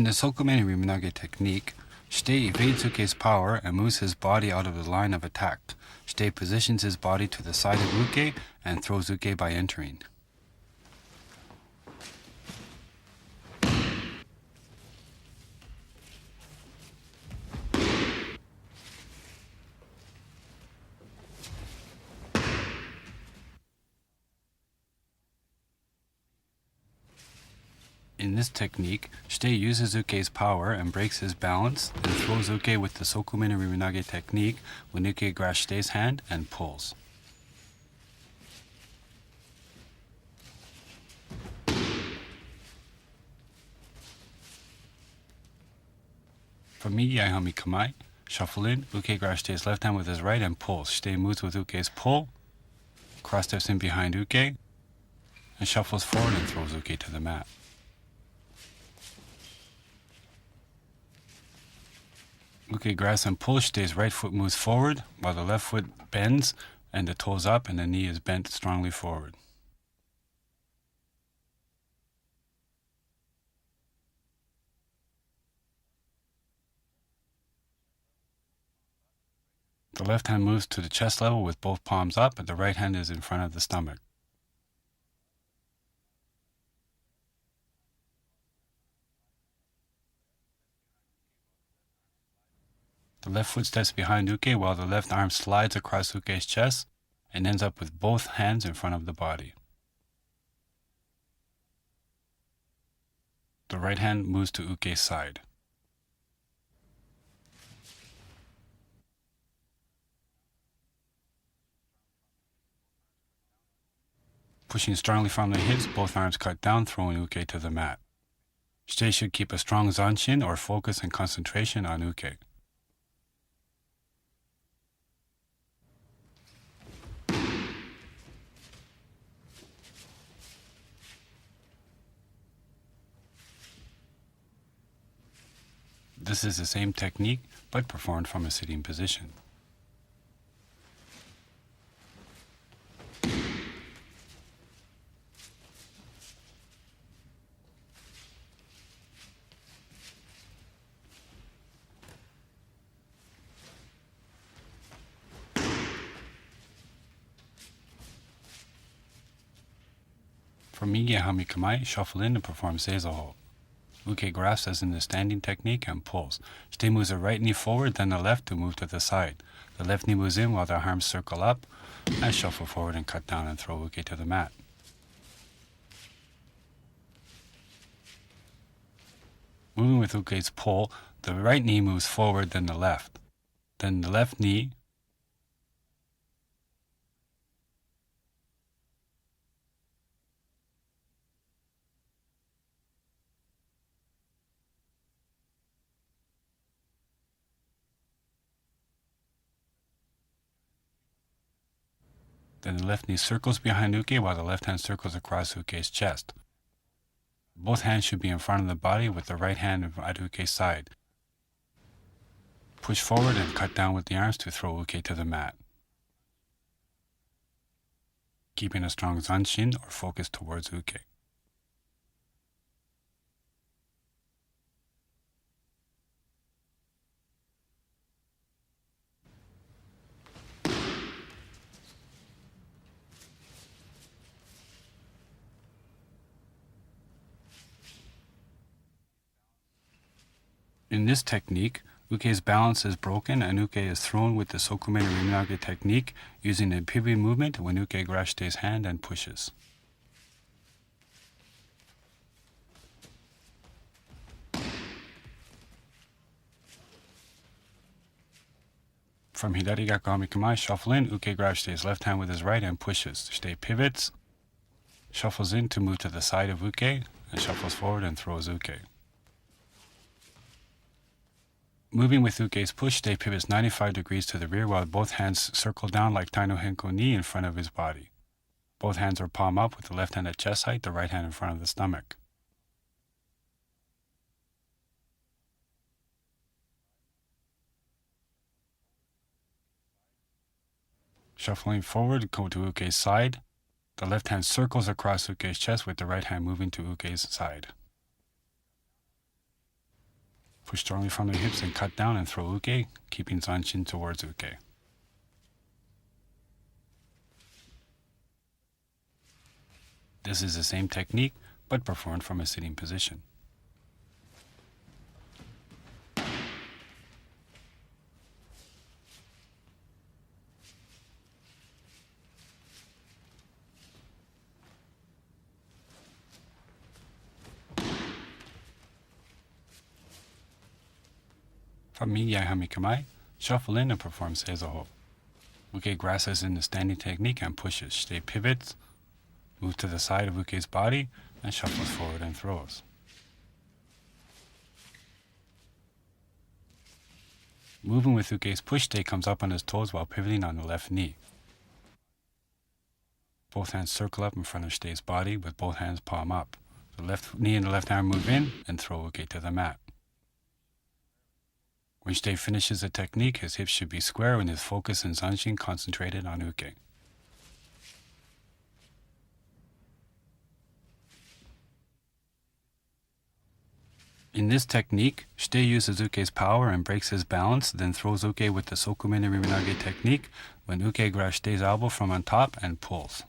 In the Sokumen Riminage technique, Shite evades Uke's power and moves his body out of the line of attack. Shite positions his body to the side of Uke and throws Uke by entering. In this technique, Shite uses Uke's power and breaks his balance, then throws Uke with the Sokumen Riminage technique when Uke grasps Shite's hand and pulls. From Yaihami Kamae, shuffle in, Uke grasps Shite's left hand with his right and pulls. Shite moves with Uke's pull, cross steps in behind Uke, and shuffles forward and throws Uke to the mat. Uke grasps and pulls. Shite's right foot moves forward, while the left foot bends, and the toes up, and the knee is bent strongly forward. The left hand moves to the chest level with both palms up, and the right hand is in front of the stomach. The left foot steps behind Uke while the left arm slides across Uke's chest and ends up with both hands in front of the body. The right hand moves to Uke's side. Pushing strongly from the hips, both arms cut down, throwing Uke to the mat. Shite should keep a strong zanshin or focus and concentration on Uke. This is the same technique, but performed from a sitting position. For Yaihami Kamae, shuffle in and perform seizo hold. Uke grasps as in the standing technique and pulls. Shite moves the right knee forward, then the left to move to the side. The left knee moves in while the arms circle up, and shuffle forward and cut down and throw Uke to the mat. Moving with Uke's pull, the right knee moves forward, then the left. Then the left knee, then the left knee circles behind Uke while the left hand circles across Uke's chest. Both hands should be in front of the body with the right hand at Uke's side. Push forward and cut down with the arms to throw Uke to the mat. Keeping a strong zanshin or focus towards Uke. In this technique, Uke's balance is broken and Uke is thrown with the Sokumen Riminage technique using a pivot movement when Uke grasps Shite's hand and pushes. From Hidari Gakami Kamae, shuffle in, Uke grabs Shite's left hand with his right and pushes. Shite pivots, shuffles in to move to the side of Uke, and shuffles forward and throws Uke. Moving with Uke's push, Shite pivots 95 degrees to the rear while both hands circle down like Tai no Henko Ni in front of his body. Both hands are palm up with the left hand at chest height, the right hand in front of the stomach. Shuffling forward, go to Uke's side. The left hand circles across Uke's chest with the right hand moving to Uke's side. Push strongly from the hips and cut down and throw uke, keeping zanshin towards uke. This is the same technique, but performed from a sitting position. From Migya Hamikamai, shuffle in and perform Seizoho. Uke grasses in the standing technique and pushes. Stay pivots, move to the side of Uke's body, and shuffles forward and throws. Moving with Uke's push, stay comes up on his toes while pivoting on the left knee. Both hands circle up in front of Stei's body with both hands palm up. The left knee and the left arm move in and throw Uke to the mat. When Stei finishes the technique, his hips should be square and his focus and zanshin concentrated on uke. In this technique, Stei uses uke's power and breaks his balance, then throws uke with the sokumen and riminage technique when uke grabs Stei's elbow from on top and pulls.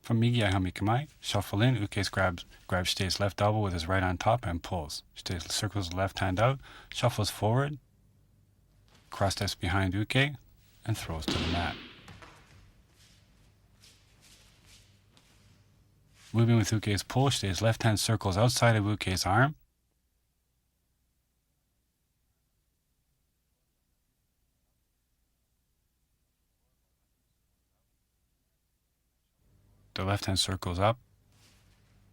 From Migya Hamikamai, shuffle in, uke grabs Stei's left elbow with his right on top and pulls. Stei circles the left hand out, shuffles forward, cross steps behind uke, and throws to the mat. Moving with uke's pull, Stei's left hand circles outside of uke's arm. The left hand circles up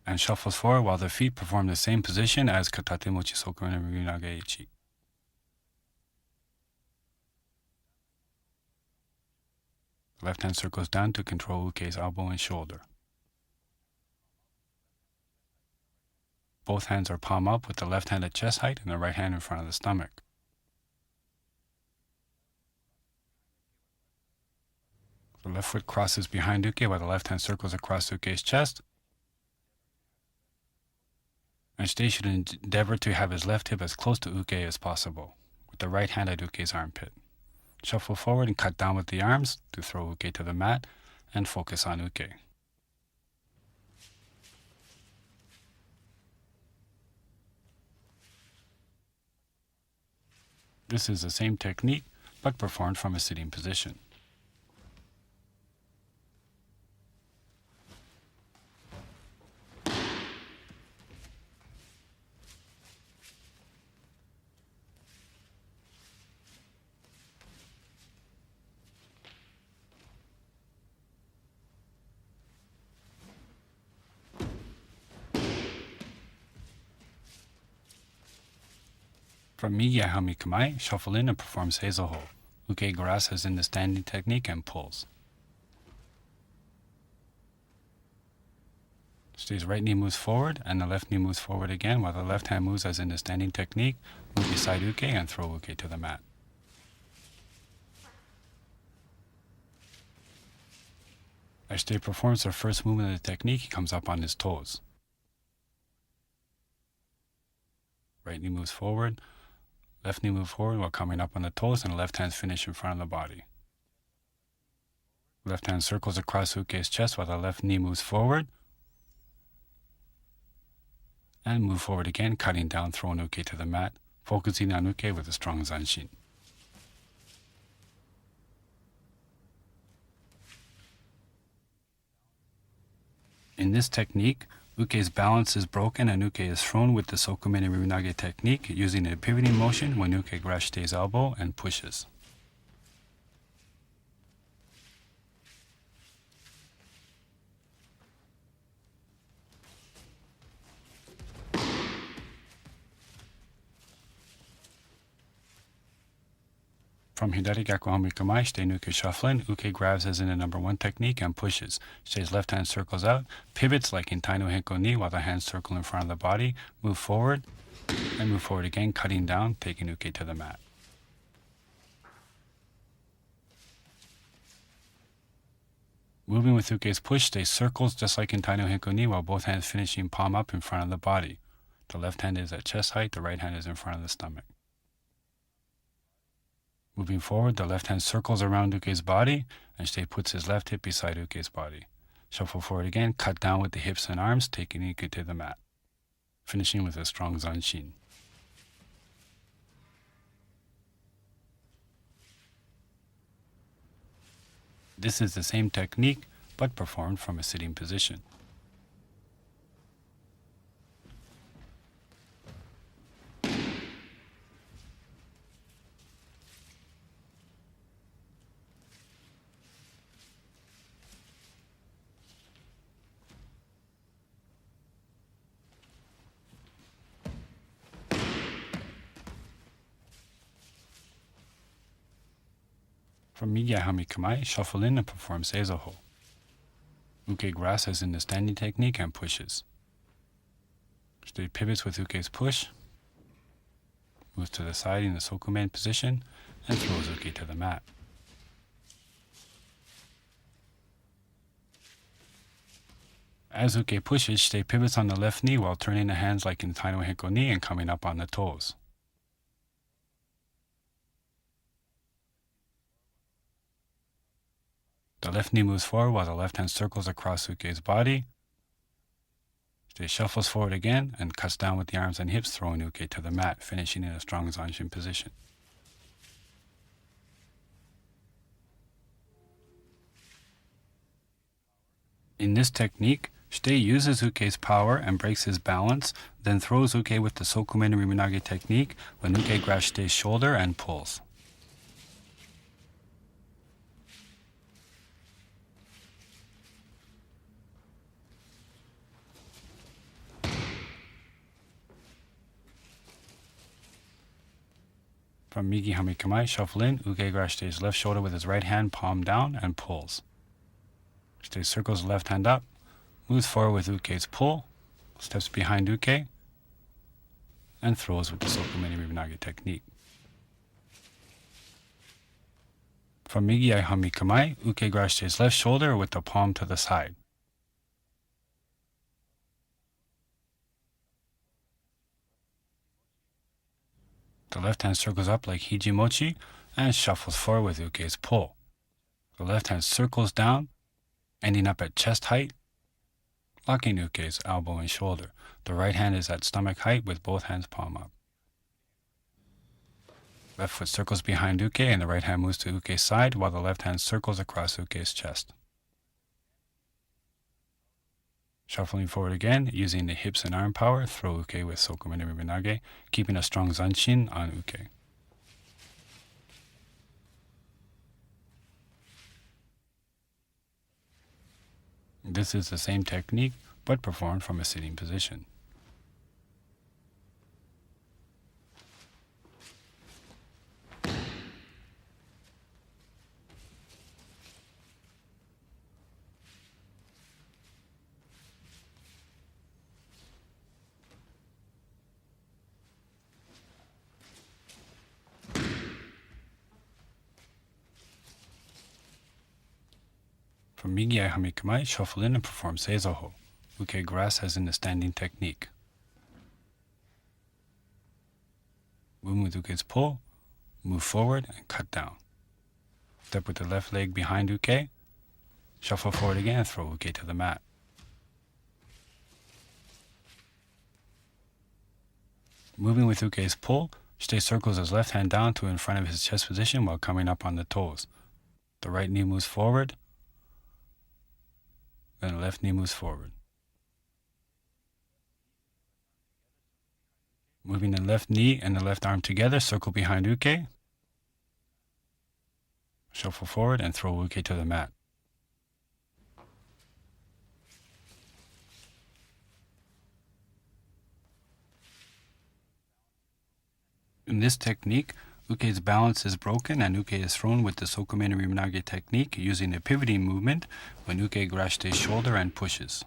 and shuffles forward while the feet perform the same position as katate mochi sokumen and riminage ichi. The left hand circles down to control uke's elbow and shoulder. Both hands are palm up with the left hand at chest height and the right hand in front of the stomach. The left foot crosses behind uke while the left hand circles across uke's chest. And Stei should endeavor to have his left hip as close to uke as possible, with the right hand at uke's armpit. Shuffle forward and cut down with the arms to throw uke to the mat and focus on uke. This is the same technique, but performed from a sitting position. From Migya Hamikamai, shuffle in and perform Seizoho. Uke grasses in the standing technique and pulls. Stei's right knee moves forward and the left knee moves forward again while the left hand moves as in the standing technique. Move beside uke and throw uke to the mat. As Stei performs the first movement of the technique, he comes up on his toes. Right knee moves forward, left knee moves forward while coming up on the toes, and the left hand's finish in front of the body. Left hand circles across uke's chest while the left knee moves forward. And move forward again, cutting down, throwing uke to the mat, focusing on uke with a strong zanshin. In this technique, uke's balance is broken and uke is thrown with the sokumen and riminage technique using a pivoting motion when uke grabs Stei's elbow and pushes. From Hidari Gaku Hamikamai, Stei Nuke shuffling, uke grabs as in the number 1 technique and pushes. Stei's left hand circles out, pivots like in Tai no Henko Ni while the hands circle in front of the body, move forward, and move forward again, cutting down, taking uke to the mat. Moving with Uke's push, stay circles just like in Tai no Hiko Ni while both hands finishing palm up in front of the body. The left hand is at chest height, the right hand is in front of the stomach. Moving forward, the left hand circles around Uke's body and stay puts his left hip beside Uke's body. Shuffle forward again, cut down with the hips and arms, taking Uke to the mat. Finishing with a strong zanshin. This is the same technique, but performed from a sitting position. From Migya Hami Kamae, shuffle in and perform Seizoho. Uke grasses in the standing technique and pushes. Stay pivots with Uke's push, moves to the side in the Sokumen position, and throws Uke to the mat. As Uke pushes, stay pivots on the left knee while turning the hands like in Tai no Hiko Ni and coming up on the toes. The left knee moves forward while the left hand circles across Uke's body. Stay shuffles forward again and cuts down with the arms and hips, throwing Uke to the mat, finishing in a strong zanshin position. In this technique, Shite uses Uke's power and breaks his balance, then throws Uke with the Sokumen Riminage technique when Uke grabs Shite's shoulder and pulls. From Migi Hami Kamae, shuffle in, Uke grabs Shite's left shoulder with his right hand, palm down, and pulls. Shite circles the left hand up, moves forward with Uke's pull, steps behind Uke, and throws with the Sokumen Riminage technique. From Migi Hami Kamae, Uke grabs Shite's left shoulder with the palm to the side. The left hand circles up like Hijimochi and shuffles forward with Uke's pull. The left hand circles down, ending up at chest height, locking Uke's elbow and shoulder. The right hand is at stomach height with both hands palm up. Left foot circles behind Uke and the right hand moves to Uke's side while the left hand circles across Uke's chest. Shuffling forward again, using the hips and arm power, throw Uke with Sokumen Riminage, keeping a strong zanshin on Uke. This is the same technique, but performed from a sitting position. From Migi Hami Kamae, shuffle in and perform Seizoho. Uke grasp as in the standing technique. Move with Uke's pull, move forward and cut down. Step with the left leg behind Uke, shuffle forward again and throw Uke to the mat. Moving with Uke's pull, Shite circles his left hand down to in front of his chest position while coming up on the toes. The right knee moves forward, then the left knee moves forward. Moving the left knee and the left arm together, circle behind Uke. Shuffle forward and throw Uke to the mat. In this technique, Uke's balance is broken and Uke is thrown with the Sokumen Riminage technique using a pivoting movement when Uke grabs Shite's shoulder and pushes.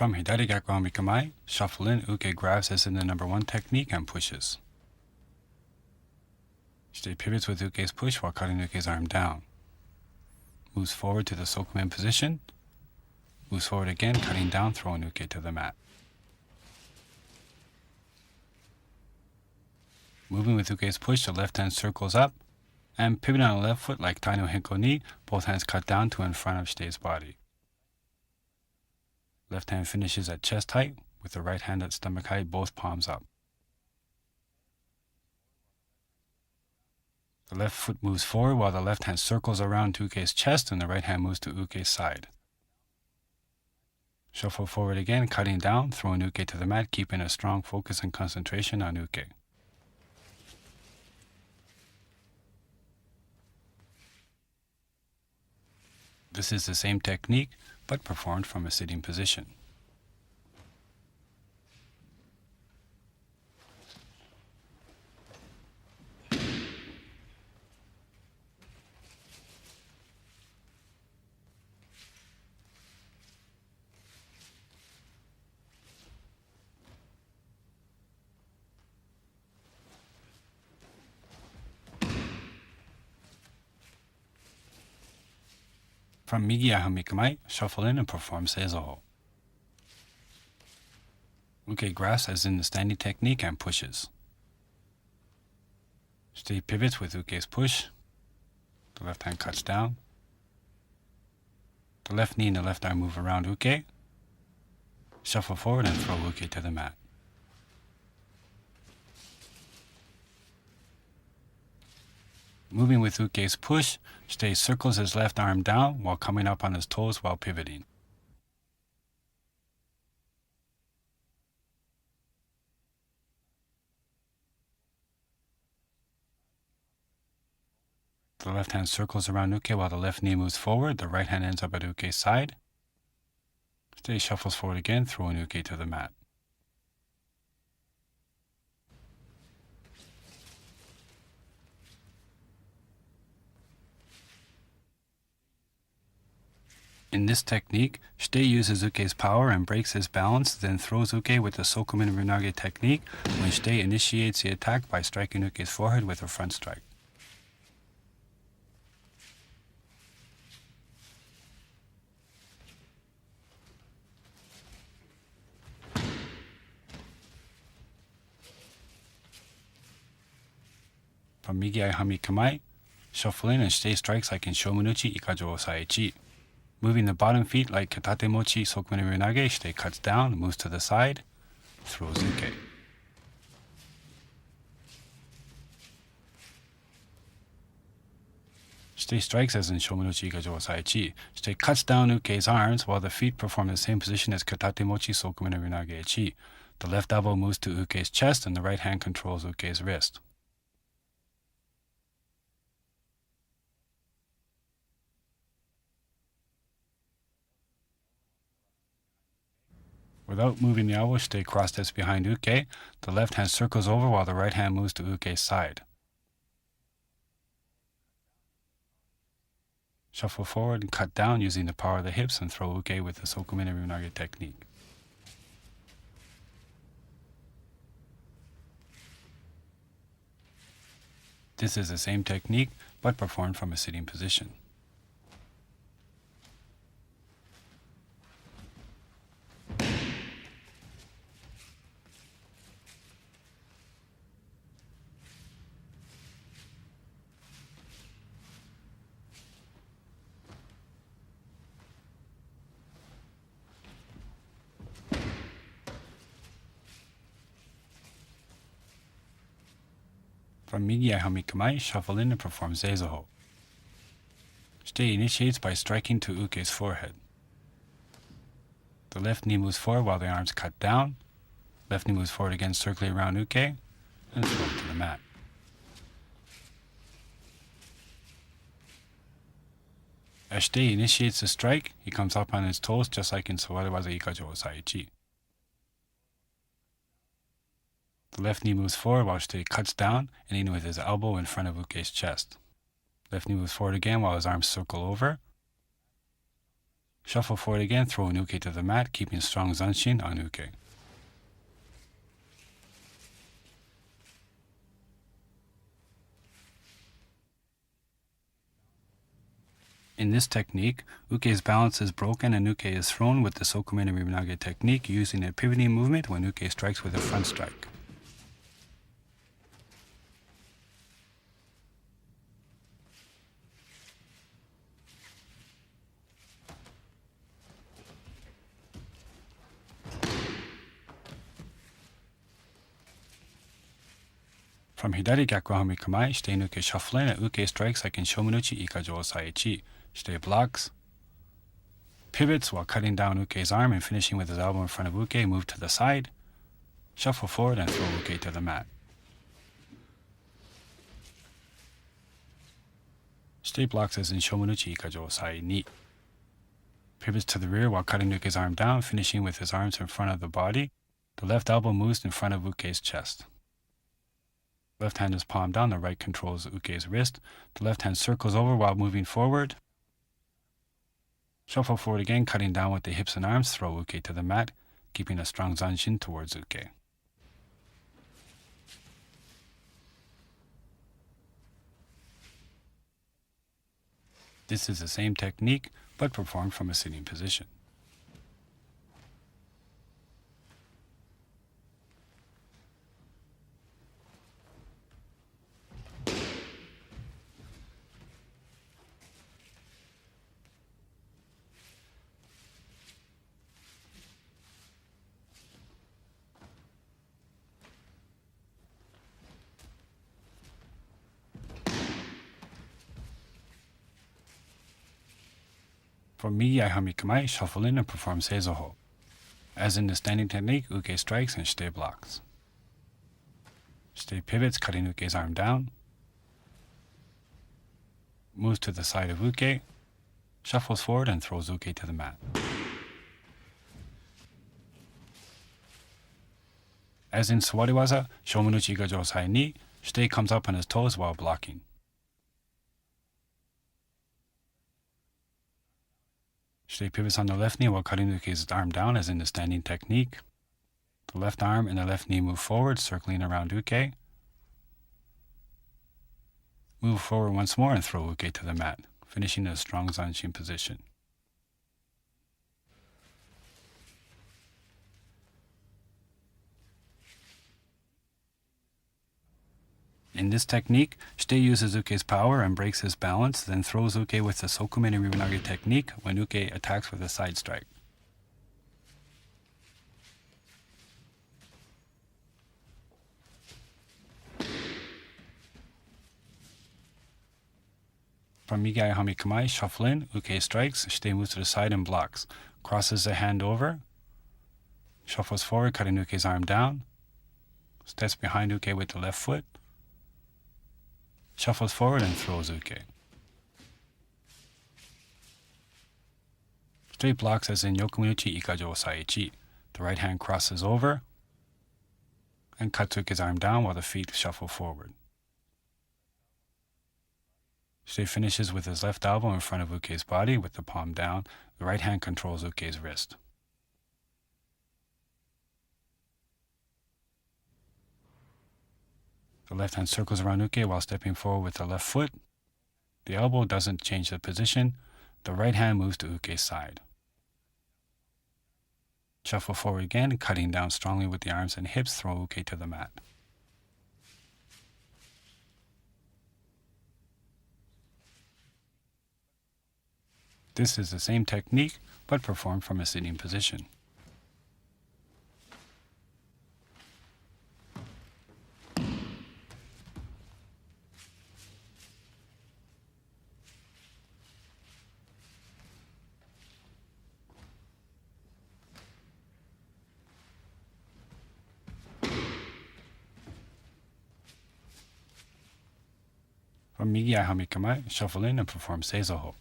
From Hidari Gaku Hamikamai, shuffle in, uke grabs as in the number 1 technique and pushes. Shite pivots with uke's push while cutting uke's arm down. Moves forward to the sokumen position. Moves forward again, cutting down, throwing uke to the mat. Moving with uke's push, the left hand circles up, and pivot on the left foot like Tai no Henko Ni, both hands cut down to in front of shite's body. Left hand finishes at chest height, with the right hand at stomach height, both palms up. The left foot moves forward while the left hand circles around to uke's chest and the right hand moves to uke's side. Shuffle forward again, cutting down, throwing uke to the mat, keeping a strong focus and concentration on uke. This is the same technique, but performed from a sitting position. From Migiya Hamikamai, shuffle in and perform Seizoho. Uke grasps as in the standing technique and pushes. Shite pivots with uke's push. The left hand cuts down. The left knee and the left arm move around uke. Shuffle forward and throw uke to the mat. Moving with uke's push, shite circles his left arm down while coming up on his toes while pivoting. The left hand circles around uke while the left knee moves forward. The right hand ends up at uke's side. Shite shuffles forward again, throwing uke to the mat. In this technique, shite uses uke's power and breaks his balance, then throws uke with the sokumen runage technique when shite initiates the attack by striking uke's forehead with a front strike. From Migiai Hamikamai, shuffle in and shite strikes like in Shomunuchi Ikajo Osaichi. Moving the bottom feet like Katate Mochi Sokumen Runage, shite cuts down, moves to the side, throws uke. Shite strikes as in Shomunuchi Ikajo Osaichi. Shite cuts down uke's arms while the feet perform the same position as Katate Mochi Sokumen Runage Chi. The left elbow moves to uke's chest and the right hand controls uke's wrist. Without moving the elbow, shite cross steps behind uke. The left hand circles over while the right hand moves to uke's side. Shuffle forward and cut down using the power of the hips and throw uke with the sokumen runage technique. This is the same technique, but performed from a sitting position. From Migiai Hamikamai, shuffle in and perform Seizoho. Shite initiates by striking to uke's forehead. The left knee moves forward while the arms cut down. Left knee moves forward again, circling around uke, and throw it to the mat. As shite initiates the strike, he comes up on his toes just like in Sawari waza Ikajo Osaichi. The left knee moves forward while shite cuts down, ending with his elbow in front of uke's chest. Left knee moves forward again while his arms circle over. Shuffle forward again, throw an uke to the mat, keeping strong zanshin on uke. In this technique, uke's balance is broken and uke is thrown with the sokumen ribanage technique using a pivoting movement when uke strikes with a front strike. From Hidari Gyakuhami Kamae, shite nuke shuffle in and uke strikes like in Shomenuchi Ikajo Saichi. Shite blocks, pivots while cutting down uke's arm and finishing with his elbow in front of uke, move to the side, shuffle forward and throw uke to the mat. Shite blocks as in Shomenuchi Ikajo Sai Ni. Pivots to the rear while cutting uke's arm down, finishing with his arms in front of the body. The left elbow moves in front of uke's chest. Left hand is palm down, the right controls uke's wrist. The left hand circles over while moving forward. Shuffle forward again, cutting down with the hips and arms, throw uke to the mat, keeping a strong zanshin towards uke. This is the same technique, but performed from a sitting position. For Migi Aihami Kamae, shuffle in and perform seizoho. As in the standing technique, uke strikes and shite blocks. Shite pivots, cutting uke's arm down. Moves to the side of uke. Shuffles forward and throws uke to the mat. As in Sawari waza, Shomenuchi Gajo Sai ni, shite comes up on his toes while blocking. Shite pivots on the left knee while cutting uke's arm down as in the standing technique. The left arm and the left knee move forward, circling around uke. Move forward once more and throw uke to the mat, finishing in a strong zanshin position. In this technique, shite uses uke's power and breaks his balance, then throws uke with the sokumen ribanage technique when uke attacks with a side strike. From Migi Aihami Kamae, shuffle in, uke strikes, shite moves to the side and blocks, crosses the hand over, shuffles forward, cutting uke's arm down, steps behind uke with the left foot, shuffles forward and throws uke. Straight blocks as in Yokuminuchi Ikajo Saichi. The right hand crosses over and cuts uke's arm down while the feet shuffle forward. Shite finishes with his left elbow in front of uke's body with the palm down. The right hand controls uke's wrist. The left hand circles around uke while stepping forward with the left foot. The elbow doesn't change the position. The right hand moves to uke's side. Shuffle forward again, cutting down strongly with the arms and hips, throw uke to the mat. This is the same technique, but performed from a sitting position. From Migi Aihami Kamae, shuffle in and perform seizoho.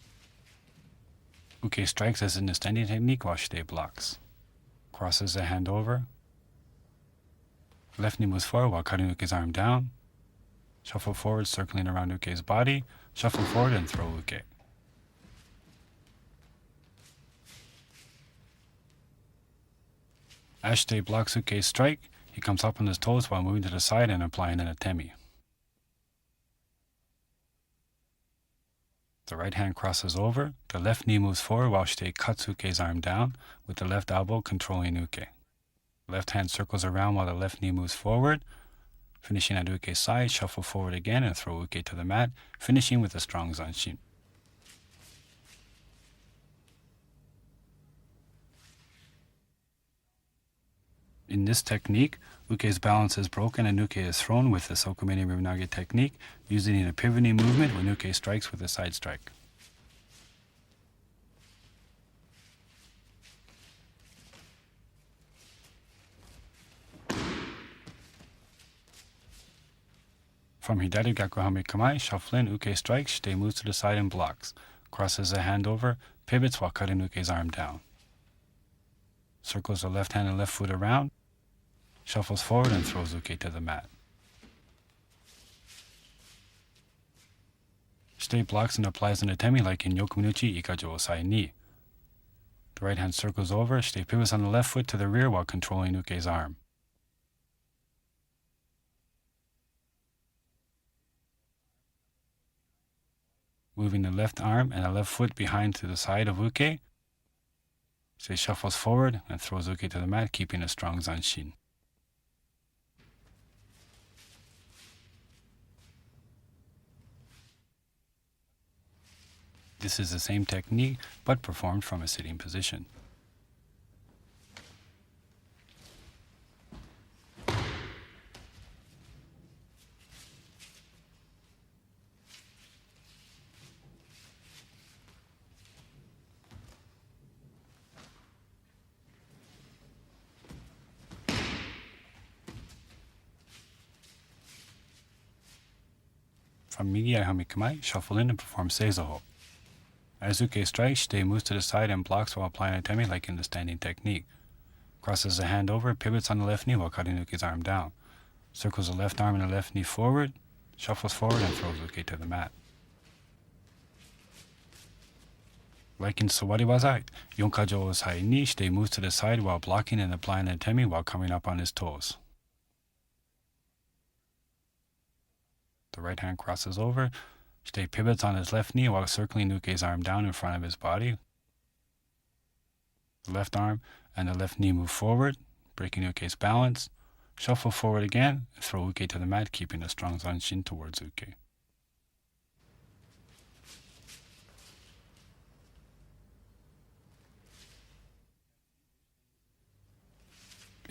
Uke strikes as in the standing technique while shite blocks. Crosses the hand over. Left knee moves forward while cutting uke's arm down. Shuffle forward, circling around uke's body. Shuffle forward and throw uke. As Shite blocks Uke's strike, he comes up on his toes while moving to the side and applying an atemi. The right hand crosses over, the left knee moves forward while Shite cuts Uke's arm down, with the left elbow controlling Uke. Left hand circles around while the left knee moves forward, finishing at Uke's side, shuffle forward again and throw Uke to the mat, finishing with a strong zanshin. In this technique, Uke's balance is broken and Uke is thrown with the Sokumeni Ribunage technique, using a pivoting movement when Uke strikes with a side strike. From Hidari Gakuhame Kamae, shuffle in, Uke strikes, Shite moves to the side and blocks, crosses a hand over, pivots while cutting Uke's arm down. Circles the left hand and left foot around, shuffles forward and throws Uke to the mat. Shite blocks and applies an atemi like in Yokuminuchi Ikajo Osai Ni. The right hand circles over, Shite pivots on the left foot to the rear while controlling Uke's arm. Moving the left arm and the left foot behind to the side of Uke, Shite shuffles forward and throws Uke to the mat, keeping a strong zanshin. This is the same technique, but performed from a sitting position. From Migi Aihami Kamae, shuffle in and perform Seizoho. As Uke strikes, Shite moves to the side and blocks while applying a atemi like in the standing technique. Crosses the hand over, pivots on the left knee while cutting Uke's arm down. Circles the left arm and the left knee forward, shuffles forward and throws Uke to the mat. Like in Sawari waza, Yonkajo Osai ni, Shite moves to the side while blocking and applying an atemi while coming up on his toes. The right hand crosses over, Shite pivots on his left knee while circling Uke's arm down in front of his body. The left arm and the left knee move forward, breaking Uke's balance, shuffle forward again, and throw Uke to the mat, keeping a strong zanshin towards Uke.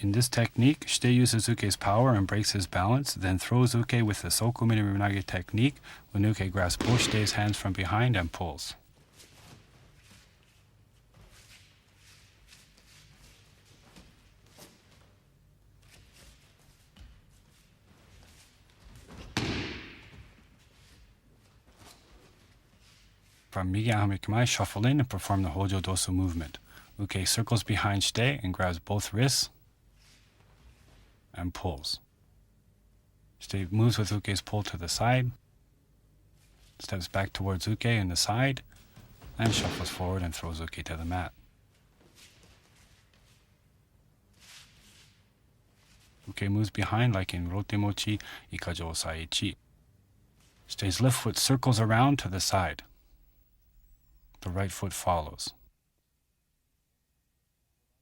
In this technique, Shite uses Uke's power and breaks his balance, then throws Uke with the Sokumeni Ribunage technique when Uke grasps both Shite's hands from behind and pulls. From Migi Ahame Kamae, shuffle in and perform the Hojo Dosu movement. Uke circles behind Shite and grabs both wrists and pulls. Shite moves with Uke's pull to the side, steps back towards Uke in the side, and shuffles forward and throws Uke to the mat. Uke moves behind like in Rotemochi Ikajo Saichi. Shite's left foot circles around to the side. The right foot follows.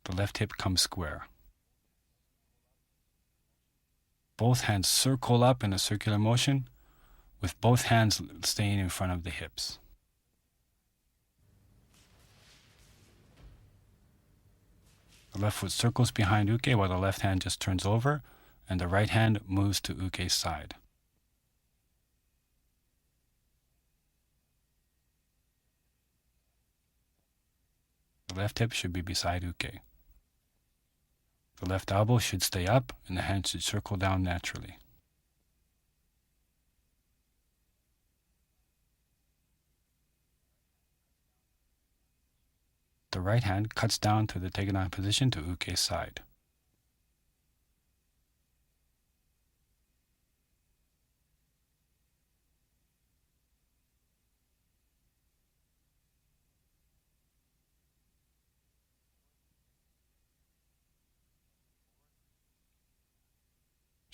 The left hip comes square. Both hands circle up in a circular motion, with both hands staying in front of the hips. The left foot circles behind Uke while the left hand just turns over, and the right hand moves to Uke's side. The left hip should be beside Uke. The left elbow should stay up and the hand should circle down naturally. The right hand cuts down to the Tegadan position to Uke's side.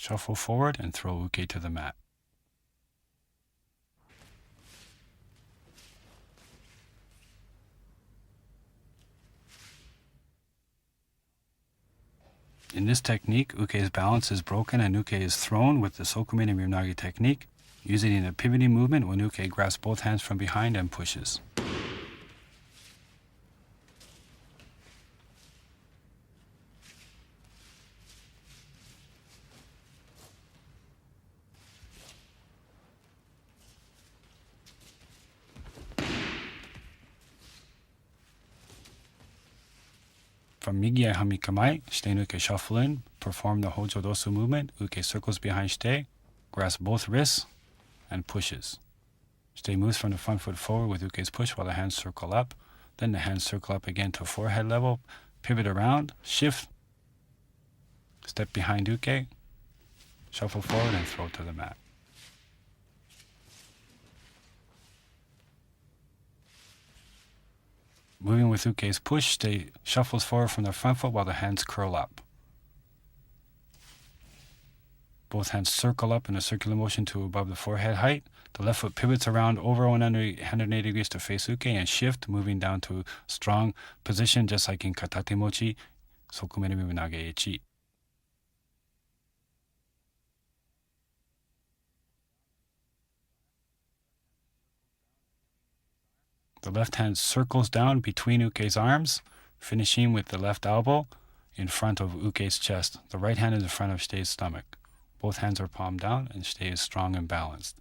Shuffle forward and throw uke to the mat. In this technique, uke's balance is broken and uke is thrown with the sokumene ryunagi technique, using in a pivoting movement when uke grasps both hands from behind and pushes. From Migi Hami Kamae, shite uke shuffle in, perform the Hojo Dosu movement, uke circles behind shite, grasps both wrists, and pushes. Shite moves from the front foot forward with uke's push while the hands circle up, then the hands circle up again to forehead level, pivot around, shift, step behind uke, shuffle forward and throw to the mat. Moving with uke's push, shite shuffles forward from the front foot while the hands curl up. Both hands circle up in a circular motion to above the forehead height. The left foot pivots around over 180 degrees to face uke and shift, moving down to strong position just like in katate mochi, sokumene ryunagi echi. The left hand circles down between uke's arms, finishing with the left elbow in front of uke's chest. The right hand is in front of shite's stomach. Both hands are palm down and shite is strong and balanced.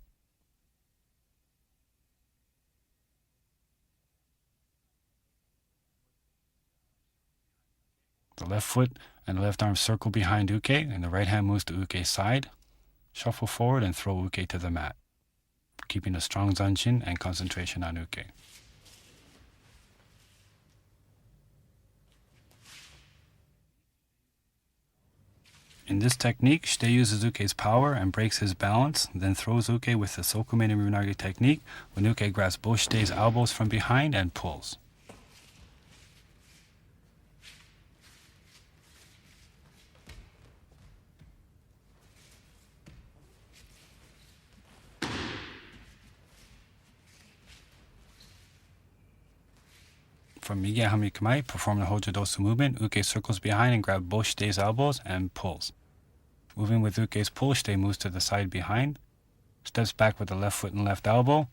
The left foot and the left arm circle behind uke, and the right hand moves to uke's side. Shuffle forward and throw uke to the mat, keeping a strong zanshin and concentration on uke. In this technique, shite uses uke's power and breaks his balance, then throws uke with the sokumene ryunagi technique when uke grasps both shite's elbows from behind and pulls. From Migi Hami Kamae, perform the Hojo Dosu movement. Uke circles behind and grabs both shite's elbows and pulls. Moving with uke's pull, shite moves to the side behind, steps back with the left foot and left elbow,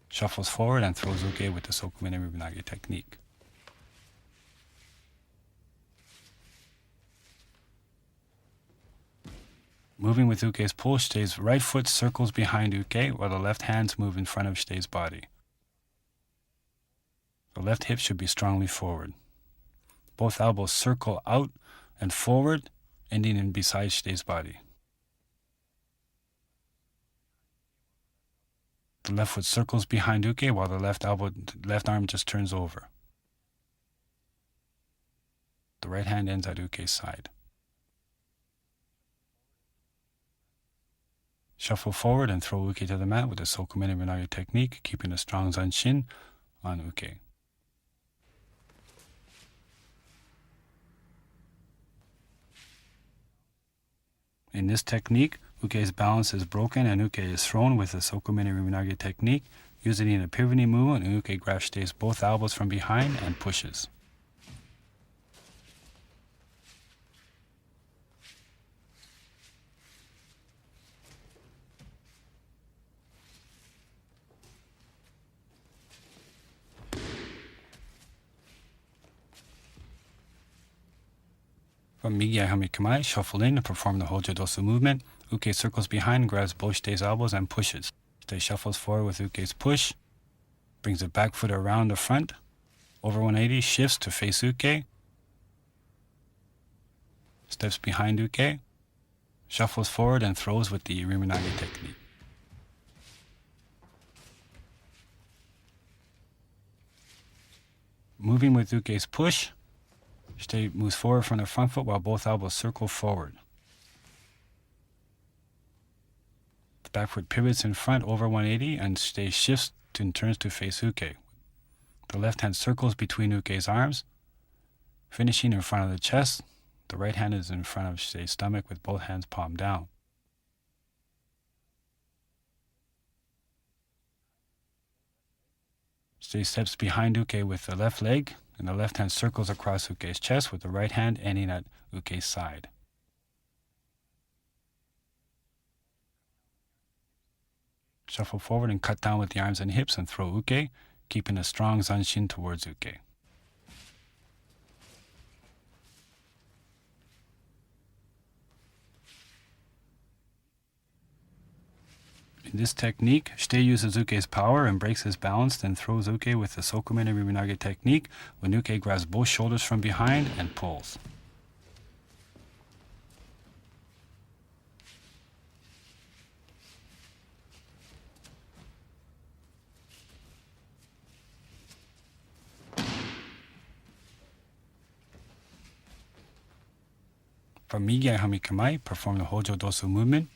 shuffles forward and throws uke with the sokumene ryunagi technique. Moving with uke's pull, shite's right foot circles behind uke while the left hands move in front of shite's body. The left hip should be strongly forward. Both elbows circle out and forward, ending in beside shite's body. The left foot circles behind uke while the left arm just turns over. The right hand ends at uke's side. Shuffle forward and throw uke to the mat with the sokumene ryunagi technique, keeping a strong zanshin on uke. In this technique, uke's balance is broken and uke is thrown with the sokumene ryunagi technique, using in a pivoting movement, and uke grabs shite's both elbows from behind and pushes. From Migi Hami Kamae, shuffle in to perform the Hojo Dosu movement. Uke circles behind, grabs both shite's elbows and pushes. Shite shuffles forward with uke's push, brings the back foot around the front, over 180, shifts to face uke, steps behind uke, shuffles forward and throws with the ryunagi technique. Moving with uke's push, shite moves forward from the front foot while both elbows circle forward. The back foot pivots in front over 180 and shite shifts and turns to face uke. The left hand circles between uke's arms, finishing in front of the chest. The right hand is in front of Shitei's stomach with both hands palm down. Shitei steps behind Uke with the left leg, and the left hand circles across Uke's chest with the right hand ending at Uke's side. Shuffle forward and cut down with the arms and hips and throw Uke, keeping a strong zanshin towards Uke. In this technique, Shitei uses Uke's power and breaks his balance, then throws Uke with the Sokumen and Ribunage technique when Uke grabs both shoulders from behind and pulls. From Migi Hamikamai, perform the Hojo Dosu movement.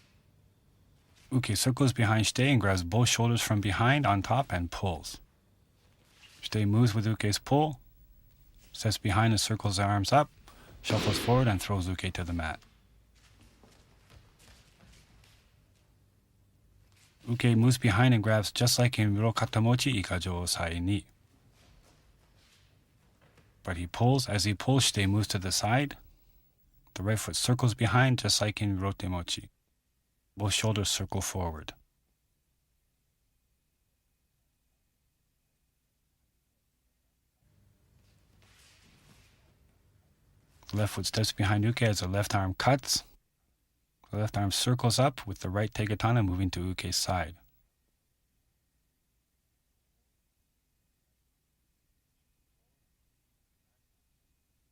Uke circles behind Shitei and grabs both shoulders from behind on top and pulls. Shitei moves with Uke's pull, steps behind and circles the arms up, shuffles forward and throws Uke to the mat. Uke moves behind and grabs just like in Uro Katamochi Ikajo Sai ni. But he pulls. As he pulls, Shitei moves to the side. The right foot circles behind just like in Rote Mochi. Both shoulders circle forward. The left foot steps behind Uke as the left arm cuts. The left arm circles up with the right tegatana moving to Uke's side.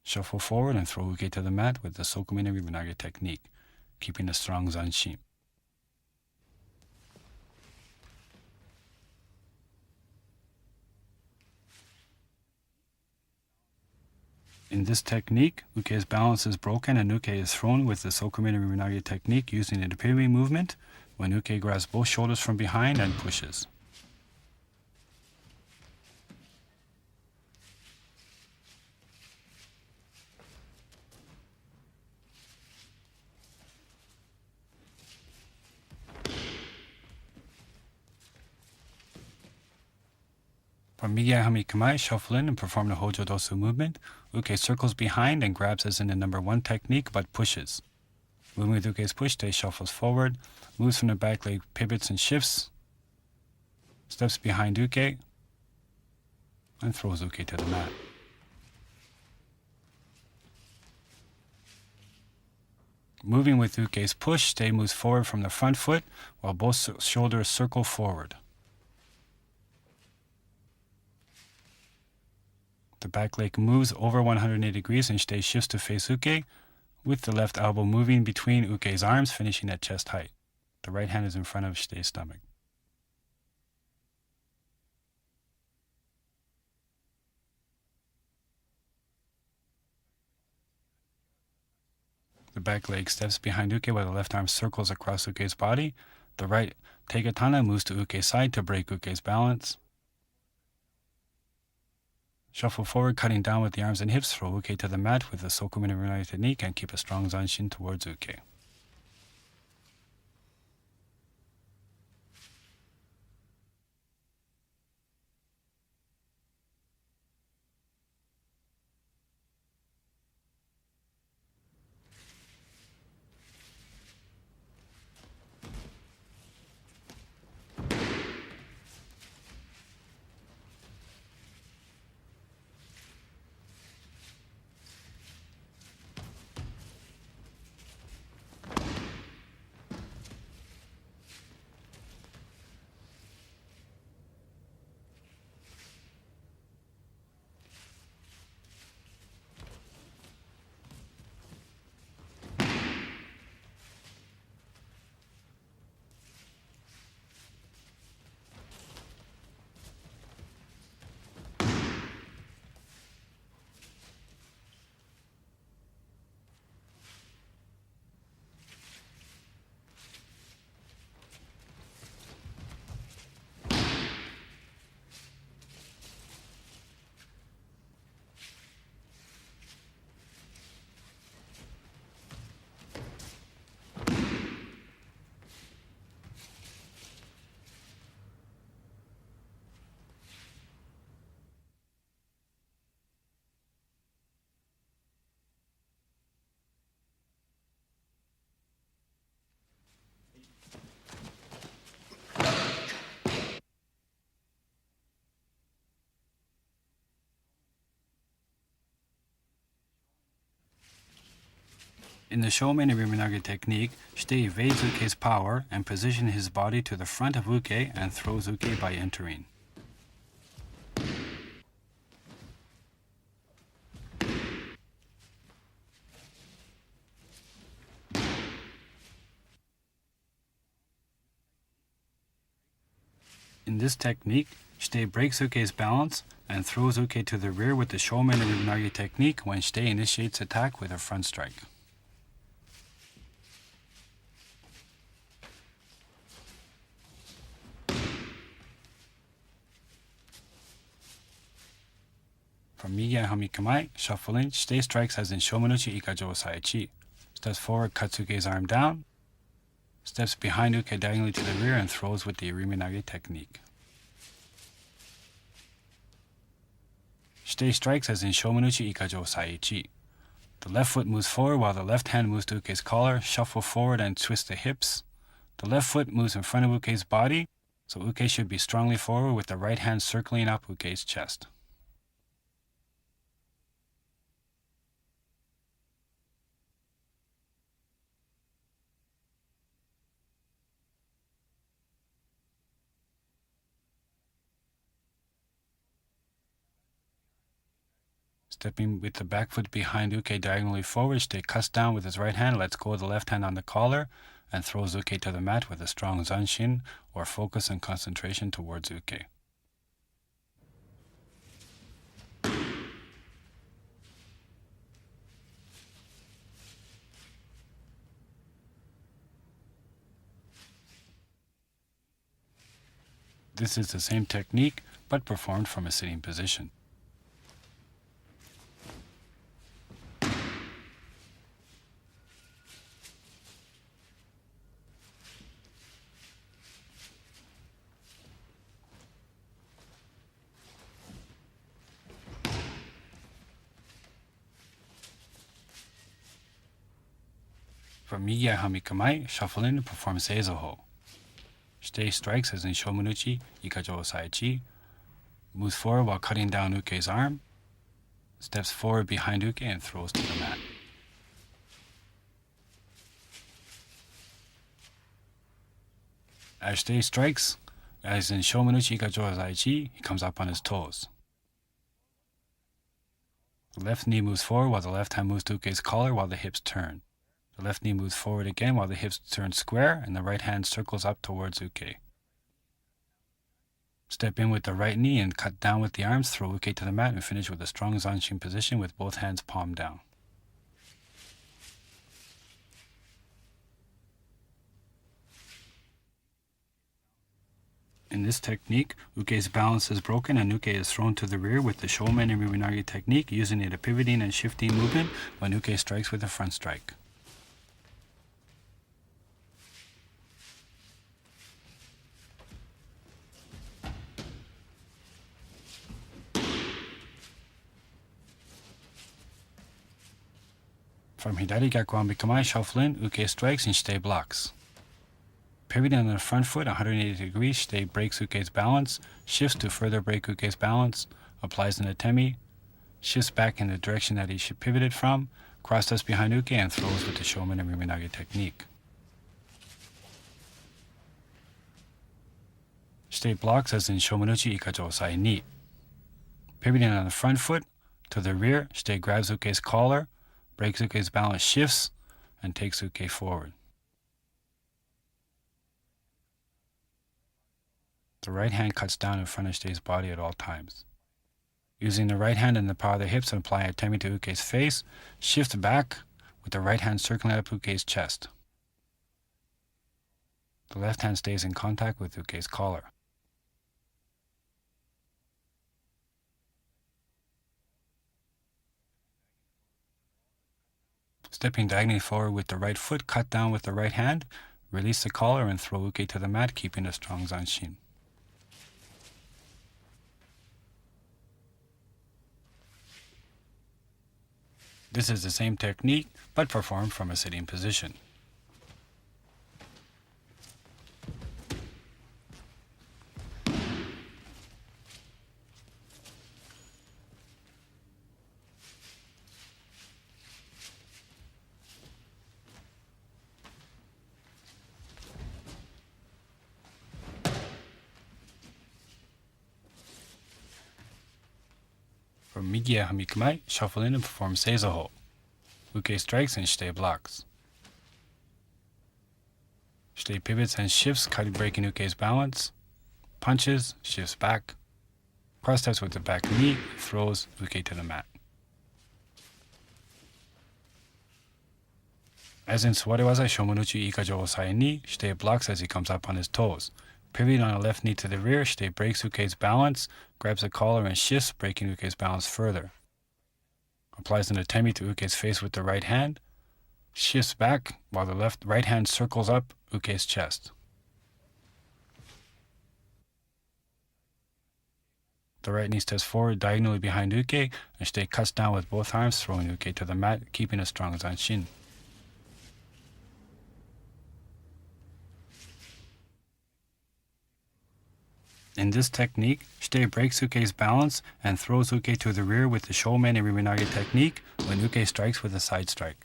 Shuffle forward and throw Uke to the mat with the Sokumen and Ribunage technique, keeping a strong zanshin. In this technique, Uke's balance is broken and Uke is thrown with the Sokumen and Ribunage technique using the Ipiri movement when Uke grabs both shoulders from behind and pushes. From Migi Hamikamai, shuffle in and perform the Hojo Dosu movement. Uke circles behind and grabs as in the number 1 technique, but pushes. Moving with Uke's push, Shitei shuffles forward, moves from the back leg, pivots and shifts, steps behind Uke, and throws Uke to the mat. Moving with Uke's push, Shitei moves forward from the front foot while both shoulders circle forward. The back leg moves over 180 degrees and Shitei shifts to face Uke, with the left elbow moving between Uke's arms, finishing at chest height. The right hand is in front of Shitei's stomach. The back leg steps behind Uke while the left arm circles across Uke's body. The right tegatana moves to Uke's side to break Uke's balance. Shuffle forward, cutting down with the arms and hips, throw Uke to the mat with the Sokumen and Ribunage technique and keep a strong zanshin towards Uke. In the Shomen Riminage technique, Shite evades Uke's power and positions his body to the front of Uke and throws Uke by entering. In this technique, Shite breaks Uke's balance and throws Uke to the rear with the Shomen Riminage technique when Shite initiates attack with a front strike. From Miya Hamikamae, shuffle in, Shite strikes as in Shomenuchi Ikajo Saichi. Steps forward, cuts Uke's arm down, steps behind Uke diagonally to the rear and throws with the Iriminage technique. Shite strikes as in Shomenuchi Ikajo Saichi. The left foot moves forward while the left hand moves to Uke's collar, shuffle forward and twist the hips. The left foot moves in front of Uke's body, so Uke should be strongly forward with the right hand circling up Uke's chest. Stepping with the back foot behind Uke diagonally forward, Shite cuts down with his right hand, lets go of the left hand on the collar, and throws Uke to the mat with a strong zanshin, or focus and concentration towards Uke. This is the same technique, but performed from a sitting position. From Miya Hamikamae, shuffle in, perform Seizoho. Shite strikes as in Shomenuchi Ikajo Saichi, moves forward while cutting down Uke's arm, steps forward behind Uke and throws to the mat. As Shite strikes, as in Shomenuchi Ikajo Saichi, he comes up on his toes. The left knee moves forward while the left hand moves to Uke's collar while the hips turn. The left knee moves forward again while the hips turn square and the right hand circles up towards Uke. Step in with the right knee and cut down with the arms, throw Uke to the mat and finish with a strong zanshin position with both hands palm down. In this technique, Uke's balance is broken and Uke is thrown to the rear with the Shomen and Riminage technique, using it a pivoting and shifting movement when Uke strikes with a front strike. From Hidari Gyaku Ambikamae, shuffle in, Uke strikes and Shite blocks. Pivoting on the front foot 180 degrees, Shite breaks Uke's balance, shifts to further break Uke's balance, applies an atemi, shifts back in the direction that he should pivoted from, cross steps behind Uke and throws with the Shomen and Riminage technique. Shite blocks as in Shomenuchi Ikajo Sai ni. Pivoting on the front foot to the rear, Shite grabs Uke's collar, breaks Uke's balance, shifts, and takes Uke forward. The right hand cuts down in front of Shite's body at all times. Using the right hand and the power of the hips and applying a temi to Uke's face, shift back with the right hand circling up Uke's chest. The left hand stays in contact with Uke's collar. Stepping diagonally forward with the right foot, cut down with the right hand, release the collar and throw Uke to the mat, keeping a strong zanshin. This is the same technique, but performed from a sitting position. From Migie Hamikamai, shuffle in and perform Seizo Ho. Uke strikes and Shite blocks. Shite pivots and shifts, breaking Uke's balance. Punches, shifts back. Cross steps with the back knee, throws Uke to the mat. As in Suware waza Shomenuchi Ikajo Osai ni, Shite blocks as he comes up on his toes. Pivoting on a left knee to the rear, Shite breaks Uke's balance, grabs the collar and shifts, breaking Uke's balance further. Applies an atemi to Uke's face with the right hand, shifts back while the right hand circles up Uke's chest. The right knee steps forward diagonally behind Uke, and Shite cuts down with both arms, throwing Uke to the mat, keeping a strong zanshin. In this technique, Shite breaks Uke's balance and throws Uke to the rear with the Shomen and Riminage technique when Uke strikes with a side strike.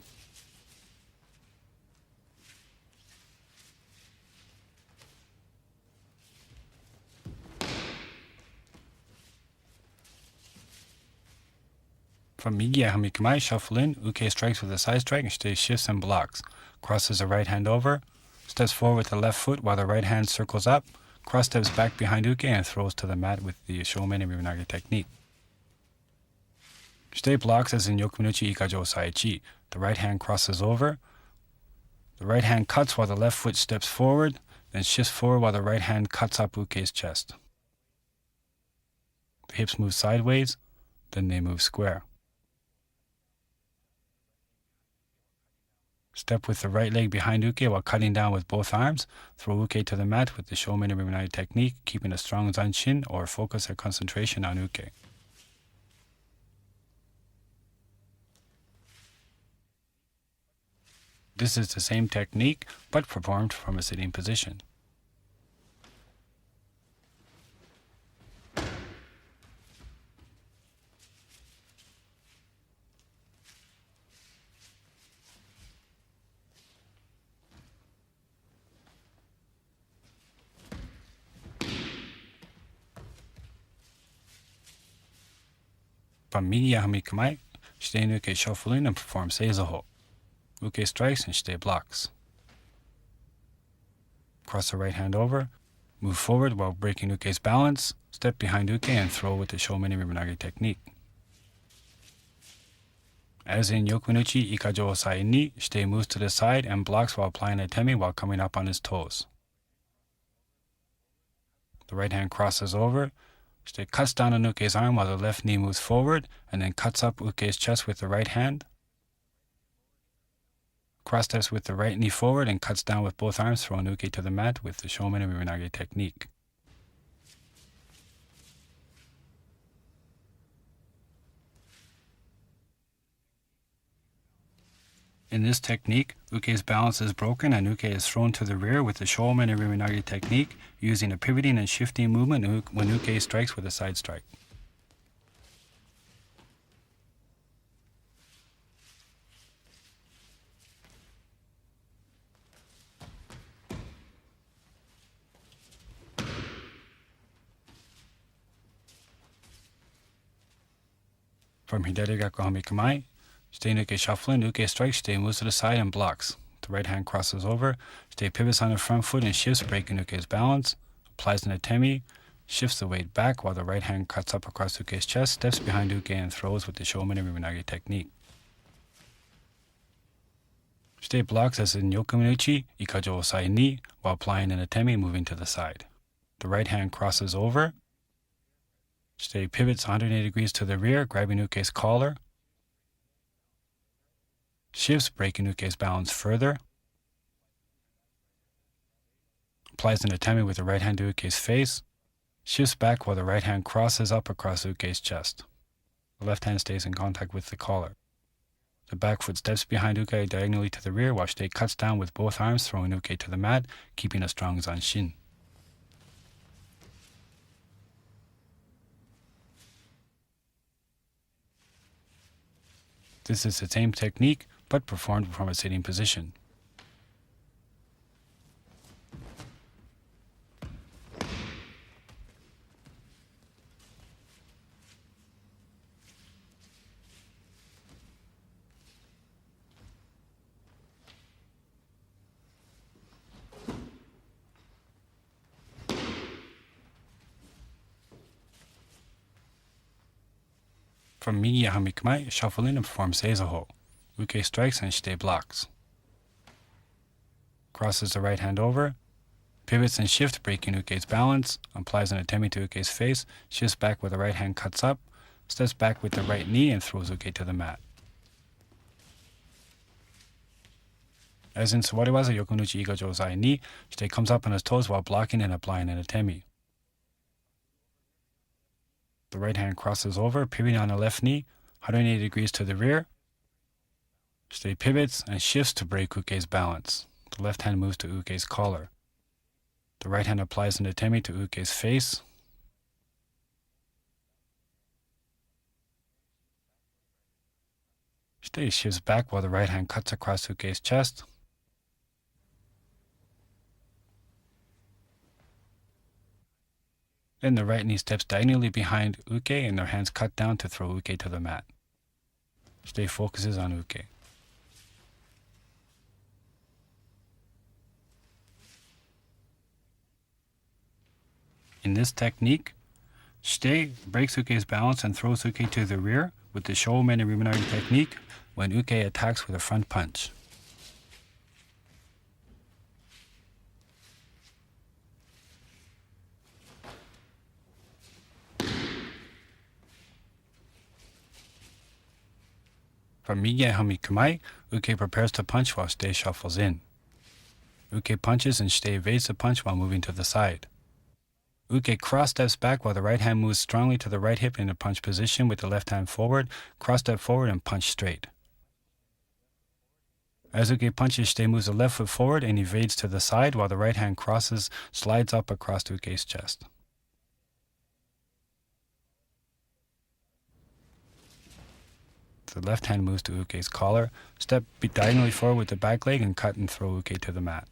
From Migie Hamikamai, shuffle in, Uke strikes with a side strike and Shite shifts and blocks. Crosses the right hand over, steps forward with the left foot while the right hand circles up, cross steps back behind Uke and throws to the mat with the Shomen and Riminage technique. Shite blocks as in Yokunuchi Ikajo Saichi. The right hand crosses over. The right hand cuts while the left foot steps forward, then shifts forward while the right hand cuts up Uke's chest. The hips move sideways, then they move square. Step with the right leg behind Uke while cutting down with both arms. Throw Uke to the mat with the Shomen and Riminage technique, keeping a strong zanshin or focus or concentration on Uke. This is the same technique, but performed from a sitting position. From Migie Hamikamai, Shite and Uke shuffle in and perform Seizo Ho. Uke strikes and Shite blocks. Cross the right hand over, move forward while breaking Uke's balance, step behind Uke and throw with the Shomen and Riminage technique. As in Yokunuchi Ikajo Osai ni, Shite moves to the side and blocks while applying a temi while coming up on his toes. The right hand crosses over, Shite cuts down on Uke's arm while the left knee moves forward and then cuts up Uke's chest with the right hand. Cross steps with the right knee forward and cuts down with both arms, throwing Uke to the mat with the Shomen and Riminage technique. In this technique, Uke's balance is broken and Uke is thrown to the rear with the Shomen and Riminage technique, using a pivoting and shifting movement when Uke strikes with a side strike. From Hidari Gaku Hamikamai, Shite and Uke shuffle in, Uke strikes, Shite moves to the side and blocks. The right hand crosses over, Shite pivots on the front foot and shifts, breaking Uke's balance, applies an atemi, shifts the weight back while the right hand cuts up across Uke's chest, steps behind Uke and throws with the Shomen and Riminage technique. Shite blocks as in Yokunuchi Ikajo Osai ni while applying an atemi, moving to the side. The right hand crosses over, Shite pivots 180 degrees to the rear, grabbing Uke's collar, shifts, breaking Uke's balance further, applies an atemi with the right hand to Uke's face, shifts back while the right hand crosses up across Uke's chest. The left hand stays in contact with the collar. The back foot steps behind Uke diagonally to the rear while Shite cuts down with both arms, throwing Uke to the mat, keeping a strong zanshin. This is the same technique, but performed from a sitting position. From Migiya Hamikamai, shuffle in and perform Seizaho. Uke strikes and Shite blocks. Crosses the right hand over, pivots and shifts, breaking Uke's balance, applies an atemi to Uke's face, shifts back where the right hand cuts up, steps back with the right knee and throws Uke to the mat. As in Sawari waza Yokonuchi Iga Jozai ni, Shite comes up on his toes while blocking and applying an atemi. The right hand crosses over, pivoting on the left knee, 180 degrees to the rear. Shite pivots and shifts to break Uke's balance. The left hand moves to Uke's collar. The right hand applies an atemi to Uke's face. Shite shifts back while the right hand cuts across Uke's chest. Then the right knee steps diagonally behind Uke and their hands cut down to throw Uke to the mat. Shite focuses on Uke. In this technique, Shite breaks Uke's balance and throws Uke to the rear with the Shoumen and Riminari technique when Uke attacks with a front punch. From Migiya Hamikamai, Uke prepares to punch while Shite shuffles in. Uke punches and Shite evades the punch while moving to the side. Uke cross steps back while the right hand moves strongly to the right hip in a punch position with the left hand forward, cross step forward and punch straight. As Uke punches, Shite moves the left foot forward and evades to the side while the right hand crosses, slides up across Uke's chest. The left hand moves to Uke's collar, step diagonally forward with the back leg and cut and throw Uke to the mat.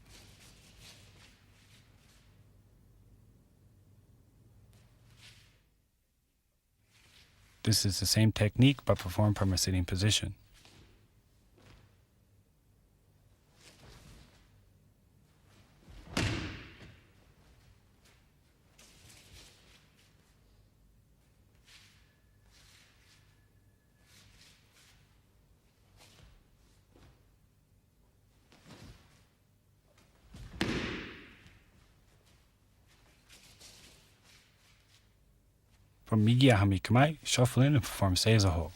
This is the same technique but performed from a sitting position. From Migiya Hamikamai, shuffle in and perform Seizaho.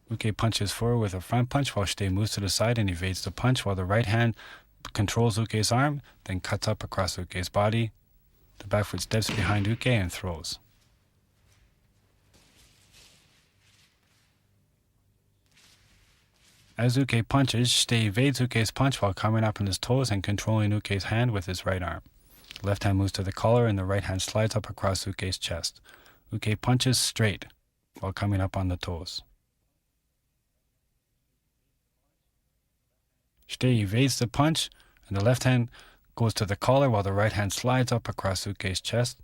Uke punches forward with a front punch while Shite moves to the side and evades the punch while the right hand controls Uke's arm, then cuts up across Uke's body. The back foot steps behind Uke and throws. As Uke punches, Shite evades Uke's punch while coming up on his toes and controlling Uke's hand with his right arm. The left hand moves to the collar and the right hand slides up across Uke's chest. Uke punches straight while coming up on the toes. Shite evades the punch and the left hand goes to the collar while the right hand slides up across Uke's chest.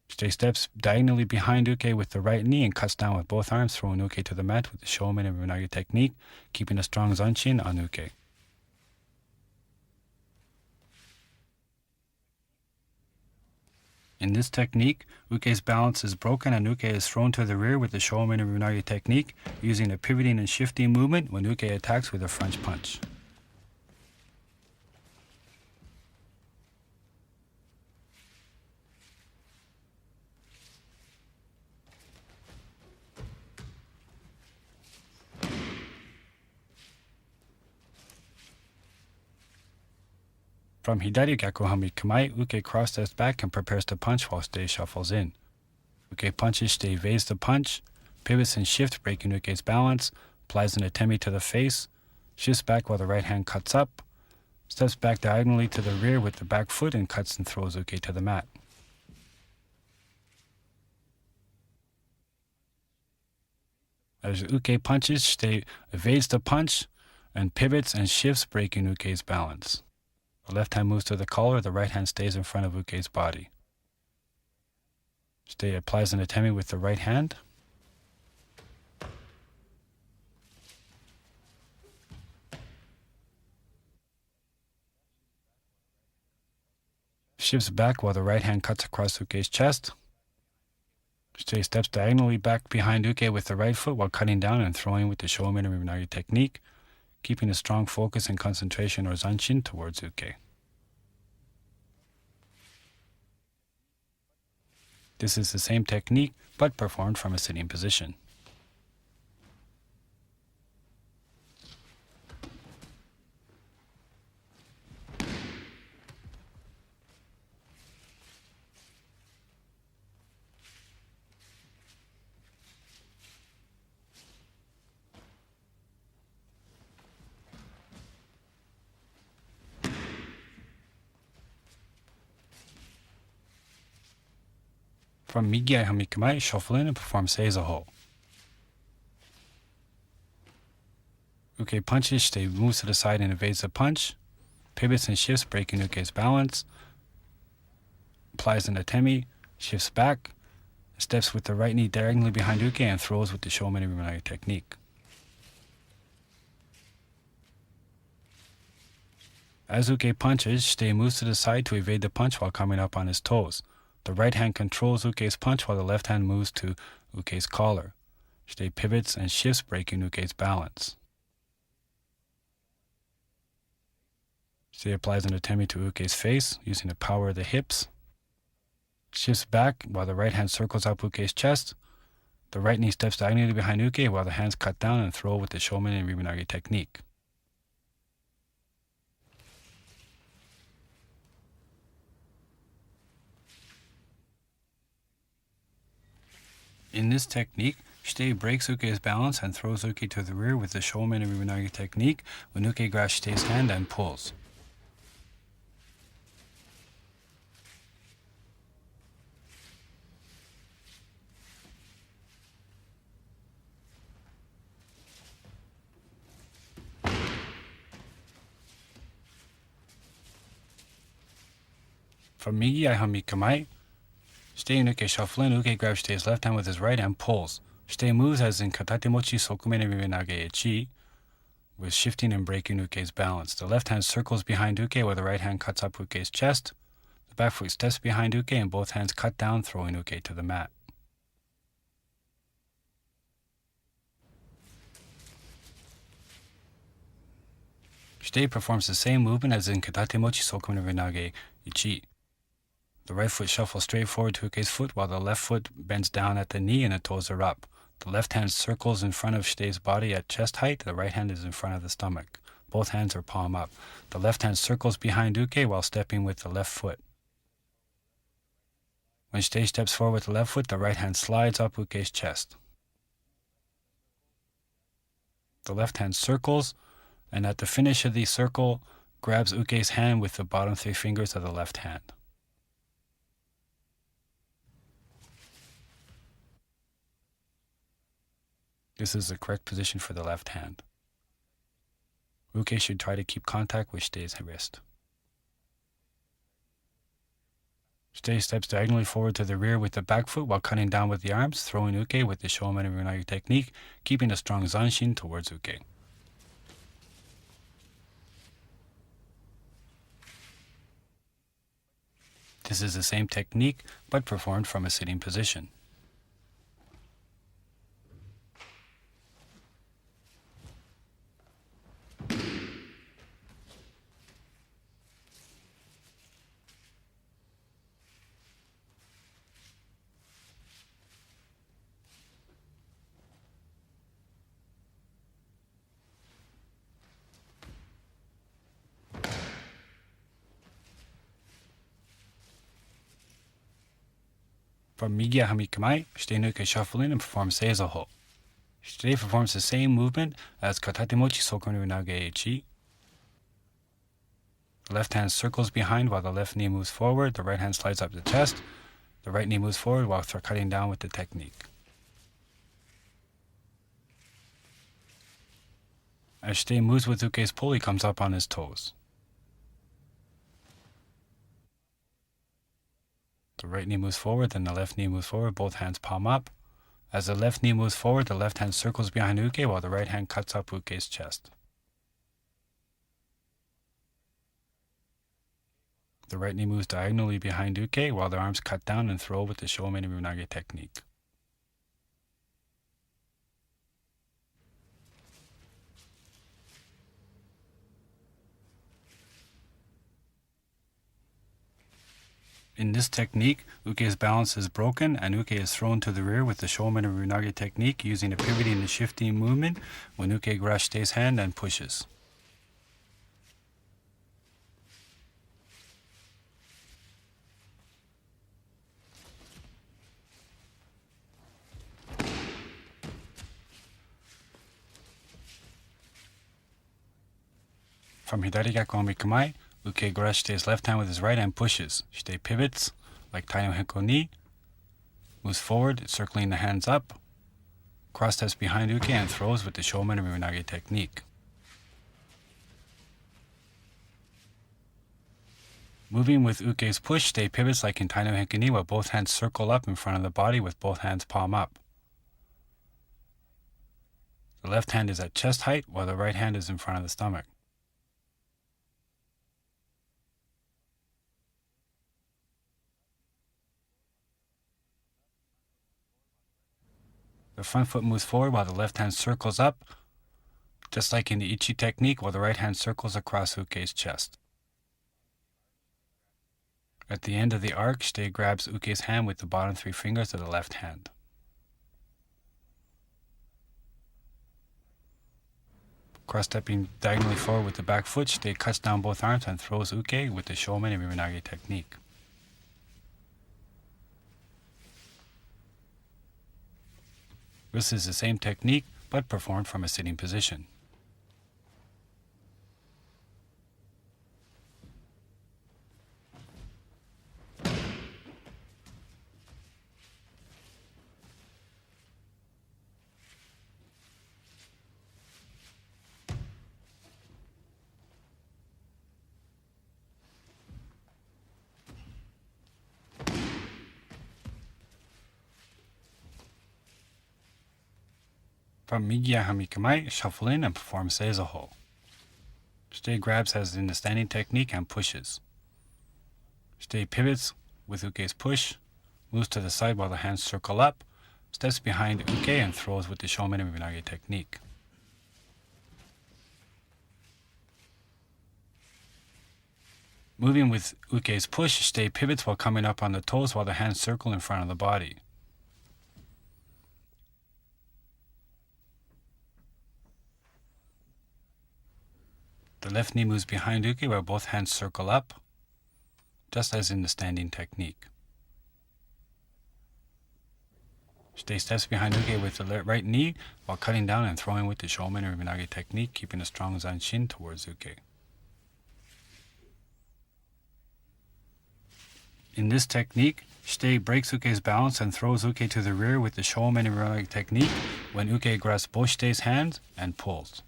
Shite steps diagonally behind Uke with the right knee and cuts down with both arms, throwing Uke to the mat with the Shoumen and Runagi technique, keeping a strong zanshin on Uke. In this technique, Uke's balance is broken and Uke is thrown to the rear with the Shoumen and Runagi technique, using a pivoting and shifting movement when Uke attacks with a French punch. From Hidari Gyaku Hamikamai, Uke cross steps back and prepares to punch while Shite shuffles in. Uke punches, Shite evades the punch, pivots and shifts, breaking Uke's balance, applies an atemi to the face, shifts back while the right hand cuts up, steps back diagonally to the rear with the back foot and cuts and throws Uke to the mat. As Uke punches, Shite evades the punch and pivots and shifts, breaking Uke's balance. The left hand moves to the collar, the right hand stays in front of Uke's body. Shite applies an atemi with the right hand. Shifts back while the right hand cuts across Uke's chest. Shite steps diagonally back behind Uke with the right foot while cutting down and throwing with the Shomen and Rimanagi technique, keeping a strong focus and concentration or zanshin towards Uke. This is the same technique, but performed from a sitting position. From Migiai Hamikamai, shuffle in and perform Seizaho. Uke punches, Shite moves to the side and evades the punch, pivots and shifts, breaking Uke's balance, applies an atemi, shifts back, steps with the right knee diagonally behind Uke and throws with the Shomen and Rimanagi technique. As Uke punches, Shite moves to the side to evade the punch while coming up on his toes. The right hand controls Uke's punch while the left hand moves to Uke's collar. Shite pivots and shifts, breaking Uke's balance. Shite applies an atemi to Uke's face, using the power of the hips. Shifts back while the right hand circles up Uke's chest. The right knee steps diagonally behind Uke while the hands cut down and throw with the Shomen and Rimanagi technique. In this technique, Shite breaks Uke's balance and throws Uke to the rear with the Shomen and Rimanagi technique when Uke grabs Shite's hand and pulls. From Migiai Hamikamai, Shite and Uke shuffle in. Uke grabs Shite's left hand with his right and pulls. Shite moves as in Katate Mochi Sokumen and Rimanage Echi, with shifting and breaking Uke's balance. The left hand circles behind Uke while the right hand cuts up Uke's chest. The back foot steps behind Uke and both hands cut down, throwing Uke to the mat. Shite performs the same movement as in Katate Mochi Sokumen and Rimanage Echi. The right foot shuffles straight forward to Uke's foot while the left foot bends down at the knee and the toes are up. The left hand circles in front of Shite's body at chest height. The right hand is in front of the stomach. Both hands are palm up. The left hand circles behind Uke while stepping with the left foot. When Shite steps forward with the left foot, the right hand slides up Uke's chest. The left hand circles, and at the finish of the circle, grabs Uke's hand with the bottom three fingers of the left hand. This is the correct position for the left hand. Uke should try to keep contact with Shite's wrist. Shite steps diagonally forward to the rear with the back foot while cutting down with the arms, throwing Uke with the Shomen and Rimanagi technique, keeping a strong zanshin towards Uke. This is the same technique, but performed from a sitting position. From Migiai Hamikamai, Shite and Uke shuffle in and perform Seizaho. Shite performs the same movement as Katate Mochi Sokumen and Rimanage Echi. The left hand circles behind while the left knee moves forward. The right hand slides up the chest. The right knee moves forward while cutting down with the technique. As Shite moves with Uke's pull, he comes up on his toes. The right knee moves forward, then the left knee moves forward, both hands palm up. As the left knee moves forward, the left hand circles behind Uke while the right hand cuts up Uke's chest. The right knee moves diagonally behind uke while the arms cut down and throw with the Shomen Runage technique. In this technique, uke's balance is broken and uke is thrown to the rear with the Shomen Runage technique using a pivoting and shifting movement when uke grasps stays hand and pushes. From Hidari Gakko Hami Kamae, uke grasps stays left hand with his right and pushes. Shite pivots like Tai no Henko ni, moves forward, circling the hands up, cross steps behind uke and throws with the Shomen Runage technique. Moving with uke's push, shite pivots like in Tai no Henko ni, where both hands circle up in front of the body with both hands palm up. The left hand is at chest height while the right hand is in front of the stomach. The front foot moves forward while the left hand circles up, just like in the Ichi technique, while the right hand circles across uke's chest. At the end of the arc, shite grabs uke's hand with the bottom 3 fingers of the left hand. Cross-stepping diagonally forward with the back foot, shite cuts down both arms and throws uke with the Shomen Runage technique. This is the same technique, but performed from a sitting position. From Migiya Hami Kamae, shuffle in and perform seizoho. Shite grabs as in the standing technique and pushes. Shite pivots with uke's push, moves to the side while the hands circle up, steps behind uke and throws with the Shomen Runage technique. Moving with uke's push, shite pivots while coming up on the toes while the hands circle in front of the body. The left knee moves behind uke where both hands circle up, just as in the standing technique. Shite steps behind uke with the right knee while cutting down and throwing with the Shomen Runage technique, keeping a strong zanshin towards uke. In this technique, shite breaks uke's balance and throws uke to the rear with the Shomen Runage technique when uke grasps both shite's hands and pulls.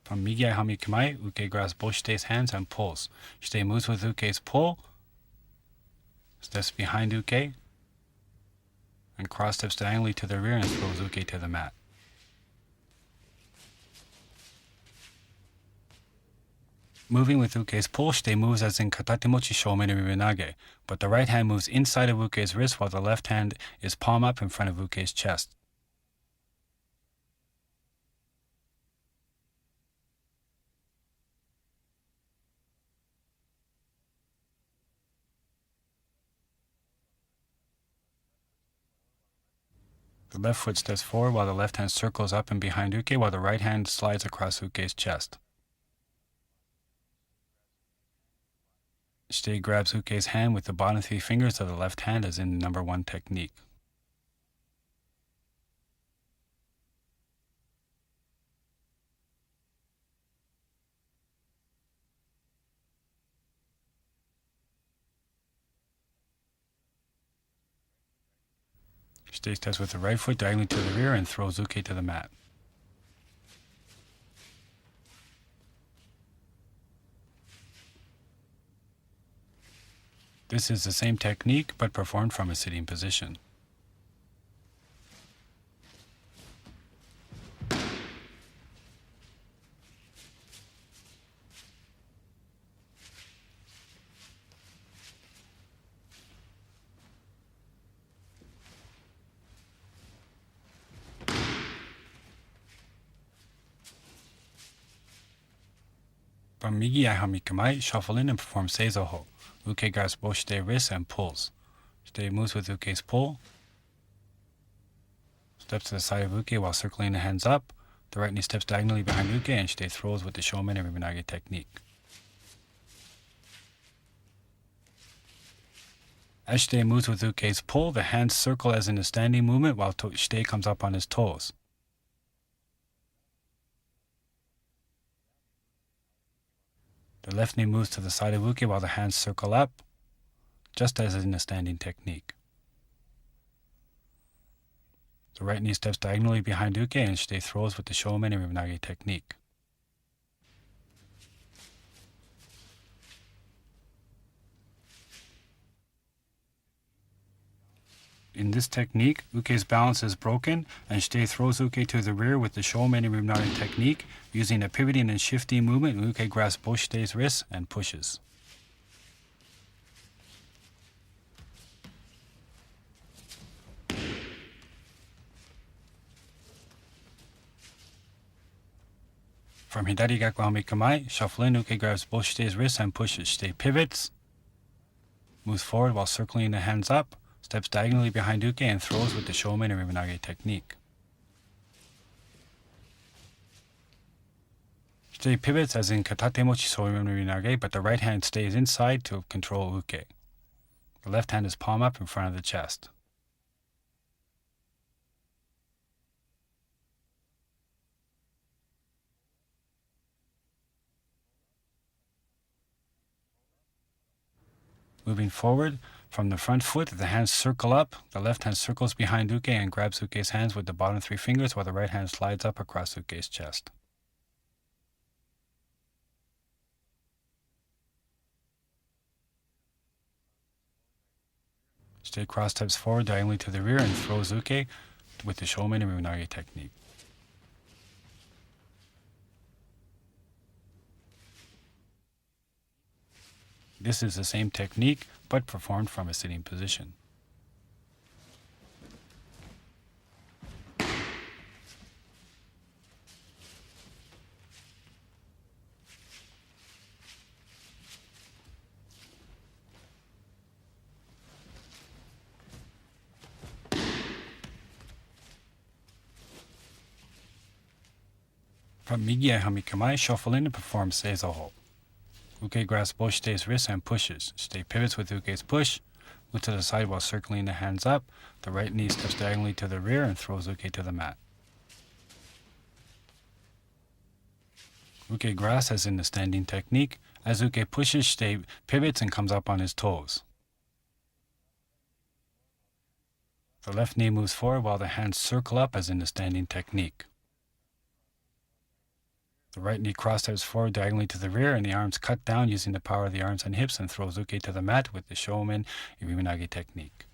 From Migiya Hami Kamae, uke grasps both shite's hands and pulls. Shite moves with uke's pull, steps behind uke, and cross steps diagonally to the rear and throws uke to the mat. Moving with uke's pull, shite moves as in Katatimochi Shomen Runage, but the right hand moves inside of uke's wrist while the left hand is palm up in front of uke's chest. The left foot steps forward while the left hand circles up and behind uke while the right hand slides across uke's chest. Shite grabs uke's hand with the bottom 3 fingers of the left hand as in the number 1 technique. Shite steps with the right foot diagonally to the rear and throws uke to the mat. This is the same technique but performed from a sitting position. From Migi Aihami Kamai, shuffle in and perform Seizo Ho. Uke grabs both shite wrists and pulls. Shite moves with Uke's pull. Steps to the side of Uke while circling the hands up. The right knee steps diagonally behind Uke and Shite throws with the Shomen and Rimanage technique. As Shite moves with Uke's pull, the hands circle as in a standing movement while Shite comes up on his toes. The left knee moves to the side of Uke while the hands circle up, just as in a standing technique. The right knee steps diagonally behind Uke and Shite throws with the Shomen and Rimanage technique. In this technique, Uke's balance is broken, and Shite throws Uke to the rear with the Shomen and Rimanage technique. Using a pivoting and shifting movement, Uke grasps both Shite's wrists and pushes. From Hidari Gaku Hami Kamai, shuffle in, Uke grabs both Shite's wrists and pushes. Shite pivots, moves forward while circling the hands up, steps diagonally behind Uke and throws with the Shomen and Rimanage technique. Shite pivots as in Katate Mochi Shomen Rimanage, but the right hand stays inside to control Uke. The left hand is palm up in front of the chest. Moving forward, from the front foot, the hands circle up. The left hand circles behind Uke and grabs Uke's hands with the bottom three fingers while the right hand slides up across Uke's chest. Shite cross steps forward diagonally to the rear and throws Uke with the Shomen and Rimanage technique. This is the same technique, but performed from a sitting position. From Migi Aihami Kamai, shuffle in and perform Seizo Ho. Uke grasps both Shite's wrists and pushes. Shite pivots with Uke's push, moves to the side while circling the hands up. The right knee steps diagonally to the rear and throws Uke to the mat. Uke grasps as in the standing technique. As Uke pushes, Shite pivots and comes up on his toes. The left knee moves forward while the hands circle up as in the standing technique. The right knee cross steps forward diagonally to the rear and the arms cut down using the power of the arms and hips and throws Uke to the mat with the Shomen Rimanage technique.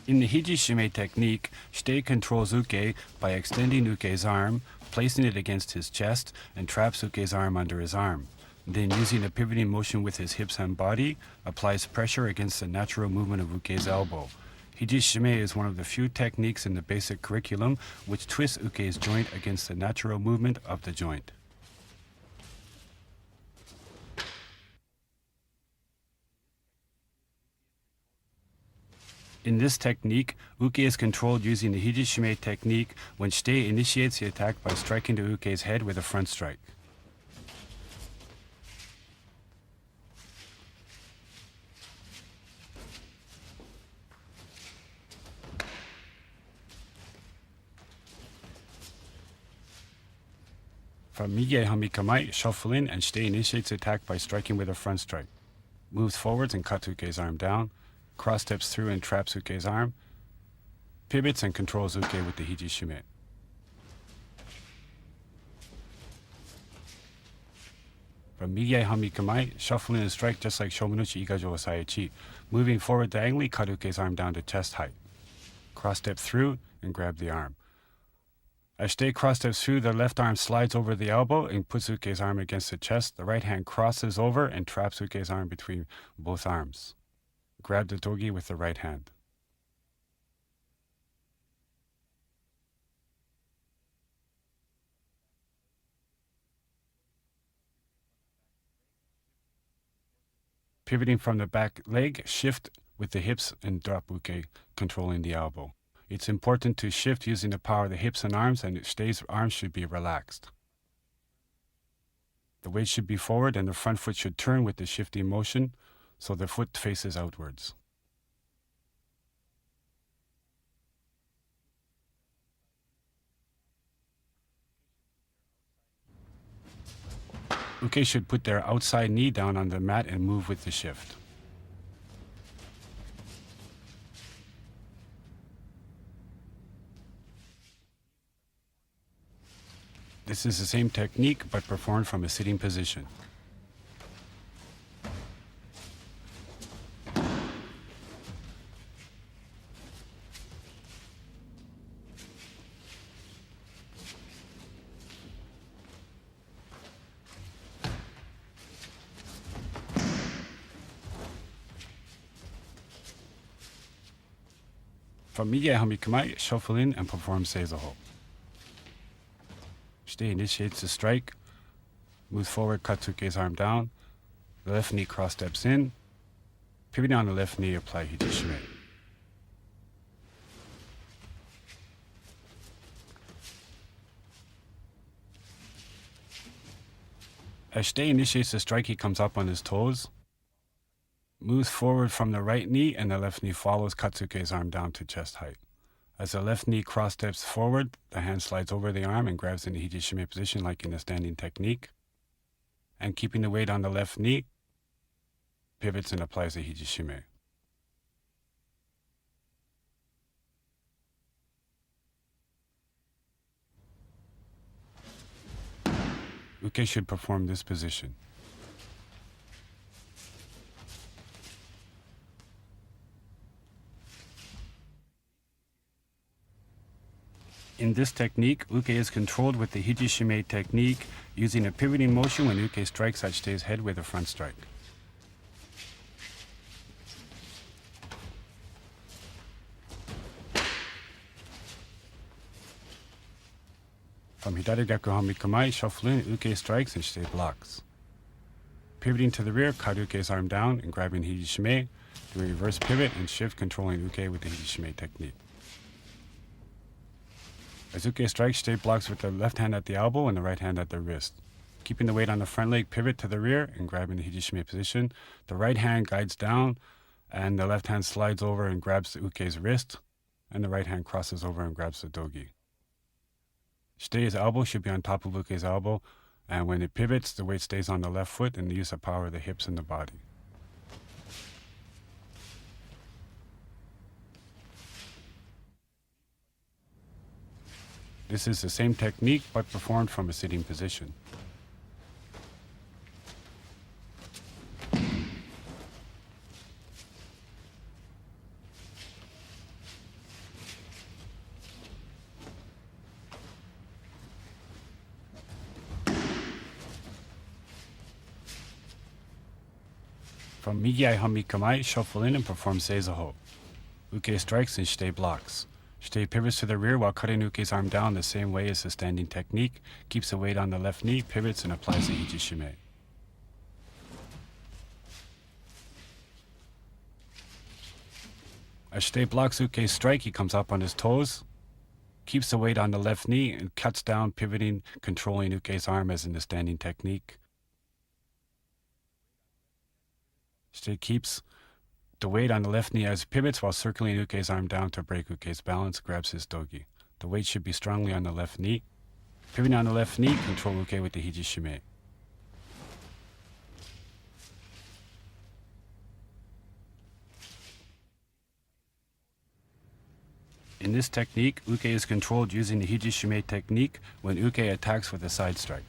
In the hiji-shime technique, Shite controls Uke by extending Uke's arm, placing it against his chest, and traps Uke's arm under his arm. Then, using a pivoting motion with his hips and body, applies pressure against the natural movement of Uke's elbow. Hiji-shime is one of the few techniques in the basic curriculum which twists Uke's joint against the natural movement of the joint. In this technique, Uke is controlled using the hiji-shime technique when Shite initiates the attack by striking to Uke's head with a front strike. From Mige Hamikamai, shuffle in and Shite initiates the attack by striking with a front strike. Moves forwards and cuts Uke's arm down. Cross steps through and traps Uke's arm. Pivots and controls Uke with the hiji-shime. From Mige Hamikamai, shuffle in and strike just like Shomenuchi Igajo Osaichi. Moving forward diagonally, cut Uke's arm down to chest height. Cross step through and grab the arm. As Shite cross steps through, the left arm slides over the elbow and puts Uke's arm against the chest. The right hand crosses over and traps Uke's arm between both arms. Grab the dogi with the right hand. Pivoting from the back leg, shift with the hips and drop Uke, controlling the elbow. It's important to shift using the power of the hips and arms, and Shite's arms should be relaxed. The weight should be forward and the front foot should turn with the shifting motion, so the foot faces outwards. Uke should put their outside knee down on the mat and move with the shift. This is the same technique but performed from a sitting position. From Mige Hamikamai, shuffle in and perform Seizoho. Shite initiates the strike, moves forward, cuts Uke's arm down, the left knee cross steps in, pivoting on the left knee, apply hiji-shime. As Shite initiates the strike, he comes up on his toes, moves forward from the right knee, and the left knee follows, cuts Uke's arm down to chest height. As the left knee cross steps forward, the hand slides over the arm and grabs in the hiji-shime position like in the standing technique. And keeping the weight on the left knee, pivots and applies the hiji-shime. Uke should perform this position. In this technique, Uke is controlled with the hiji-shime technique, using a pivoting motion when Uke strikes at Shite's head with a front strike. From Hidari Gaku Hamikamai, shuffle in, Uke strikes and Shite blocks. Pivoting to the rear, cut Uke's arm down and grabbing hiji-shime, do a reverse pivot and shift, controlling Uke with the hiji-shime technique. As Uke strikes, Shite blocks with the left hand at the elbow and the right hand at the wrist. Keeping the weight on the front leg, pivot to the rear and grabbing the hiji-shime position. The right hand guides down and the left hand slides over and grabs Uke's wrist, and the right hand crosses over and grabs the dogi. Shite's elbow should be on top of Uke's elbow, and when it pivots, the weight stays on the left foot and the use of power of the hips and the body. This is the same technique but performed from a sitting position. From Migei Hamikamai, shuffle in and perform Seizaho. Uke strikes and Shite blocks. Shite pivots to the rear while cutting Uke's arm down the same way as the standing technique, keeps the weight on the left knee, pivots, and applies the Hijishime. As Shite blocks Uke's strike, he comes up on his toes, keeps the weight on the left knee, and cuts down, pivoting, controlling Uke's arm as in the standing technique. Shite keeps the weight on the left knee as pivots while circling Uke's arm down to break Uke's balance, grabs his dogi. The weight should be strongly on the left knee. Pivoting on the left knee, control Uke with the Hijishime. In this technique, Uke is controlled using the Hijishime technique when Uke attacks with a side strike.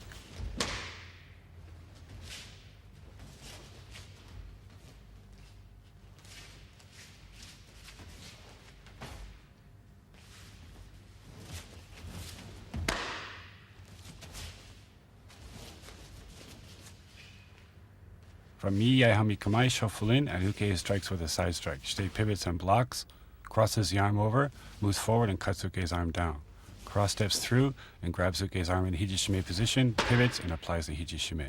From Miyai Hamikamai, shuffle in, and Uke strikes with a side strike. Shite pivots and blocks, crosses the arm over, moves forward and cuts Uke's arm down. Cross steps through and grabs Uke's arm in the Hijishime position, pivots, and applies the Hijishime.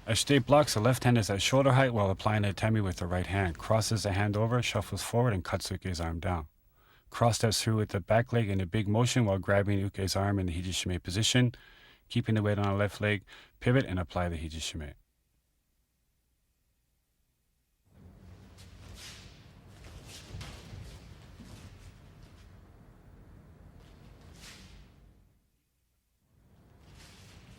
As Shite blocks, the left hand is at shoulder height while applying a temi with the right hand. Crosses the hand over, shuffles forward, and cuts Uke's arm down. Cross steps through with the back leg in a big motion while grabbing Uke's arm in the Hijishime position, keeping the weight on the left leg, pivot, and apply the Hijishime.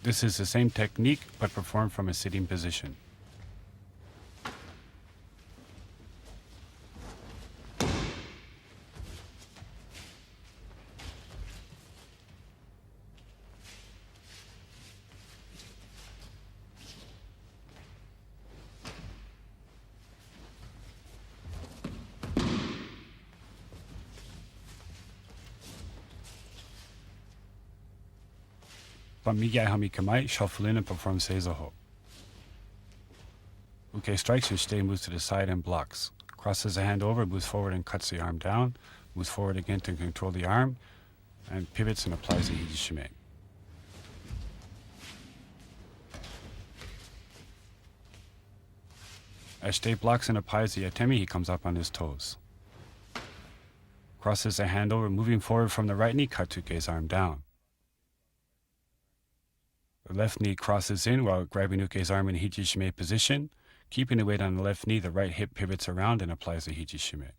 This is the same technique, but performed from a sitting position. From Migei Hamikamai, shuffle in and perform Seizaho. Uke strikes and Shite moves to the side and blocks. Crosses the hand over, moves forward and cuts the arm down, moves forward again to control the arm, and pivots and applies the Hijishime. As Shite blocks and applies the Atemi, he comes up on his toes. Crosses the hand over, moving forward from the right knee, cuts Uke's arm down. The left knee crosses in while grabbing Uke's arm in Hijishime position. Keeping the weight on the left knee, the right hip pivots around and applies the Hijishime.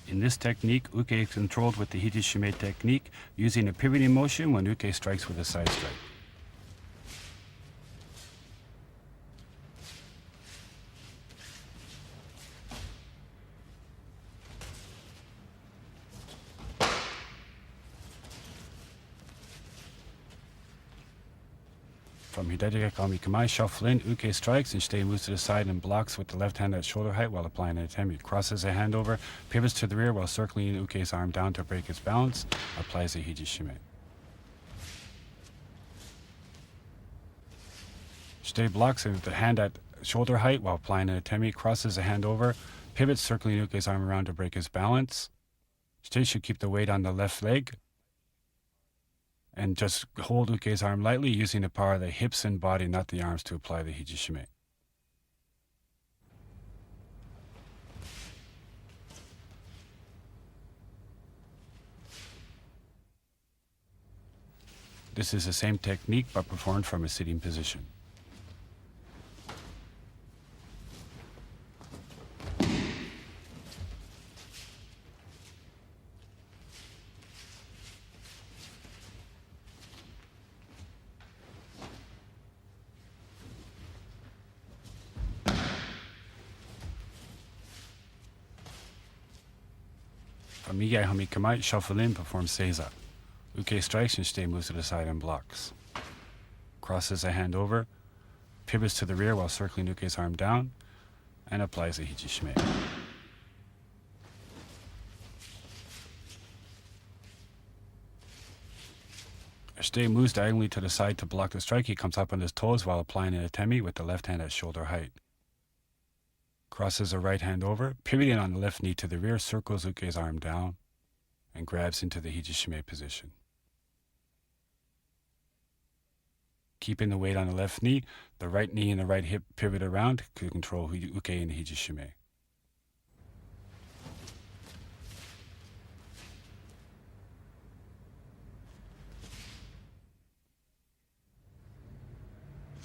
In this technique, Uke is controlled with the Hijishime technique, using a pivoting motion when Uke strikes with a side strike. From Hidari Hamikamai, shuffle in, Uke strikes, and Shite moves to the side and blocks with the left hand at shoulder height while applying an Atemi. Crosses a hand over, pivots to the rear while circling Uke's arm down to break its balance, applies a Hijishime. Shite blocks with the hand at shoulder height while applying an Atemi, crosses a hand over, pivots circling Uke's arm around to break his balance. Shite should keep the weight on the left leg, and just hold Uke's arm lightly, using the power of the hips and body, not the arms, to apply the Hijishime. This is the same technique, but performed from a sitting position. From Migei Hamikamai, shuffle in, perform Seiza. Uke strikes and Shite moves to the side and blocks. Crosses a hand over, pivots to the rear while circling Uke's arm down, and applies the Hijishime. Ashite moves diagonally to the side to block the strike. He comes up on his toes while applying an atemi with the left hand at shoulder height. Crosses the right hand over, pivoting on the left knee to the rear, circles Uke's arm down, and grabs into the Hijishime position. Keeping the weight on the left knee, the right knee and the right hip pivot around to control Uke and the Hijishime.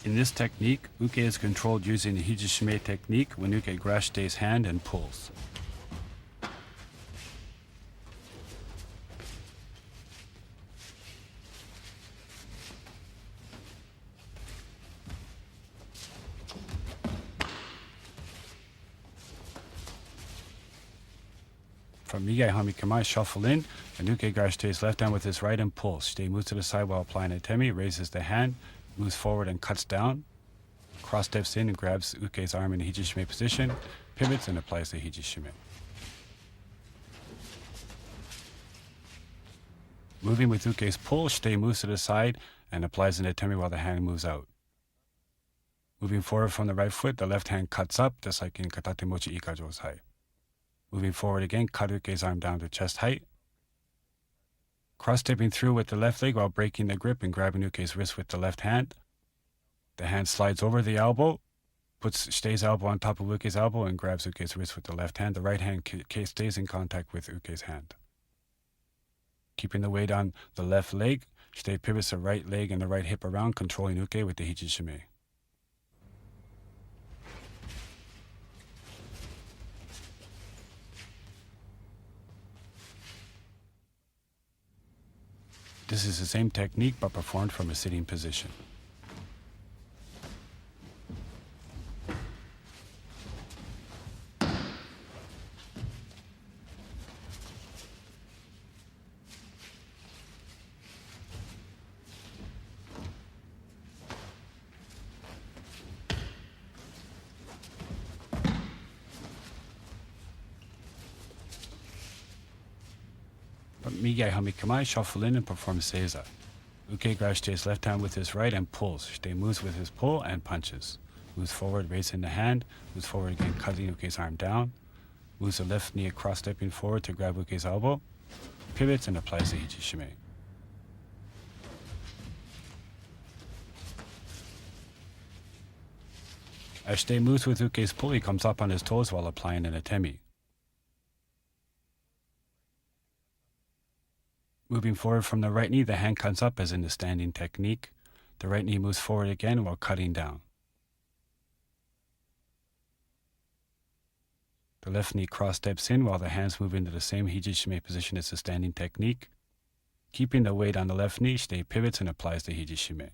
In this technique, Uke is controlled using the Hijishime technique when Uke grasps Shite's hand and pulls. From Migai Hami Kamae, shuffle in, and Uke grasps Shite's left hand with his right and pulls. Shite moves to the side while applying a temi, raises the hand, moves forward and cuts down, cross steps in and grabs Uke's arm in the Hijishime position, pivots and applies the Hijishime. Moving with Uke's pull, Shite moves to the side and applies an atemi while the hand moves out. Moving forward from the right foot, the left hand cuts up, just like in Katate Mochi Ika Josai. Moving forward again, cut Uke's arm down to chest height. Cross-stepping through with the left leg while breaking the grip and grabbing Uke's wrist with the left hand. The hand slides over the elbow, puts Shite's elbow on top of Uke's elbow and grabs Uke's wrist with the left hand. The right hand stays in contact with Uke's hand. Keeping the weight on the left leg, Shite pivots the right leg and the right hip around, controlling Uke with the Hijishime. This is the same technique but performed from a sitting position. Migai Hami Kamae, shuffle in and perform Seiza. Uke grabs Shite's left hand with his right and pulls. Shite moves with his pull and punches. Moves forward, raising the hand. Moves forward again, cutting Uke's arm down. Moves the left knee across, stepping forward to grab Uke's elbow. Pivots and applies the Hijishime. As Shite moves with Uke's pull, he comes up on his toes while applying an atemi. Moving forward from the right knee, the hand comes up as in the standing technique. The right knee moves forward again while cutting down. The left knee cross steps in while the hands move into the same Hijishime position as the standing technique. Keeping the weight on the left knee, Shite pivots and applies the Hijishime.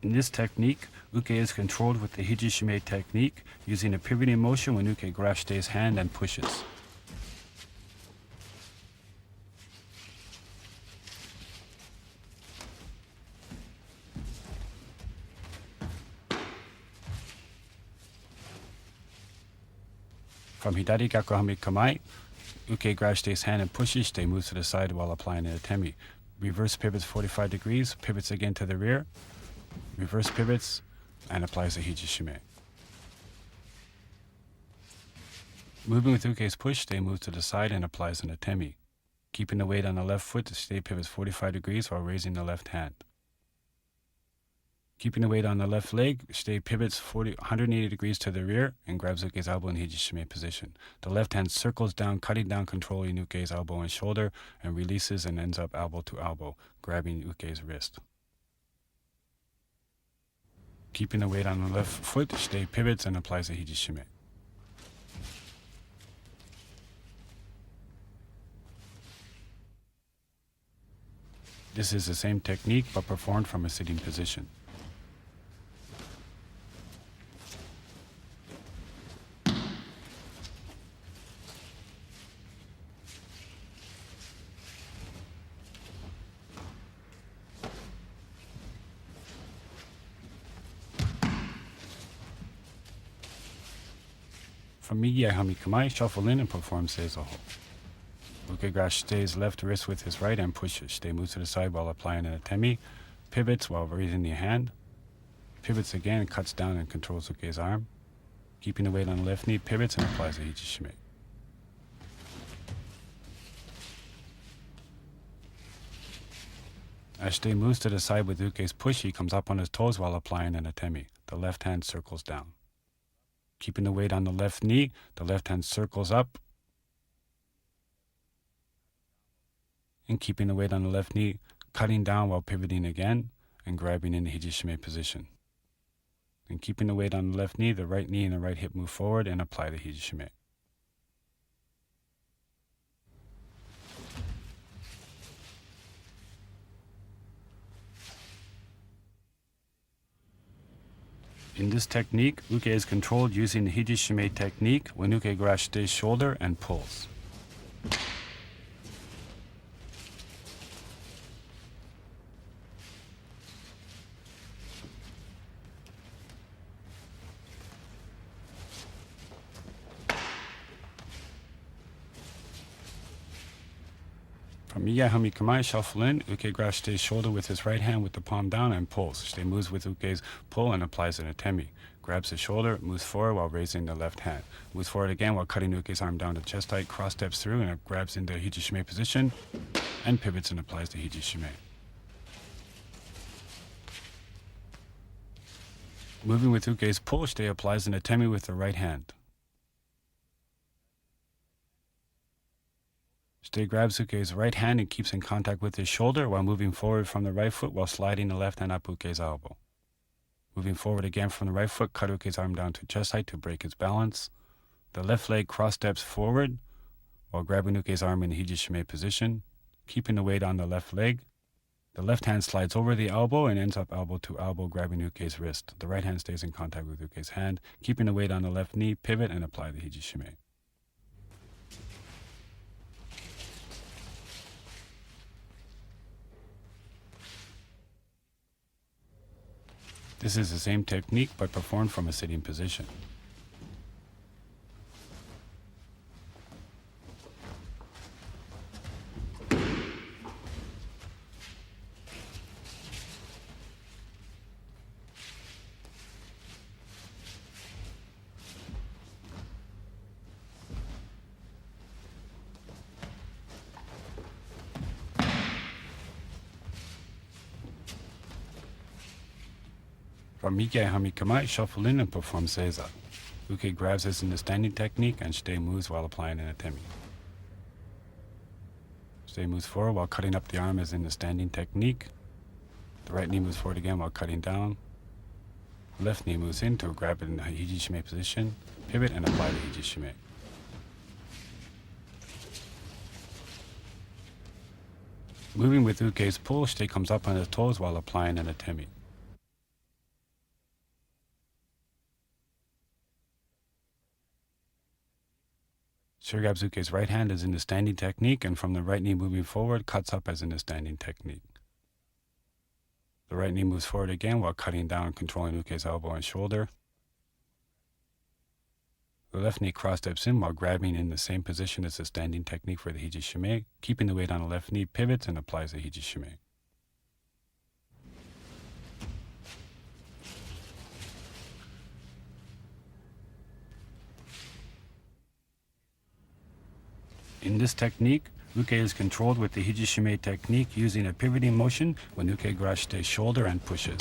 In this technique, Uke is controlled with the Hijishime technique, using a pivoting motion when Uke grabs Shite's hand and pushes. From Hidari Gaku Hami Kamae, Uke grabs Shite's hand and pushes. Shite moves to the side while applying an atemi. Reverse pivots 45 degrees, pivots again to the rear. Reverse pivots and applies a Hijishime. Moving with Uke's push, Shite moves to the side and applies an atemi. Keeping the weight on the left foot, Shite pivots 45 degrees while raising the left hand. Keeping the weight on the left leg, Shite pivots 180 degrees to the rear and grabs Uke's elbow in Hijishime position. The left hand circles down, cutting down, controlling Uke's elbow and shoulder, and releases and ends up elbow to elbow, grabbing Uke's wrist. Keeping the weight on the left foot, Shite pivots and applies a Hijishime. This is the same technique but performed from a sitting position. From Migi Hami Kamai, shuffle in and perform Seizo. Uke grasps stays left wrist with his right and pushes. Stay moves to the side while applying an atemi. Pivots while raising the hand. Pivots again, cuts down and controls Uke's arm. Keeping the weight on the left knee, pivots and applies a Hijishime. As Shite moves to the side with Uke's push, he comes up on his toes while applying an atemi. The left hand circles down. Keeping the weight on the left knee, the left hand circles up. And keeping the weight on the left knee, cutting down while pivoting again and grabbing in the Hijishime position. And keeping the weight on the left knee and the right hip move forward and apply the Hijishime. In this technique, Uke is controlled using the Hijishime technique when Uke grasps Shite's shoulder and pulls. From Migi Hami Kamai, shuffle in, Uke grasps Shite's shoulder with his right hand with the palm down and pulls. Shite moves with Uke's pull and applies an atemi. Grabs his shoulder, moves forward while raising the left hand. Moves forward again while cutting Uke's arm down to chest height, cross steps through and grabs into Hijishime position and pivots and applies the Hijishime. Moving with Uke's pull, Shite applies an atemi with the right hand. Shite grabs Uke's right hand and keeps in contact with his shoulder while moving forward from the right foot while sliding the left hand up Uke's elbow. Moving forward again from the right foot, cut Uke's arm down to chest height to break his balance. The left leg cross steps forward while grabbing Uke's arm in the Hijishime position, keeping the weight on the left leg. The left hand slides over the elbow and ends up elbow to elbow, grabbing Uke's wrist. The right hand stays in contact with Uke's hand, keeping the weight on the left knee, pivot and apply the Hijishime. This is the same technique but performed from a sitting position. From Migi Hami Kamai, shuffle in and perform Seiza. Uke grabs as in the standing technique and Shite moves while applying an atemi. Shite moves forward while cutting up the arm as in the standing technique. The right knee moves forward again while cutting down. The left knee moves in to grab it in the Hijishime position, pivot and apply the Hijishime. Moving with Uke's pull, Shite comes up on his toes while applying an atemi. Shite grabs Uke's right hand as in the standing technique and from the right knee moving forward, cuts up as in the standing technique. The right knee moves forward again while cutting down and controlling Uke's elbow and shoulder. The left knee cross steps in while grabbing in the same position as the standing technique for the Hijishime, keeping the weight on the left knee, pivots and applies the Hijishime. In this technique, Uke is controlled with the Hijishime technique using a pivoting motion when Uke grasps Shite's shoulder and pushes.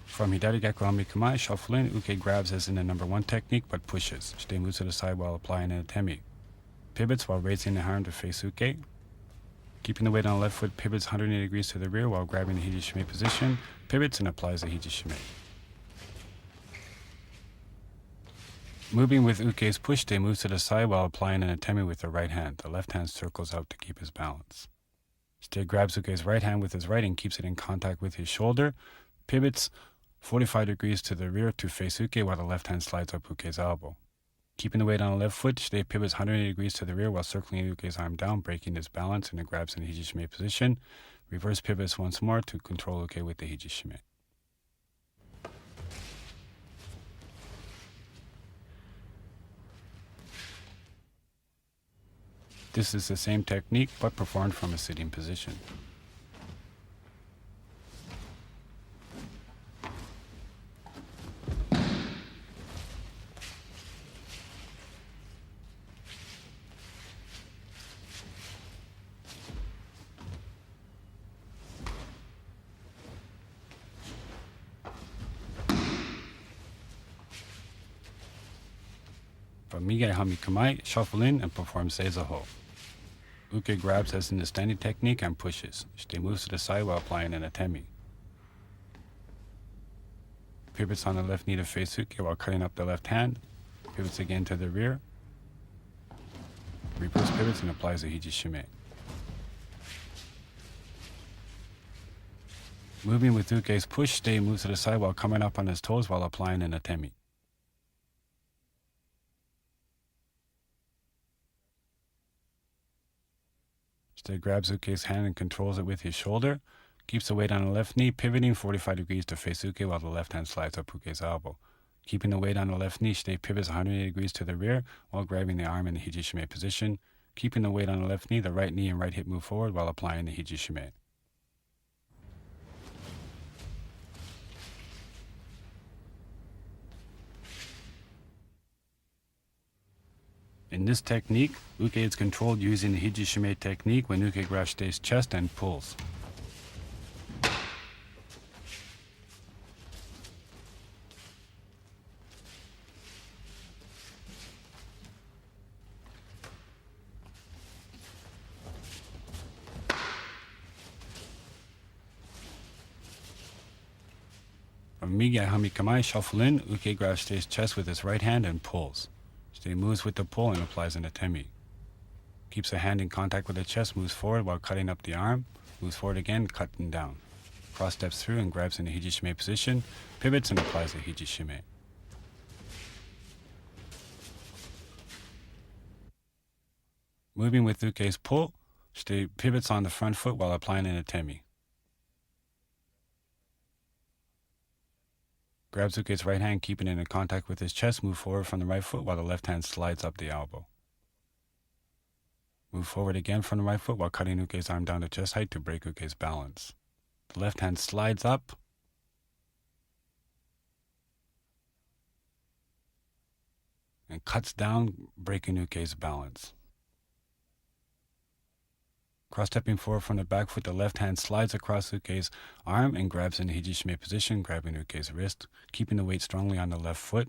From Hidari Gekko Hami Kamai, shuffle in, Uke grabs as in the number 1 technique but pushes. Shite moves to the side while applying an atemi. Pivots while raising the arm to face Uke. Keeping the weight on the left foot, pivots 180 degrees to the rear while grabbing the Hijishime position, pivots and applies the Hijishime. Moving with Uke's push, Shite moves to the side while applying an atemi with the right hand. The left hand circles out to keep his balance. Shite grabs Uke's right hand with his right and keeps it in contact with his shoulder, pivots 45 degrees to the rear to face Uke while the left hand slides up Uke's elbow. Keeping the weight on the left foot, Shite pivots 180 degrees to the rear while circling Uke's arm down, breaking his balance, and then grabs in the Hijishime position. Reverse pivots once more to control Uke with the Hijishime. This is the same technique, but performed from a sitting position. From Mige Hami Kamai, shuffle in and perform Seiza Ho. Uke grabs as in the standing technique and pushes. Shite moves to the side while applying an atemi. Pivots on the left knee to face Uke while cutting up the left hand. Pivots again to the rear. Reverse pivots and applies a Hijishime. Moving with Uke's push, Shite moves to the side while coming up on his toes while applying an atemi. Shite grabs Uke's hand and controls it with his shoulder. Keeps the weight on the left knee, pivoting 45 degrees to face Uke while the left hand slides up Uke's elbow. Keeping the weight on the left knee, Shite pivots 180 degrees to the rear while grabbing the arm in the Hijishime position. Keeping the weight on the left knee, the right knee and right hip move forward while applying the Hijishime. In this technique, Uke is controlled using the Hijishime technique when Uke grabs Shite's chest and pulls. From Mige Hami Kamai, shuffle in, Uke grabs Shite's chest with his right hand and pulls. Shite moves with the pull and applies an atemi. Keeps the hand in contact with the chest, moves forward while cutting up the arm, moves forward again, cutting down. Cross steps through and grabs in the Hijishime position, pivots and applies the Hijishime. Moving with Uke's pull, Shite pivots on the front foot while applying an atemi. Grabs Uke's right hand, keeping it in contact with his chest, move forward from the right foot while the left hand slides up the elbow. Move forward again from the right foot while cutting Uke's arm down to chest height to break Uke's balance. The left hand slides up and cuts down, breaking Uke's balance. Cross-stepping forward from the back foot, the left hand slides across Uke's arm and grabs in the Hijishime position, grabbing Uke's wrist, keeping the weight strongly on the left foot.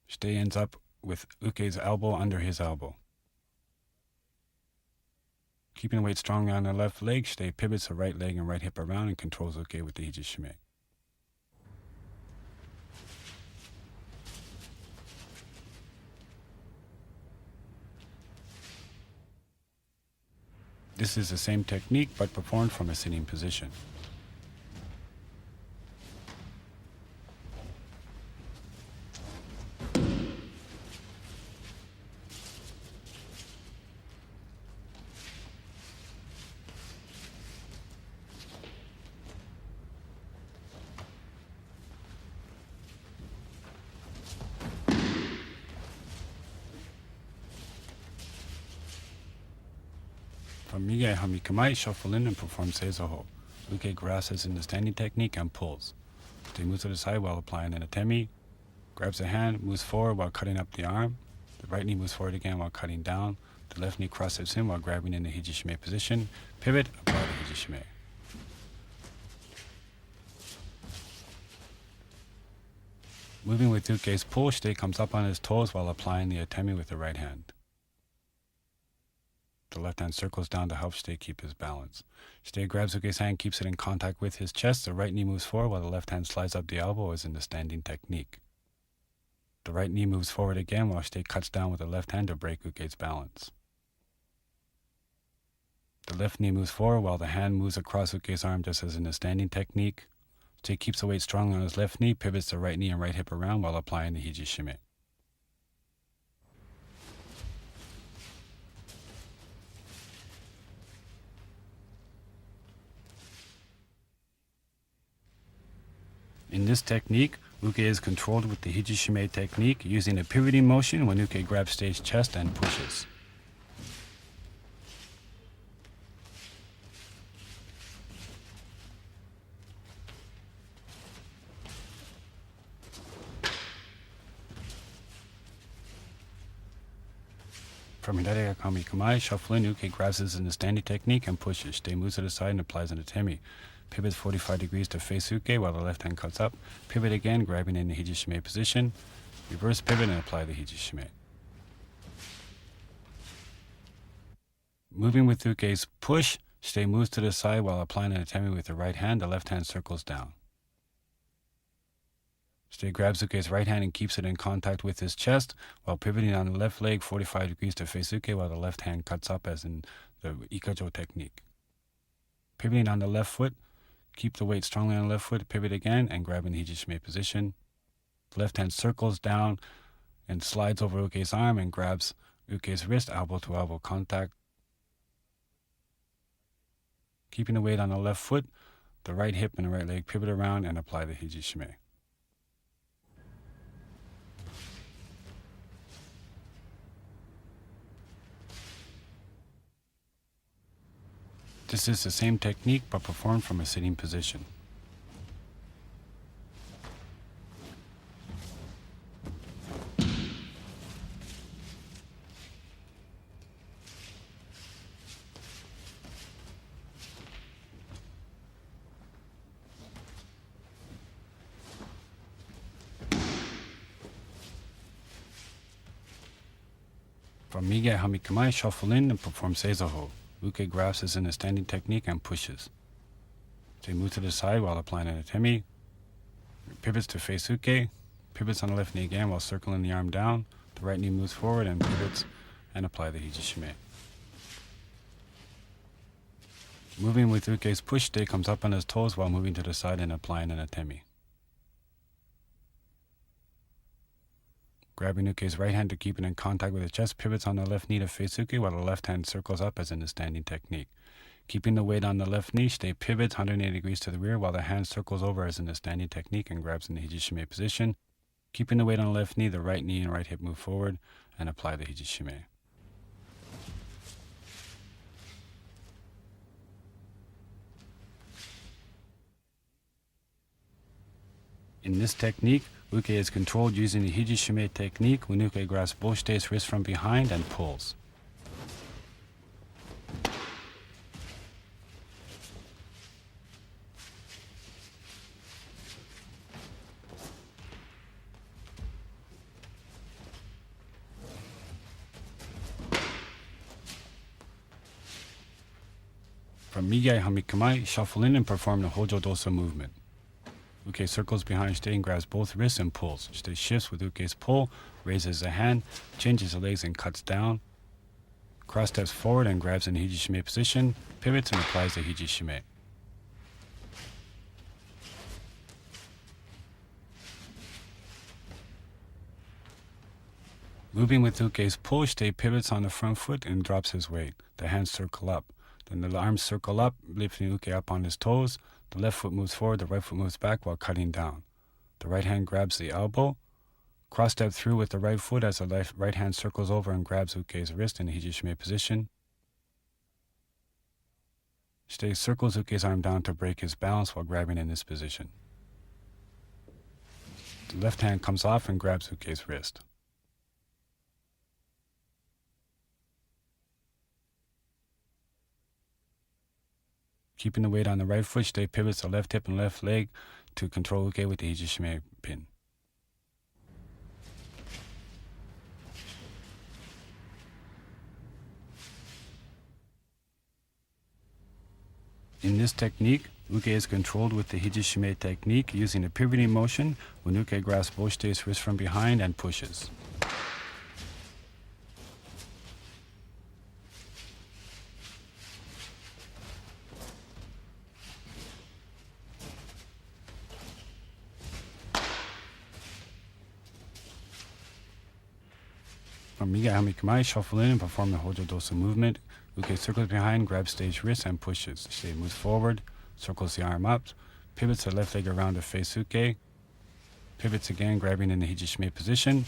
Shite ends up with Uke's elbow under his elbow. Keeping the weight strongly on the left leg, Shite pivots the right leg and right hip around and controls Uke with the Hijishime. This is the same technique, but performed from a sitting position. From Mige Hami Kamai, shuffle in and perform Seiza Ho. Uke grasps in the standing technique and pulls. Shite moves to the side while applying an atemi. Grabs the hand, moves forward while cutting up the arm. The right knee moves forward again while cutting down. The left knee cross steps in while grabbing in the Hijishime position. Pivot, apply the Hijishime. Moving with Uke's pull, Shite comes up on his toes while applying the atemi with the right hand. The left hand circles down to help Shite keep his balance. Shite grabs Uke's hand, keeps it in contact with his chest. The right knee moves forward while the left hand slides up the elbow as in the standing technique. The right knee moves forward again while Shite cuts down with the left hand to break Uke's balance. The left knee moves forward while the hand moves across Uke's arm just as in the standing technique. Shite keeps the weight strongly on his left knee, pivots the right knee and right hip around while applying the hijishime. In this technique, uke is controlled with the hijishime technique using a pivoting motion when uke grabs stage chest and pushes. From Hidari Kami Kamae, shuffle in, uke grabs this in the standing technique and pushes. Shite moves to the side and applies an atemi. Pivots 45 degrees to face uke while the left hand cuts up. Pivot again, grabbing in the hijishime position. Reverse pivot and apply the hijishime. Moving with uke's push, Shite moves to the side while applying an atemi with the right hand. The left hand circles down. Shite grabs uke's right hand and keeps it in contact with his chest while pivoting on the left leg 45 degrees to face uke while the left hand cuts up as in the ikajo technique. Pivoting on the left foot, keep the weight strongly on the left foot, pivot again and grab in the hijishime position. The left hand circles down and slides over uke's arm and grabs uke's wrist, elbow to elbow contact. Keeping the weight on the left foot, the right hip and the right leg pivot around and apply the hijishime. This is the same technique but performed from a sitting position. From Mige Hamikamae, shuffle in and perform Seizaho. Uke grabs is in a standing technique and pushes. They move to the side while applying an atemi. Pivots to face uke. Pivots on the left knee again while circling the arm down. The right knee moves forward and pivots and apply the hijishime. Moving with uke's push, Shite comes up on his toes while moving to the side and applying an atemi. Grabbing uke's right hand to keep it in contact with the chest, pivots on the left knee to face uke while the left hand circles up as in the standing technique. Keeping the weight on the left knee, Shite pivots 180 degrees to the rear while the hand circles over as in the standing technique and grabs in the hijishime position. Keeping the weight on the left knee, the right knee and right hip move forward and apply the hijishime. In this technique, uke is controlled using the hijishime technique when uke grabs both Shite's wrists from behind and pulls. From Migai Hamikamae, shuffle in and perform the Hojo Dosa movement. Uke circles behind Shite and grabs both wrists and pulls. Shite shifts with uke's pull, raises the hand, changes the legs and cuts down. Cross steps forward and grabs in the hijishime position, pivots and applies the hijishime. Moving with uke's pull, Shite pivots on the front foot and drops his weight. The hands circle up. Then the arms circle up, lifting uke up on his toes. The left foot moves forward, the right foot moves back while cutting down. The right hand grabs the elbow. Cross step through with the right foot as the right hand circles over and grabs uke's wrist in the hijishime position. Shite circles uke's arm down to break his balance while grabbing in this position. The left hand comes off and grabs uke's wrist. Keeping the weight on the right foot, Shite pivots the left hip and left leg to control uke with the hijishime pin. In this technique, uke is controlled with the hijishime technique using a pivoting motion when uke grasps both Shite's wrists from behind and pushes. From Miga Hami Kamai, shuffle in and perform the Hojo Dosu movement. Uke circles behind, grabs stage wrist and pushes. Shite moves forward, circles the arm up, pivots the left leg around to face Uke, pivots again, grabbing in the Hijishime position,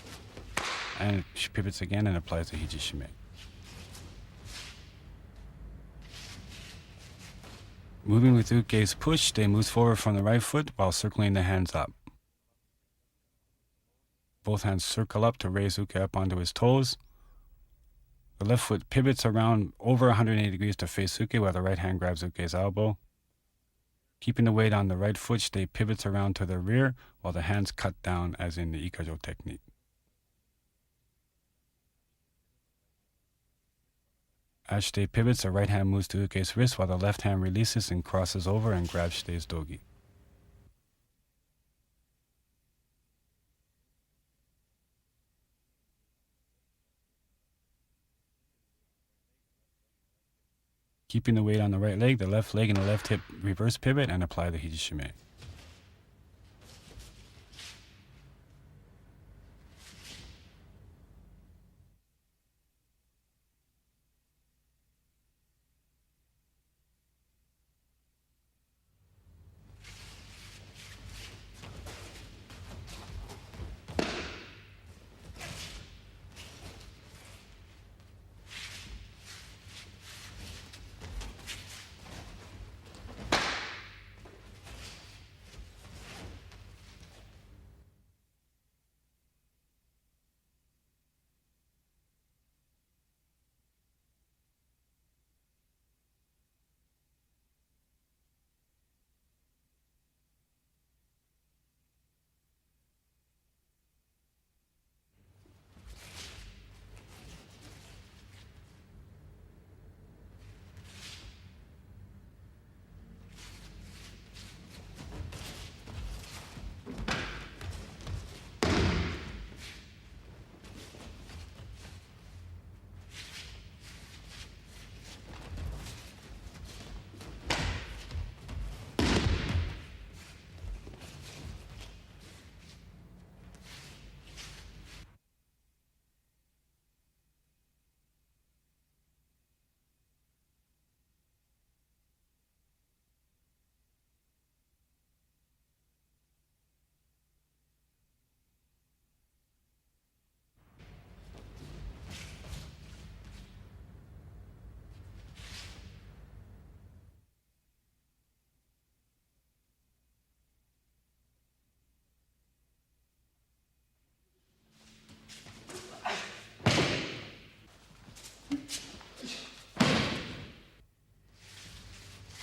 and pivots again and applies the Hijishime. Moving with Uke's push, Shite moves forward from the right foot while circling the hands up. Both hands circle up to raise Uke up onto his toes. The left foot pivots around over 180 degrees to face Uke while the right hand grabs Uke's elbow. Keeping the weight on the right foot, Shite pivots around to the rear while the hands cut down as in the Ikajo technique. As Shite pivots, the right hand moves to Uke's wrist while the left hand releases and crosses over and grabs Shite's dogi. Keeping the weight on the right leg, the left leg and the left hip reverse pivot and apply the Hijishime.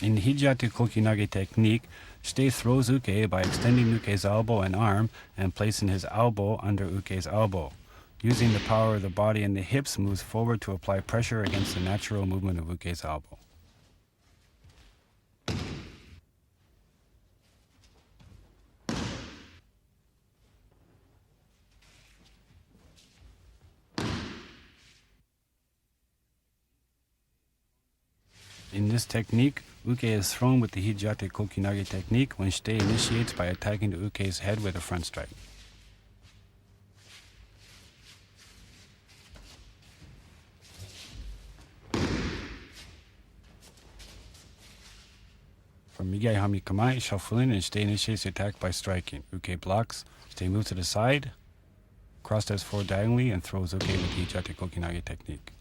In Hijate Kokinage technique, Shite throws Uke by extending Uke's elbow and arm and placing his elbow under Uke's elbow. Using the power of the body and the hips, moves forward to apply pressure against the natural movement of Uke's elbow. In this technique, Uke is thrown with the Hijate Kokinage technique when Shite initiates by attacking the Uke's head with a front strike. From Migai Hami Kamai, shuffle in and Shite initiates the attack by striking. Uke blocks, Shite moves to the side, cross steps forward diagonally, and throws Uke with the Hijate Kokinage technique.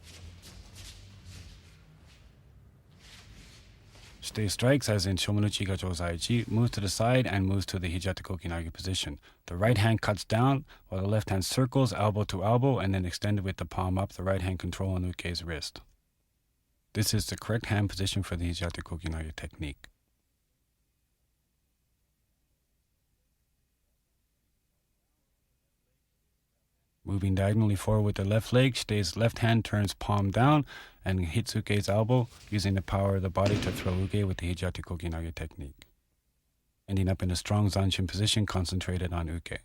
Shite strikes as in Shomenuchi Gacho Zaichi, moves to the side and moves to the Hijate Kokinage position. The right hand cuts down while the left hand circles elbow to elbow and then extended with the palm up, the right hand controlling Uke's wrist. This is the correct hand position for the Hijate Kokinage technique. Moving diagonally forward with the left leg, Shite's left hand turns palm down and hits Uke's elbow, using the power of the body to throw Uke with the Hijate Kokinage technique. Ending up in a strong Zanshin position concentrated on Uke.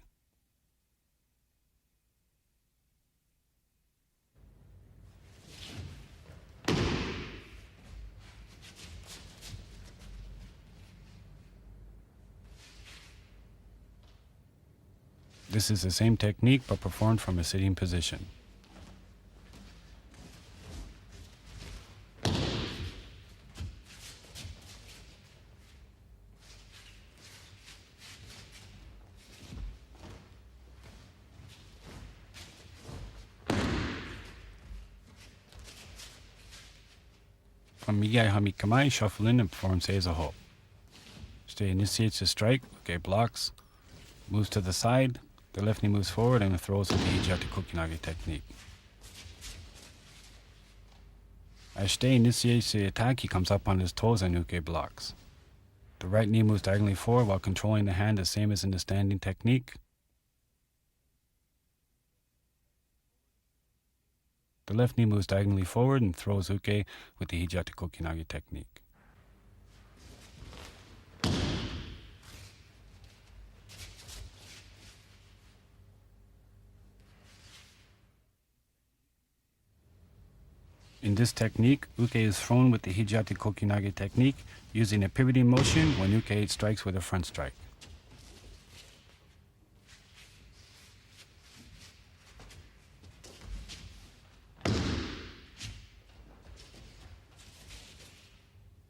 This is the same technique but performed from a sitting position. From Migai Hami Kamai, shuffle in and perform Seiza Ho. Shite initiates the strike, Uke blocks, moves to the side, the left knee moves forward and throws with the Hijate Kokinage technique. As Shite initiates the attack, he comes up on his toes and Uke blocks. The right knee moves diagonally forward while controlling the hand, the same as in the standing technique. The left knee moves diagonally forward and throws Uke with the Hijate Kokinage technique. In this technique, Uke is thrown with the Hijate Kokinage technique using a pivoting motion when Uke strikes with a front strike.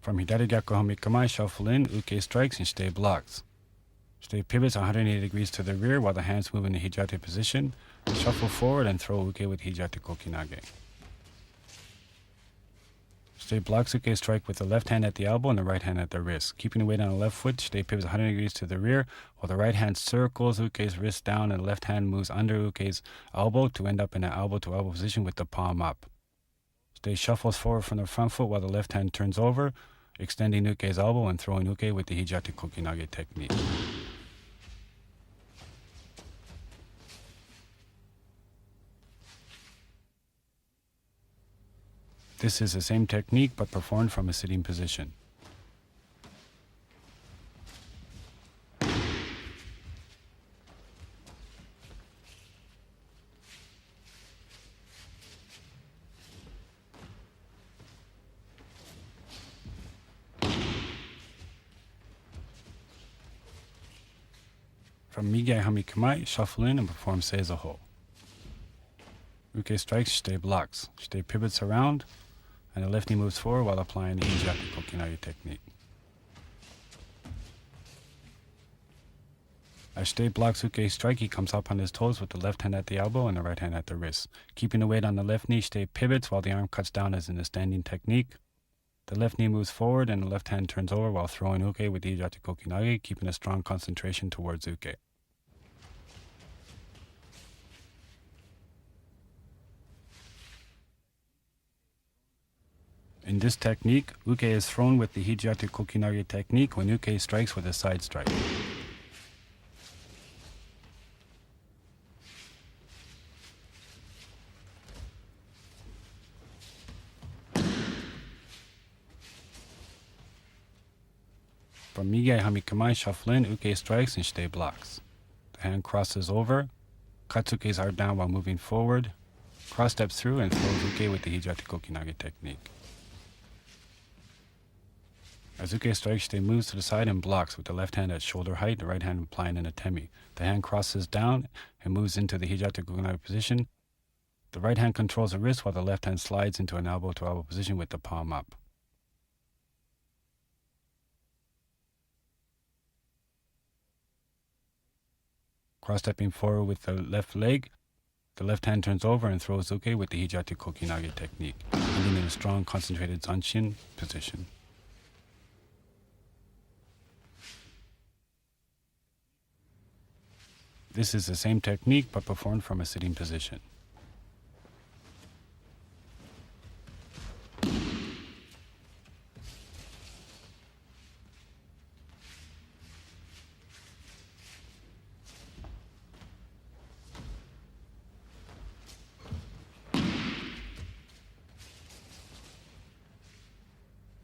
From Hidari Gyaku Hami Kamai, shuffle in, Uke strikes and Shite blocks. Shite pivots 180 degrees to the rear while the hands move in the Hijate position. Shuffle forward and throw Uke with Hijate Kokinage. Shite blocks Uke strike with the left hand at the elbow and the right hand at the wrist. Keeping the weight on the left foot, Shite pivots 100 degrees to the rear while the right hand circles Uke's wrist down and the left hand moves under Uke's elbow to end up in an elbow-to-elbow position with the palm up. Shite shuffles forward from the front foot while the left hand turns over, extending Uke's elbow and throwing Uke with the Hijate Kokinage technique. This is the same technique but performed from a sitting position. From Migai Hami Kamai, shuffle in and perform Seiza Ho. Uke strikes, Shite blocks. Shite pivots around, and the left knee moves forward while applying the Hijate Kokinage technique. As Shite blocks Uke's strike, he comes up on his toes with the left hand at the elbow and the right hand at the wrist. Keeping the weight on the left knee, Shite pivots while the arm cuts down as in the standing technique. The left knee moves forward and the left hand turns over while throwing Uke with the Hijate Kokinage, keeping a strong concentration towards Uke. In this technique, Uke is thrown with the Hijate Kokinage technique when Uke strikes with a side strike. From Migai Hami Kamai, shuffle in, Uke strikes and Shite blocks. The hand crosses over, cuts Uke's arm down while moving forward, cross steps through and throws Uke with the Hijate Kokinage technique. As Uke strikes, Shite moves to the side and blocks with the left hand at shoulder height, the right hand applying an atemi. The hand crosses down and moves into the Hijate Kokinage position. The right hand controls the wrist while the left hand slides into an elbow-to-elbow position with the palm up. Cross-stepping forward with the left leg, the left hand turns over and throws Uke with the Hijate Kokinage technique, ending in a strong, concentrated zanshin position. This is the same technique but performed from a sitting position.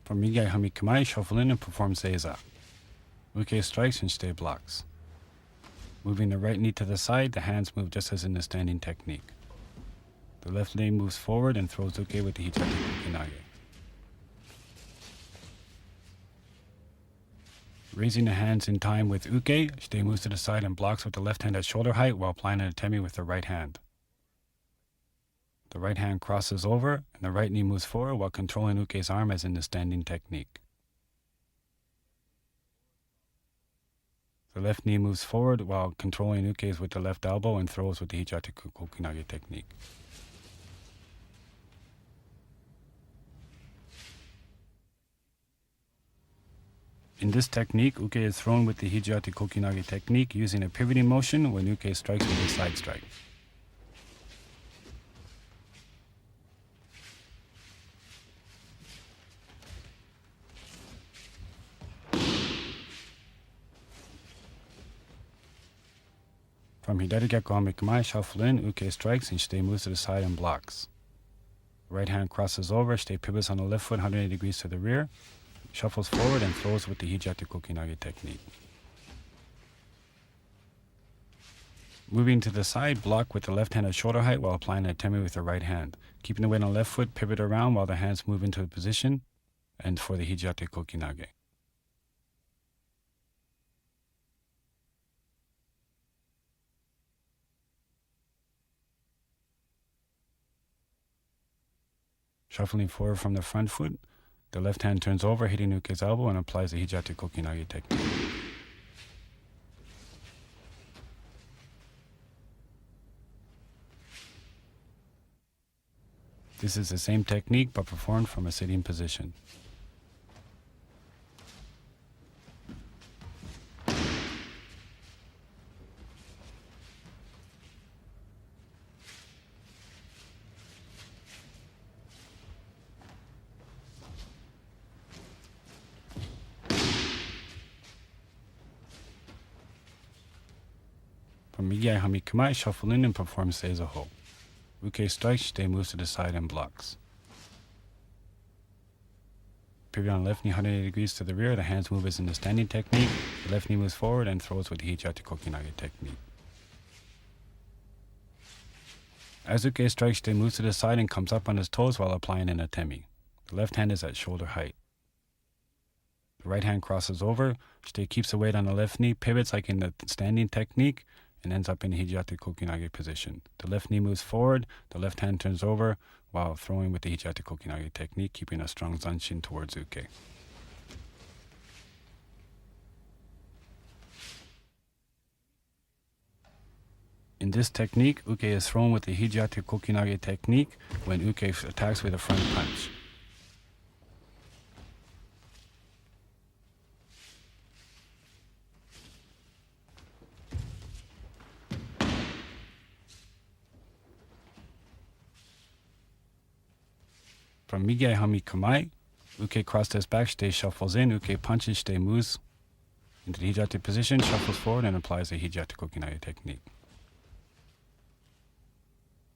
From Migai Hami Kamai, shuffle in and perform Seiza. Uke strikes and Shite blocks. Moving the right knee to the side, the hands move just as in the standing technique. The left leg moves forward and throws Uke with the Hijate Kokinage. Raising the hands in time with Uke, Shite moves to the side and blocks with the left hand at shoulder height while applying an atemi with the right hand. The right hand crosses over and the right knee moves forward while controlling Uke's arm as in the standing technique. The left knee moves forward while controlling Uke's with the left elbow and throws with the Hijate Kokinage technique. In this technique, uke is thrown with the Hijiate Kokinage technique using a pivoting motion when uke strikes with a side strike. From Hidari Gekko Hame Kamae, shuffle in, uke strikes, and shite moves to the side and blocks. Right hand crosses over, shite pivots on the left foot 180 degrees to the rear, shuffles forward and throws with the Hijiate Kokinage technique. Moving to the side, block with the left hand at shoulder height while applying an atemi with the right hand. Keeping the weight on the left foot, pivot around while the hands move into the position, and for the Hijiate Kokinage. Shuffling forward from the front foot, the left hand turns over, hitting uke's elbow, and applies the Hijiate Kokinage technique. This is the same technique but performed from a sitting position. From Migai Hami Kamae, shuffle in and perform Seiza Ho. Uke strikes, shite moves to the side and blocks. Pivot on left knee 180 degrees to the rear, the hands move as in the standing technique, the left knee moves forward and throws with the Hijiate Kokinage technique. As uke strikes, shite moves to the side and comes up on his toes while applying an atemi. The left hand is at shoulder height. The right hand crosses over, shite keeps the weight on the left knee, pivots like in the standing technique, and ends up in the Hijiate Kokinage position. The left knee moves forward, the left hand turns over while throwing with the Hijiate Kokinage technique, keeping a strong zanshin towards uke. In this technique, uke is thrown with the Hijiate Kokinage technique when uke attacks with a front punch. From Migai Hami Kamae, uke crossed his back, shite shuffles in, uke punches, shite moves into the Hijiate position, shuffles forward, and applies the Hijiate Kokinage technique.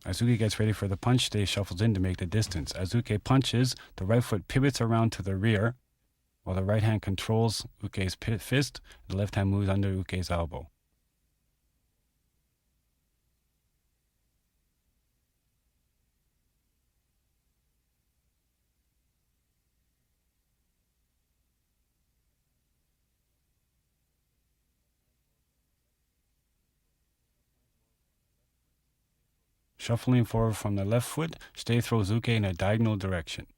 As uke gets ready for the punch, shite shuffles in to make the distance. As uke punches, the right foot pivots around to the rear, while the right hand controls uke's fist, the left hand moves under uke's elbow. Shuffling forward from the left foot, shite throws uke in a diagonal direction.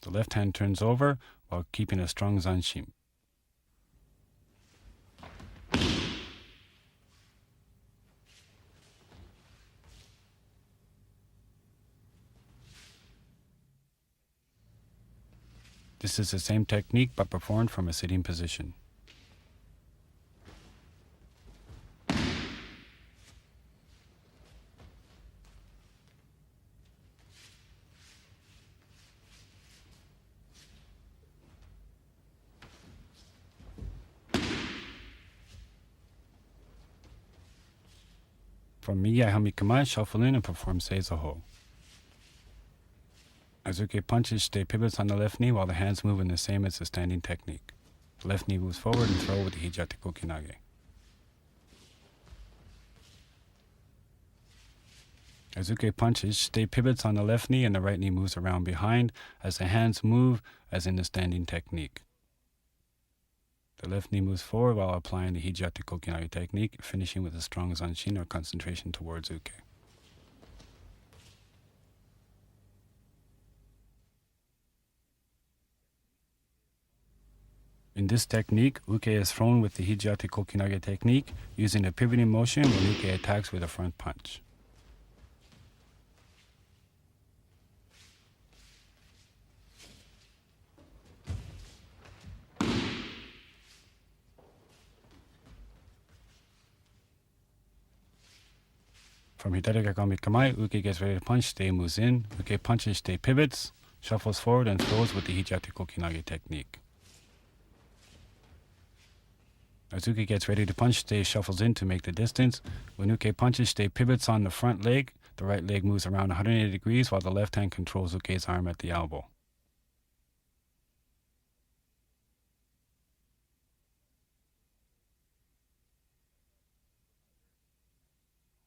The left hand turns over while keeping a strong zanshin. This is the same technique but performed from a sitting position. From Migai Hami Kamae, shuffle in and perform Seiza Ho. As uke punches, shite pivots on the left knee while the hands move in the same as the standing technique. The left knee moves forward and throw with the Hijiate Kokinage. As uke punches, shite pivots on the left knee and the right knee moves around behind as the hands move as in the standing technique. The left knee moves forward while applying the Hijiate Kokinage technique, finishing with a strong zanshin or concentration towards uke. In this technique, uke is thrown with the Hijiate Kokinage technique using a pivoting motion when uke attacks with a front punch. From Hidari Kamae, Uke gets ready to punch, Stay moves in. Uke punches, Stay pivots, shuffles forward, and throws with the Hijate Kokinage technique. As Uke gets ready to punch, Stay shuffles in to make the distance. When Uke punches, Stay pivots on the front leg. The right leg moves around 180 degrees while the left hand controls Uke's arm at the elbow.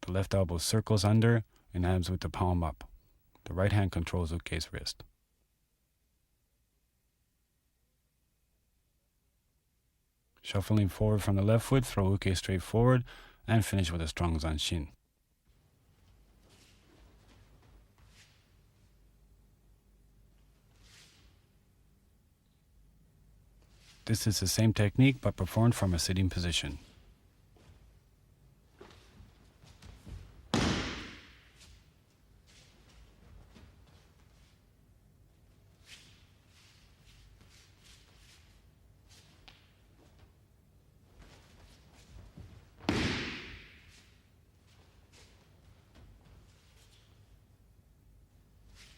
The left elbow circles under and ends with the palm up. The right hand controls Uke's wrist. Shuffling forward from the left foot, throw Uke straight forward and finish with a strong zanshin. This is the same technique but performed from a sitting position.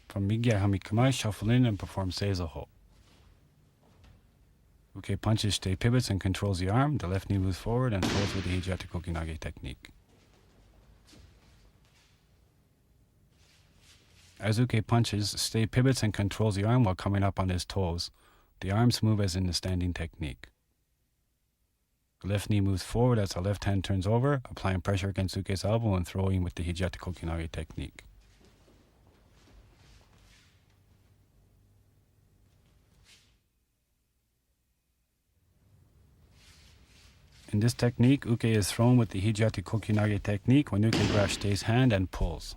From Migya Hamikamae, shuffle in and perform Seizoho. Uke punches, Stay pivots, and controls the arm. The left knee moves forward and throws with the Hijate Kokinage technique. As Uke punches, Stay pivots and controls the arm while coming up on his toes. The arms move as in the standing technique. The left knee moves forward as the left hand turns over, applying pressure against Uke's elbow and throwing with the Hijate Kokinage technique. In this technique, Uke is thrown with the Hijate Kokinage technique when Uke grabs Stay's hand and pulls.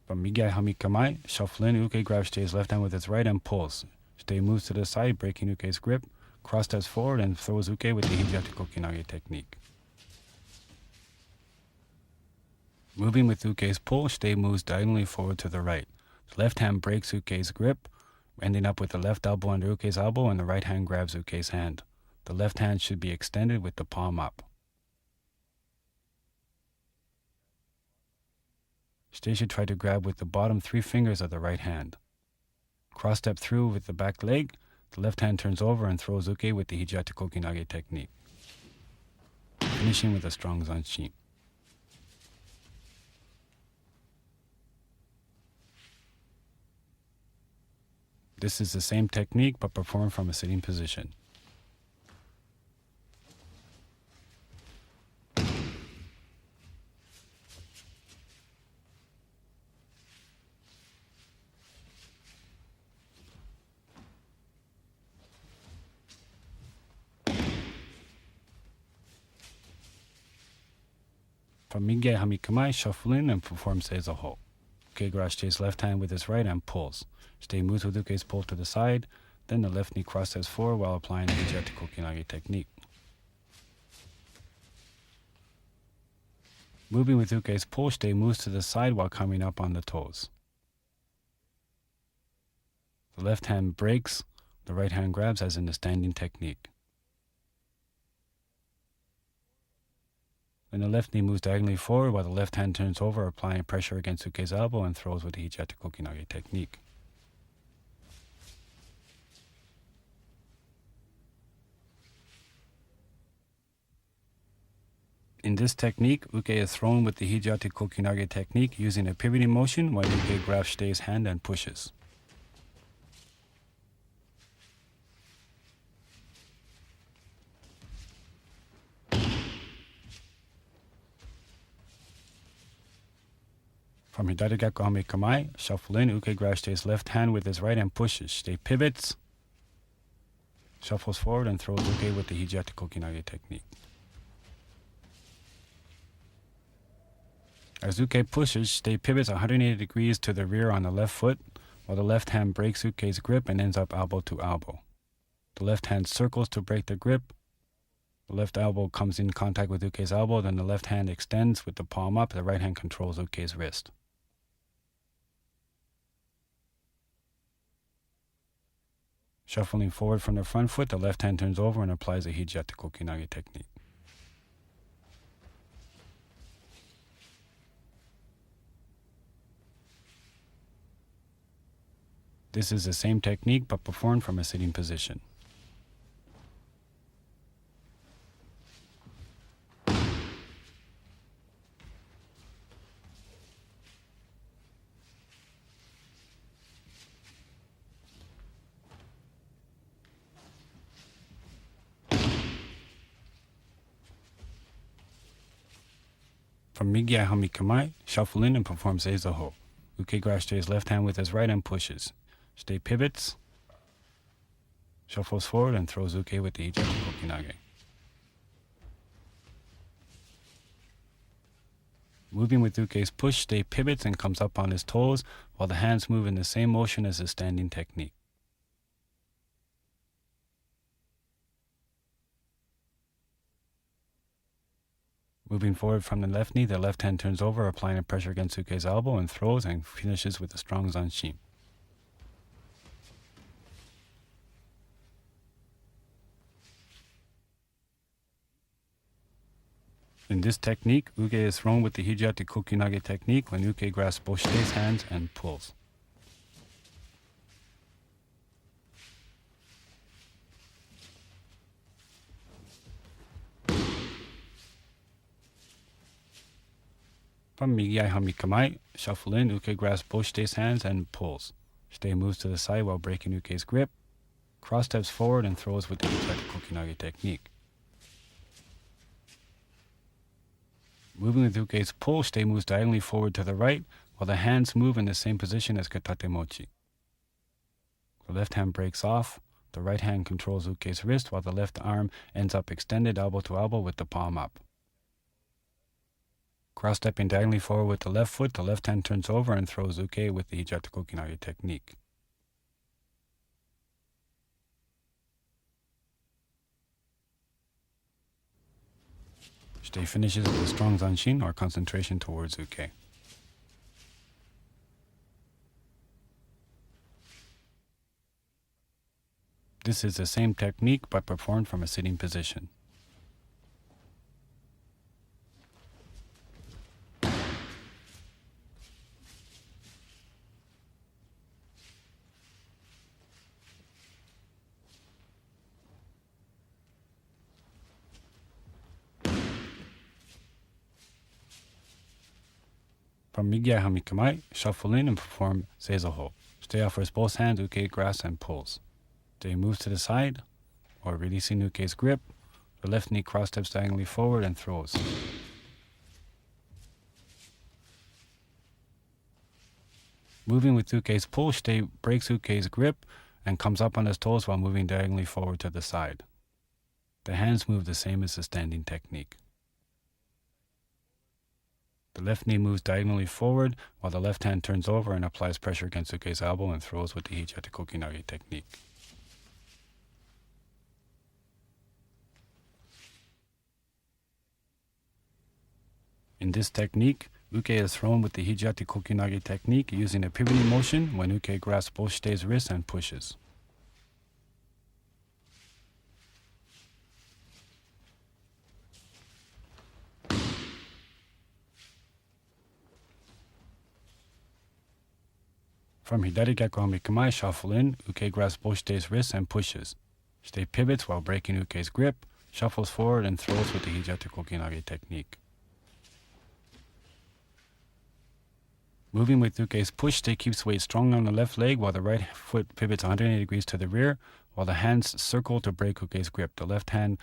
From Migai Hamikamae, shuffle in, Uke grabs Stay's left hand with his right and pulls. Stay moves to the side, breaking Uke's grip, cross steps forward and throws Uke with the Hijate Kokinage technique. Moving with Uke's pull, Stay moves diagonally forward to the right. The left hand breaks Uke's grip, ending up with the left elbow under Uke's elbow, and the right hand grabs Uke's hand. The left hand should be extended with the palm up. Stay should try to grab with the bottom 3 fingers of the right hand. Cross step through with the back leg. The left hand turns over and throws Uke with the Hijate Kokinage technique, finishing with a strong zanshin. This is the same technique but performed from a sitting position. From Migya Hamikamae, shuffle in and perform Seizoho. Uke grabs Stay's left hand with his right and pulls. Stay moves with Uke's pull to the side, then the left knee cross steps forward while applying the Hijate Kokinage technique. Moving with Uke's pull, Stay moves to the side while coming up on the toes. The left hand breaks, the right hand grabs as in the standing technique. Then the left knee moves diagonally forward while the left hand turns over, applying pressure against Uke's elbow and throws with the Hijate Kokinage technique. In this technique, Uke is thrown with the Hijate Kokinage technique using a pivoting motion while Uke grabs Stay's hand and pushes. From Hidari Gakko Hame Kamae, shuffle in, Uke grabs Stay's left hand with his right and pushes. Stay pivots, shuffles forward and throws Uke with the Hijate Kokinage technique. As Uke pushes, Stay pivots 180 degrees to the rear on the left foot, while the left hand breaks Uke's grip and ends up elbow to elbow. The left hand circles to break the grip. The left elbow comes in contact with Uke's elbow, then the left hand extends with the palm up. The right hand controls Uke's wrist. Shuffling forward from the front foot, the left hand turns over and applies the Hijate Kokinage technique. This is the same technique but performed from a sitting position. From Migyai Hami Kamae, shuffle in and perform Seizo Ho. Uke-grass stays left hand with his right and pushes. Stay pivots, shuffles forward and throws Uke with the Hijate Kokinage. Moving with Uke's push, stay pivots and comes up on his toes while the hands move in the same motion as the standing technique. Moving forward from the left knee, the left hand turns over, applying a pressure against Uke's elbow and throws and finishes with a strong zanshin. In this technique, Uke is thrown with the Hijate Kokinage technique when Uke grasps both Shitei's hands and pulls. From Migyai Hami Kamae, shuffle in, Uke grasps both Shitei's hands and pulls. Shitei moves to the side while breaking Uke's grip, cross steps forward and throws with the Hijate Kokinage technique. Moving with Uke's pull, Shitei moves diagonally forward to the right, while the hands move in the same position as Katate Mochi. The left hand breaks off, the right hand controls Uke's wrist, while the left arm ends up extended elbow to elbow with the palm up. Cross-stepping diagonally forward with the left foot, the left hand turns over and throws Uke with the Hijate Kokinage technique. Shitei finishes with a strong zanshin or concentration towards Uke. This is the same technique but performed from a sitting position. From Migyai Hami Kamae, shuffle in and perform Seizo Ho. Shitei offers both hands, Uke grasps and pulls. Shitei moves to the side, or releasing Uke's grip, the left knee cross steps diagonally forward and throws. Moving with Uke's pull, Shitei breaks Uke's grip and comes up on his toes while moving diagonally forward to the side. The hands move the same as the standing technique. The left knee moves diagonally forward while the left hand turns over and applies pressure against Uke's elbow and throws with the Hijate Kokinage technique. In this technique, Uke is thrown with the Hijate Kokinage technique using a pivoting motion when Uke grasps both Shitei's wrists and pushes. From Hidari Gyaku Hami Kamae, shuffle in, Uke grasps both Shitei's wrists and pushes. Shitei pivots while breaking Uke's grip, shuffles forward and throws with the Hijate Kokinage technique. Moving with Uke's push, Shitei keeps weight strong on the left leg while the right foot pivots 180 degrees to the rear, while the hands circle to break Uke's grip. The left hand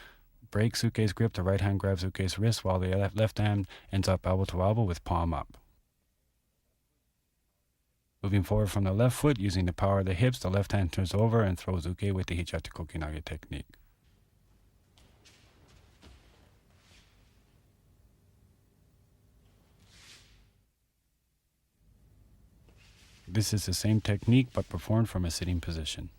breaks Uke's grip, the right hand grabs Uke's wrist, while the left hand ends up elbow to elbow with palm up. Moving forward from the left foot, using the power of the hips, the left hand turns over and throws Uke with the Hijate Kokinage technique. This is the same technique but performed from a sitting position.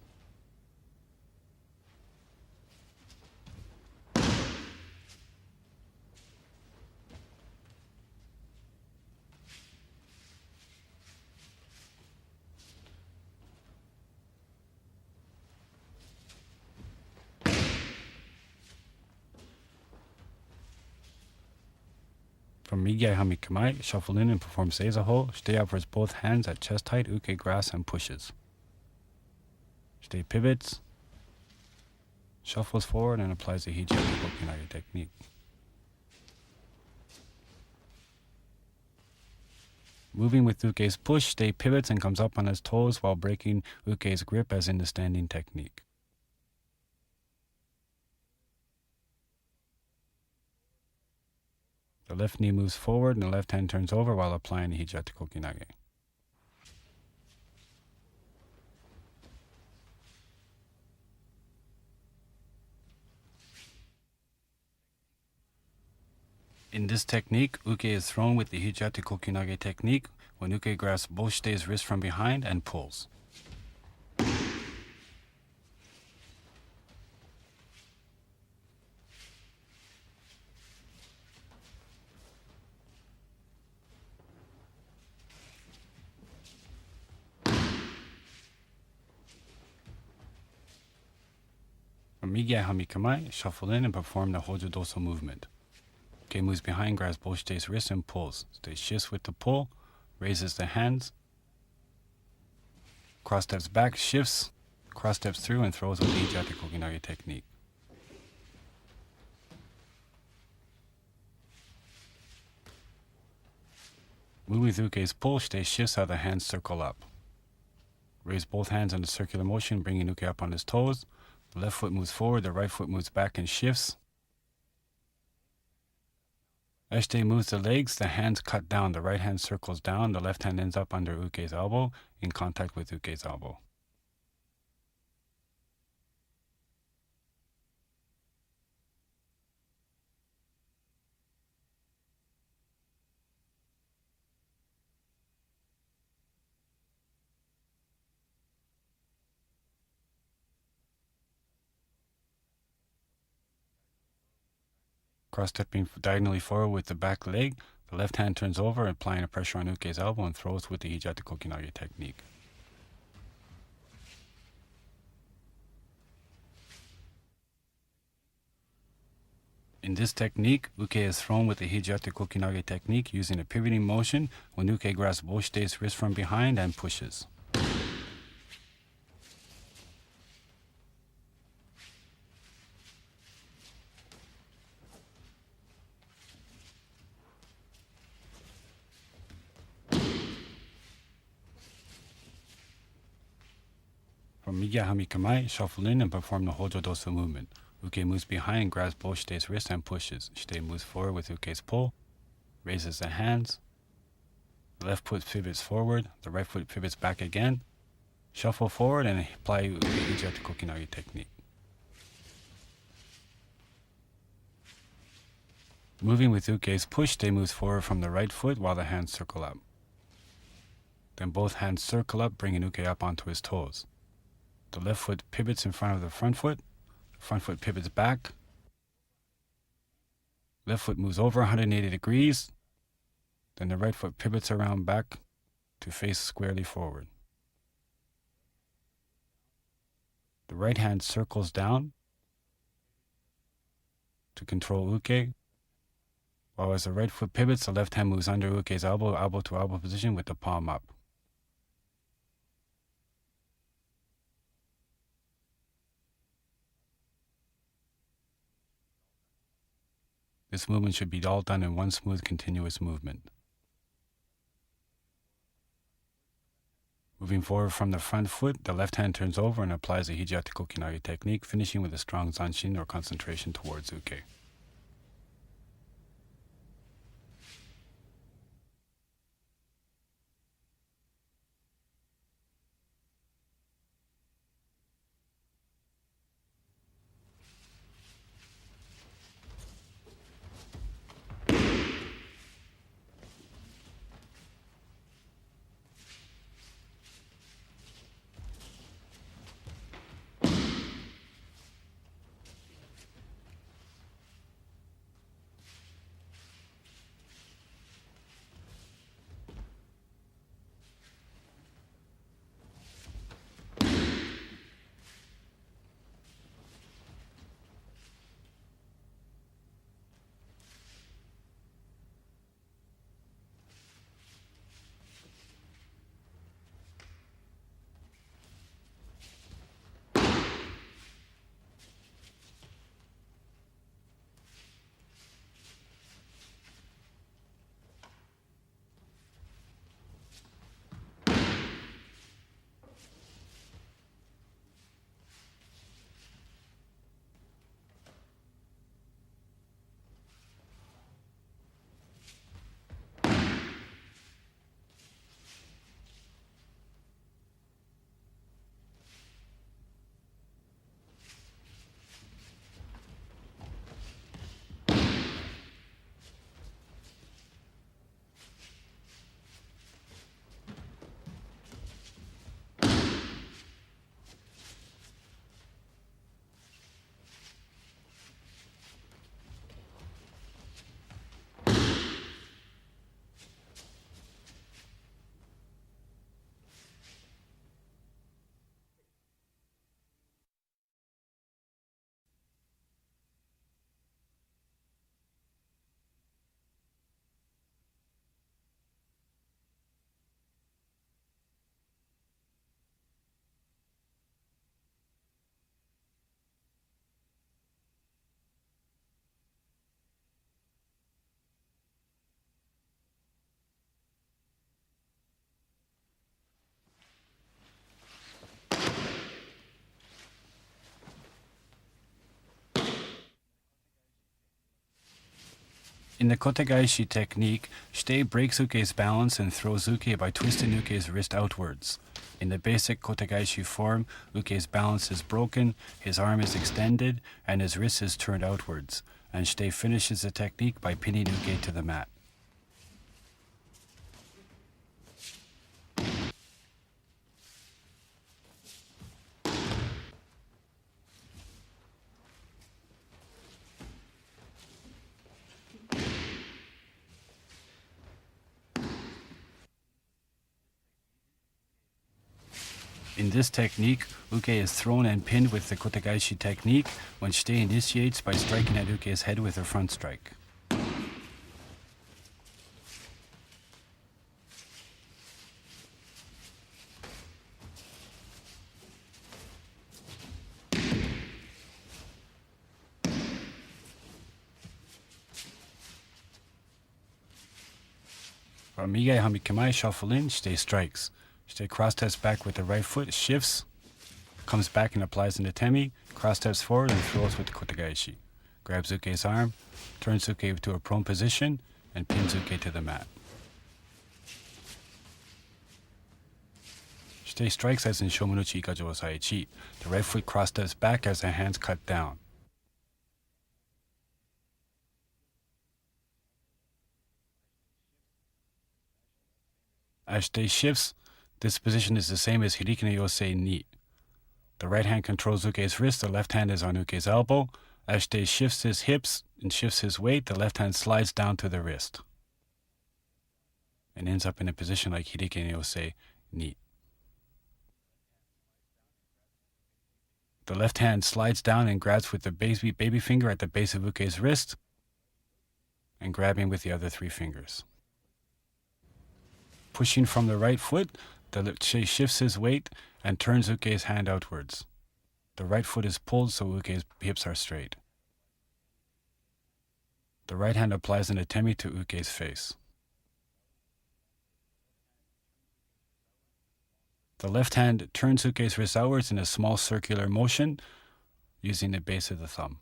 From Migyai Hamikamai, shuffle in and perform Seizaho. Stay upwards both hands at chest height, uke grasp and pushes. Stay pivots. Shuffles forward and applies the Hijaku Kokinage technique. Moving with Uke's push, stay pivots and comes up on his toes while breaking Uke's grip as in the standing technique. The left knee moves forward and the left hand turns over while applying the Hijatu Kokinage. In this technique, Uke is thrown with the Hijatu Kokinage technique when Uke grasps both stays wrist from behind and pulls. From Migyai Hamikamai, shuffle in and perform the Hojo Doso movement. Uke moves behind, grabs both stays wrist and pulls. Stay shifts with the pull, raises the hands, cross steps back, shifts, cross steps through and throws with the Hijatu Kokinage technique. Moving with Uke's pull, stay shifts how the hands circle up. Raise both hands in a circular motion, bringing Uke up on his toes. The left foot moves forward, the right foot moves back and shifts. As they moves the legs, the hands cut down. The right hand circles down, the left hand ends up under Uke's elbow, in contact with Uke's elbow. Cross-stepping diagonally forward with the back leg, the left hand turns over, applying a pressure on Uke's elbow and throws with the Hijatu Kokinage technique. In this technique, Uke is thrown with the Hijatu Kokinage technique using a pivoting motion when Uke grasps both stays wrist from behind and pushes. From Migyai Hamikamai, shuffle in and perform the Hojo Doso movement. Uke moves behind, grabs both Shitei's wrist and pushes. Shitei moves forward with Uke's pull, raises the hands. The left foot pivots forward, the right foot pivots back again. Shuffle forward and apply the Hijatu Kokinage technique. Moving with Uke's push, Shitei moves forward from the right foot while the hands circle up. Then both hands circle up, bringing Uke up onto his toes. The left foot pivots in front of the front foot pivots back. Left foot moves over 180 degrees. Then the right foot pivots around back to face squarely forward. The right hand circles down to control Uke. While as the right foot pivots, the left hand moves under Uke's elbow, elbow to elbow position with the palm up. This movement should be all done in one smooth, continuous movement. Moving forward from the front foot, the left hand turns over and applies the Hijatu Kokinage technique, finishing with a strong zanshin or concentration towards Uke. In the kotegaishi technique, shite breaks uke's balance and throws uke by twisting uke's wrist outwards. In the basic kotegaishi form, uke's balance is broken, his arm is extended, and his wrist is turned outwards, and shite finishes the technique by pinning uke to the mat. In this technique, uke is thrown and pinned with the kotegaishi technique when shite initiates by striking at uke's head with her front strike. For Mige Hamikimai shuffle in, shite strikes. Shite cross steps back with the right foot, shifts, comes back and applies an atemi, cross steps forward and throws with the kotegaishi. Grabs uke's arm, turns uke to a prone position, and pins uke to the mat. Shite strikes as in Shomunuchi Ikajo Saichi. The right foot cross steps back as the hands cut down. As shite shifts, this position is the same as Hirikine Yosei Ni. The right hand controls uke's wrist, the left hand is on uke's elbow. As shite shifts his hips and shifts his weight, the left hand slides down to the wrist and ends up in a position like Hirikine Yosei Ni. The left hand slides down and grabs with the baby finger at the base of uke's wrist and grabbing with the other three fingers. Pushing from the right foot, the shite shifts his weight and turns uke's hand outwards. The right foot is pulled so uke's hips are straight. The right hand applies an atemi to uke's face. The left hand turns uke's wrist outwards in a small circular motion using the base of the thumb.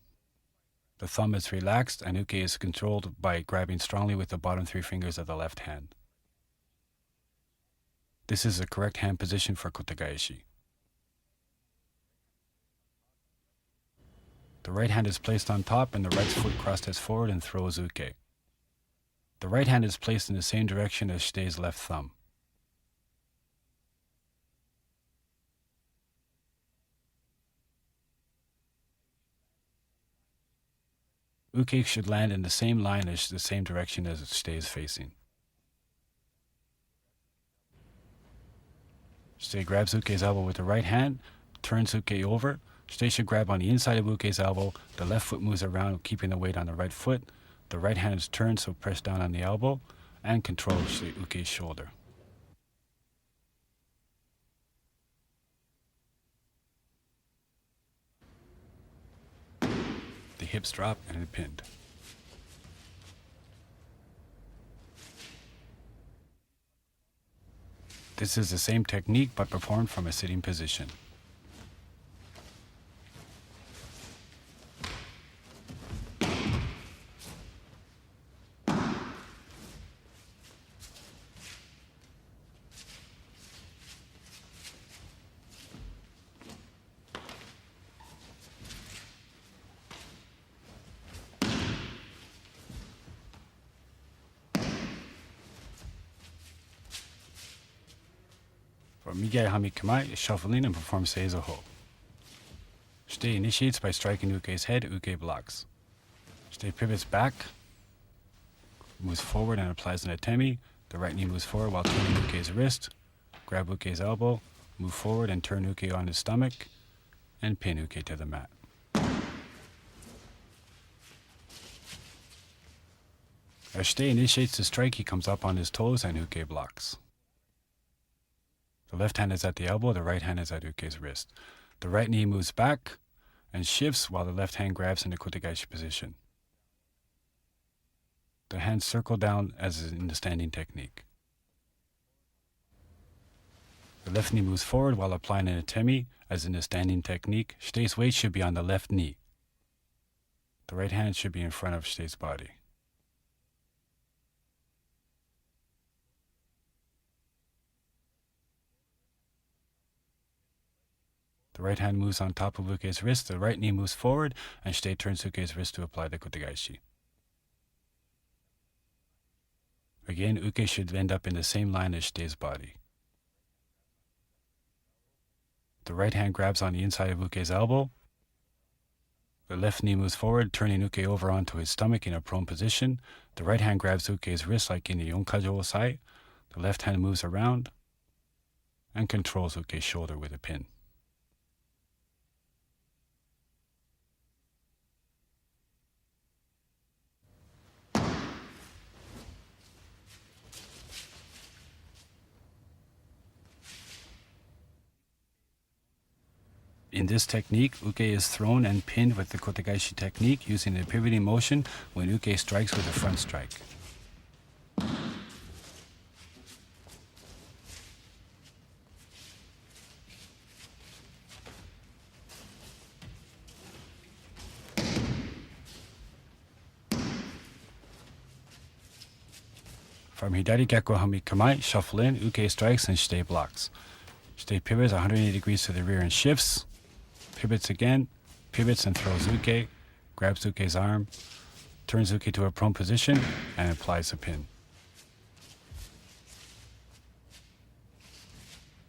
The thumb is relaxed and uke is controlled by grabbing strongly with the bottom three fingers of the left hand. This is the correct hand position for kotegaishi. The right hand is placed on top and the right foot cross steps forward and throws uke. The right hand is placed in the same direction as shite's left thumb. Uke should land in the same line as the same direction as shite is facing. Shite grabs uke's elbow with the right hand, turns uke over. Shite should grab on the inside of uke's elbow. The left foot moves around, keeping the weight on the right foot. The right hand is turned, so press down on the elbow and control uke's shoulder. The hips drop and are pinned. This is the same technique but performed from a sitting position. For Mige Hamikimai, shuffle in and perform Seizoho. Shite initiates by striking uke's head, uke blocks. Shite pivots back, moves forward and applies an atemi. The right knee moves forward while turning uke's wrist. Grab uke's elbow, move forward and turn uke on his stomach, and pin uke to the mat. As shite initiates the strike, he comes up on his toes and uke blocks. The left hand is at the elbow, the right hand is at uke's wrist. The right knee moves back and shifts while the left hand grabs in the kotegaishi position. The hands circle down as in the standing technique. The left knee moves forward while applying an atemi as in the standing technique. Shite's weight should be on the left knee. The right hand should be in front of shite's body. The right hand moves on top of Uke's wrist, the right knee moves forward, and Shite turns Uke's wrist to apply the kotegaishi. Again, Uke should end up in the same line as Shite's body. The right hand grabs on the inside of Uke's elbow. The left knee moves forward, turning Uke over onto his stomach in a prone position. The right hand grabs Uke's wrist like in the yonkajo osai. The left hand moves around and controls Uke's shoulder with a pin. In this technique, Uke is thrown and pinned with the kotegaishi technique using the pivoting motion when Uke strikes with a front strike. From Hidari Gekko Hami Kamae, shuffle in, Uke strikes and Shite blocks. Shite pivots 180 degrees to the rear and shifts. Pivots again, pivots and throws Uke, grabs Uke's arm, turns Uke to a prone position, and applies a pin.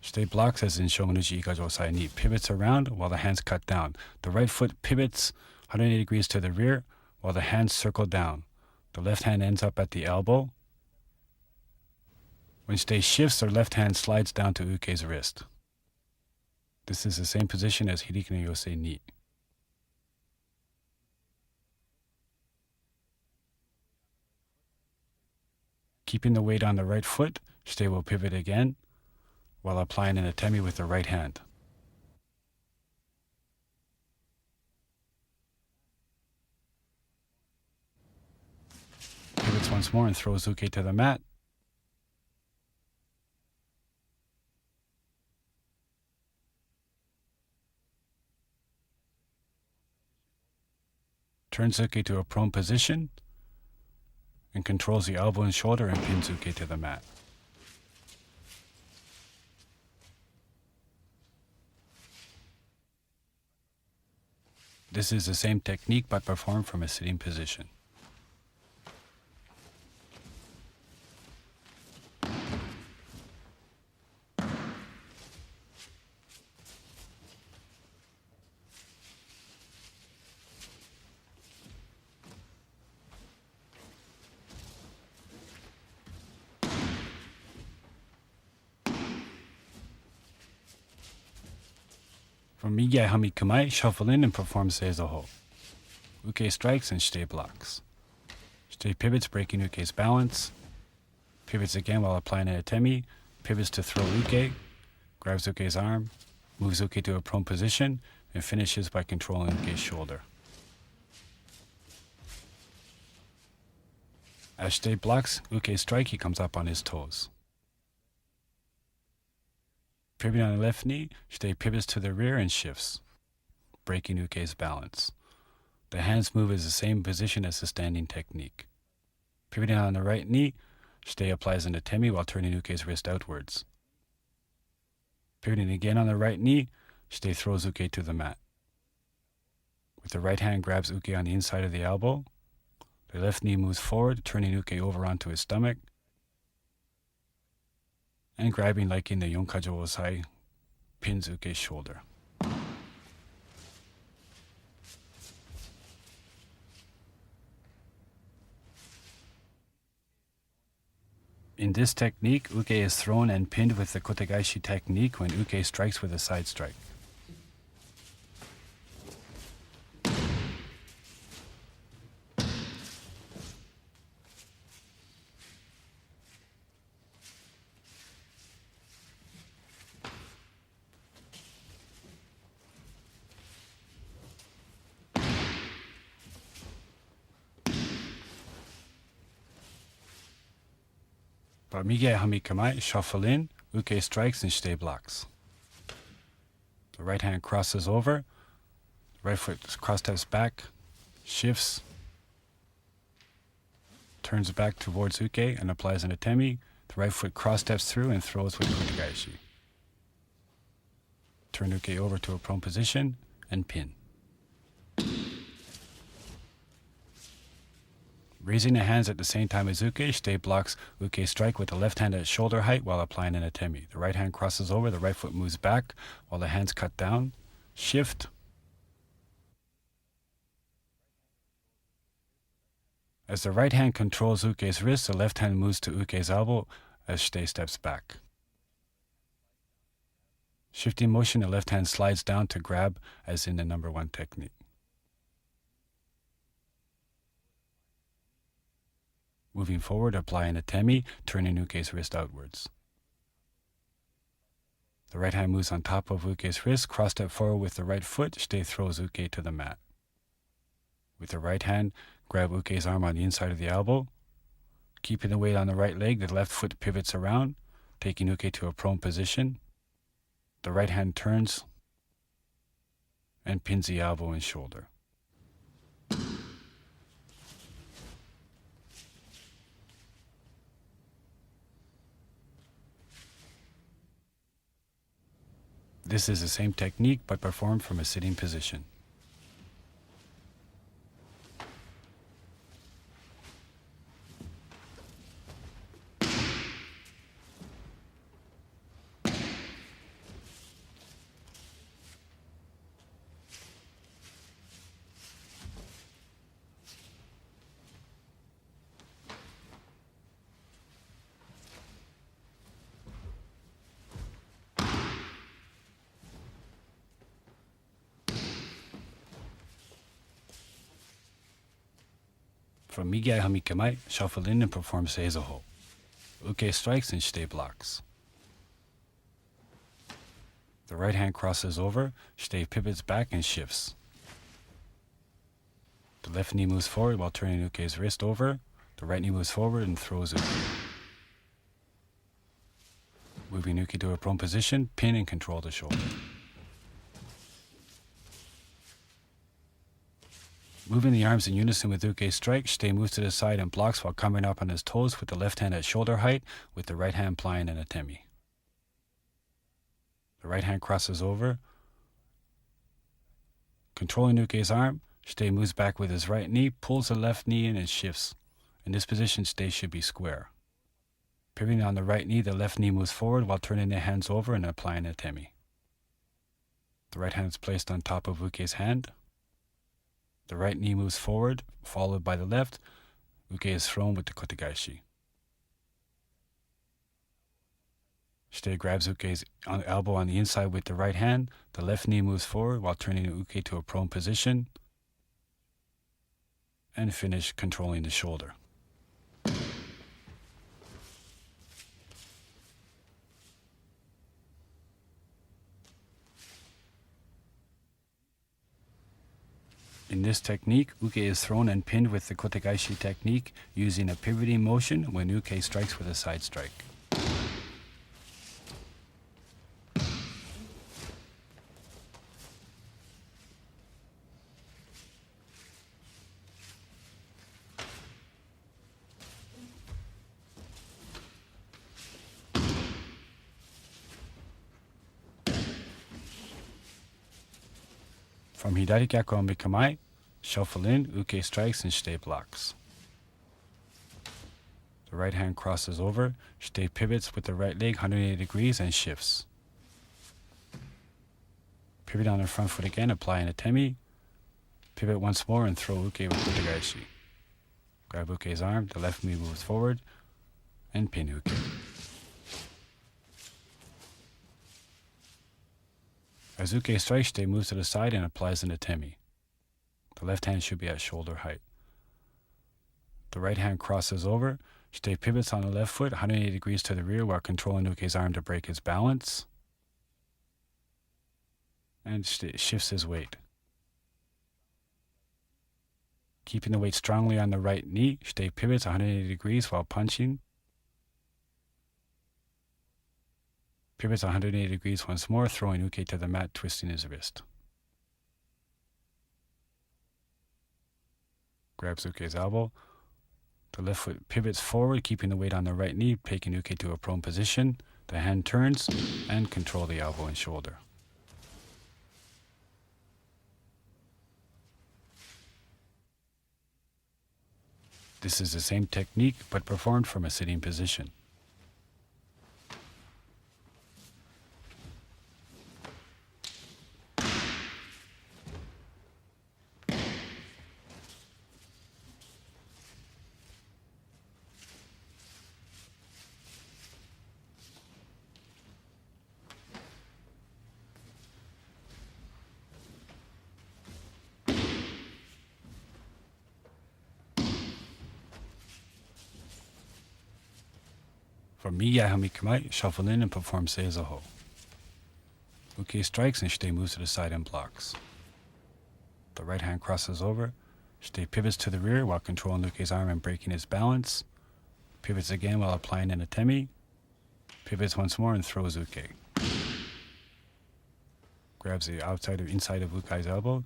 Shite blocks as in Shogunuchi Ikajo Osai Ni, pivots around while the hands cut down. The right foot pivots 180 degrees to the rear while the hands circle down. The left hand ends up at the elbow. When Shite shifts, her left hand slides down to Uke's wrist. This is the same position as Hiriki no Yosei Ni. Keeping the weight on the right foot, Shite will pivot again while applying an atemi with the right hand. Pivots once more and throws Uke to the mat. Turns Uke to a prone position and controls the elbow and shoulder and pins Uke to the mat. This is the same technique but performed from a sitting position. From Migai Hami Kamae, shuffle in and perform Seizoho. Uke strikes and Shite blocks. Shite pivots, breaking Uke's balance. Pivots again while applying an atemi. Pivots to throw Uke. Grabs Uke's arm. Moves Uke to a prone position. And finishes by controlling Uke's shoulder. As Shite blocks Uke's strike, he comes up on his toes. Pivoting on the left knee, Shite pivots to the rear and shifts, breaking Uke's balance. The hands move as the same position as the standing technique. Pivoting on the right knee, Shite applies an atemi while turning Uke's wrist outwards. Pivoting again on the right knee, Shite throws Uke to the mat. With the right hand grabs Uke on the inside of the elbow. The left knee moves forward, turning Uke over onto his stomach. And grabbing like in the yonkajo osai, pins Uke's shoulder. In this technique, Uke is thrown and pinned with the kotegaishi technique when Uke strikes with a side strike. By Migai Hami Kamae, shuffle in, Uke strikes and Shite blocks. The right hand crosses over, the right foot cross steps back, shifts, turns back towards Uke and applies an atemi. The right foot cross steps through and throws with kotegaishi. turn uke over to a prone position, and pin. Raising the hands at the same time as uke, shite blocks uke strike with the left hand at shoulder height while applying an atemi. The right hand crosses over, the right foot moves back while the hands cut down. Shift. As the right hand controls uke's wrist, the left hand moves to uke's elbow as shite steps back. Shifting motion, the left hand slides down to grab as in the number 1 technique. Moving forward, apply an atemi, turning uke's wrist outwards. The right hand moves on top of uke's wrist, cross step forward with the right foot, shite throws uke to the mat. With the right hand, grab uke's arm on the inside of the elbow. Keeping the weight on the right leg, the left foot pivots around, taking uke to a prone position. The right hand turns and pins the elbow and shoulder. This is the same technique but performed from a sitting position. From Migai Hamikamai, shuffle in and perform Seizoho. Uke strikes and shite blocks. The right hand crosses over, shite pivots back and shifts. The left knee moves forward while turning uke's wrist over. The right knee moves forward and throws uke. Moving uke to a prone position, pin and control the shoulder. Moving the arms in unison with uke's strike, shite moves to the side and blocks while coming up on his toes with the left hand at shoulder height, with the right hand applying an atemi. The right hand crosses over. Controlling uke's arm, shite moves back with his right knee, pulls the left knee in and shifts. In this position, shite should be square. Pivoting on the right knee, the left knee moves forward while turning the hands over and applying an atemi. The right hand is placed on top of uke's hand. The right knee moves forward, followed by the left. Uke is thrown with the kotegaishi. Shite grabs uke's elbow on the inside with the right hand. The left knee moves forward while turning uke to a prone position. And finish controlling the shoulder. In this technique, uke is thrown and pinned with the kotegaishi technique using a pivoting motion when uke strikes with a side strike. From Hidari Gyaku Mikamai, shuffle in, uke strikes and shite blocks. The right hand crosses over, shite pivots with the right leg 180 degrees and shifts. Pivot on the front foot again, apply an atemi. Pivot once more and throw uke with kotegaishi. Grab uke's arm, the left knee moves forward, and pin uke. As uke strikes, shite moves to the side and applies an atemi. The left hand should be at shoulder height. The right hand crosses over, shite pivots on the left foot 180 degrees to the rear while controlling uke's arm to break his balance. And shite shifts his weight. Keeping the weight strongly on the right knee, shite pivots 180 degrees while punching. Pivots 180 degrees once more, throwing uke to the mat, twisting his wrist. Grabs uke's elbow. The left foot pivots forward, keeping the weight on the right knee, taking uke to a prone position. The hand turns and control the elbow and shoulder. This is the same technique, but performed from a sitting position. For Miyahami Kamai, shuffle in and perform Seizoho. Uke strikes and Shite moves to the side and blocks. The right hand crosses over. Shite pivots to the rear while controlling Uke's arm and breaking his balance. Pivots again while applying an atemi. Pivots once more and throws Uke. Grabs the inside of Uke's elbow,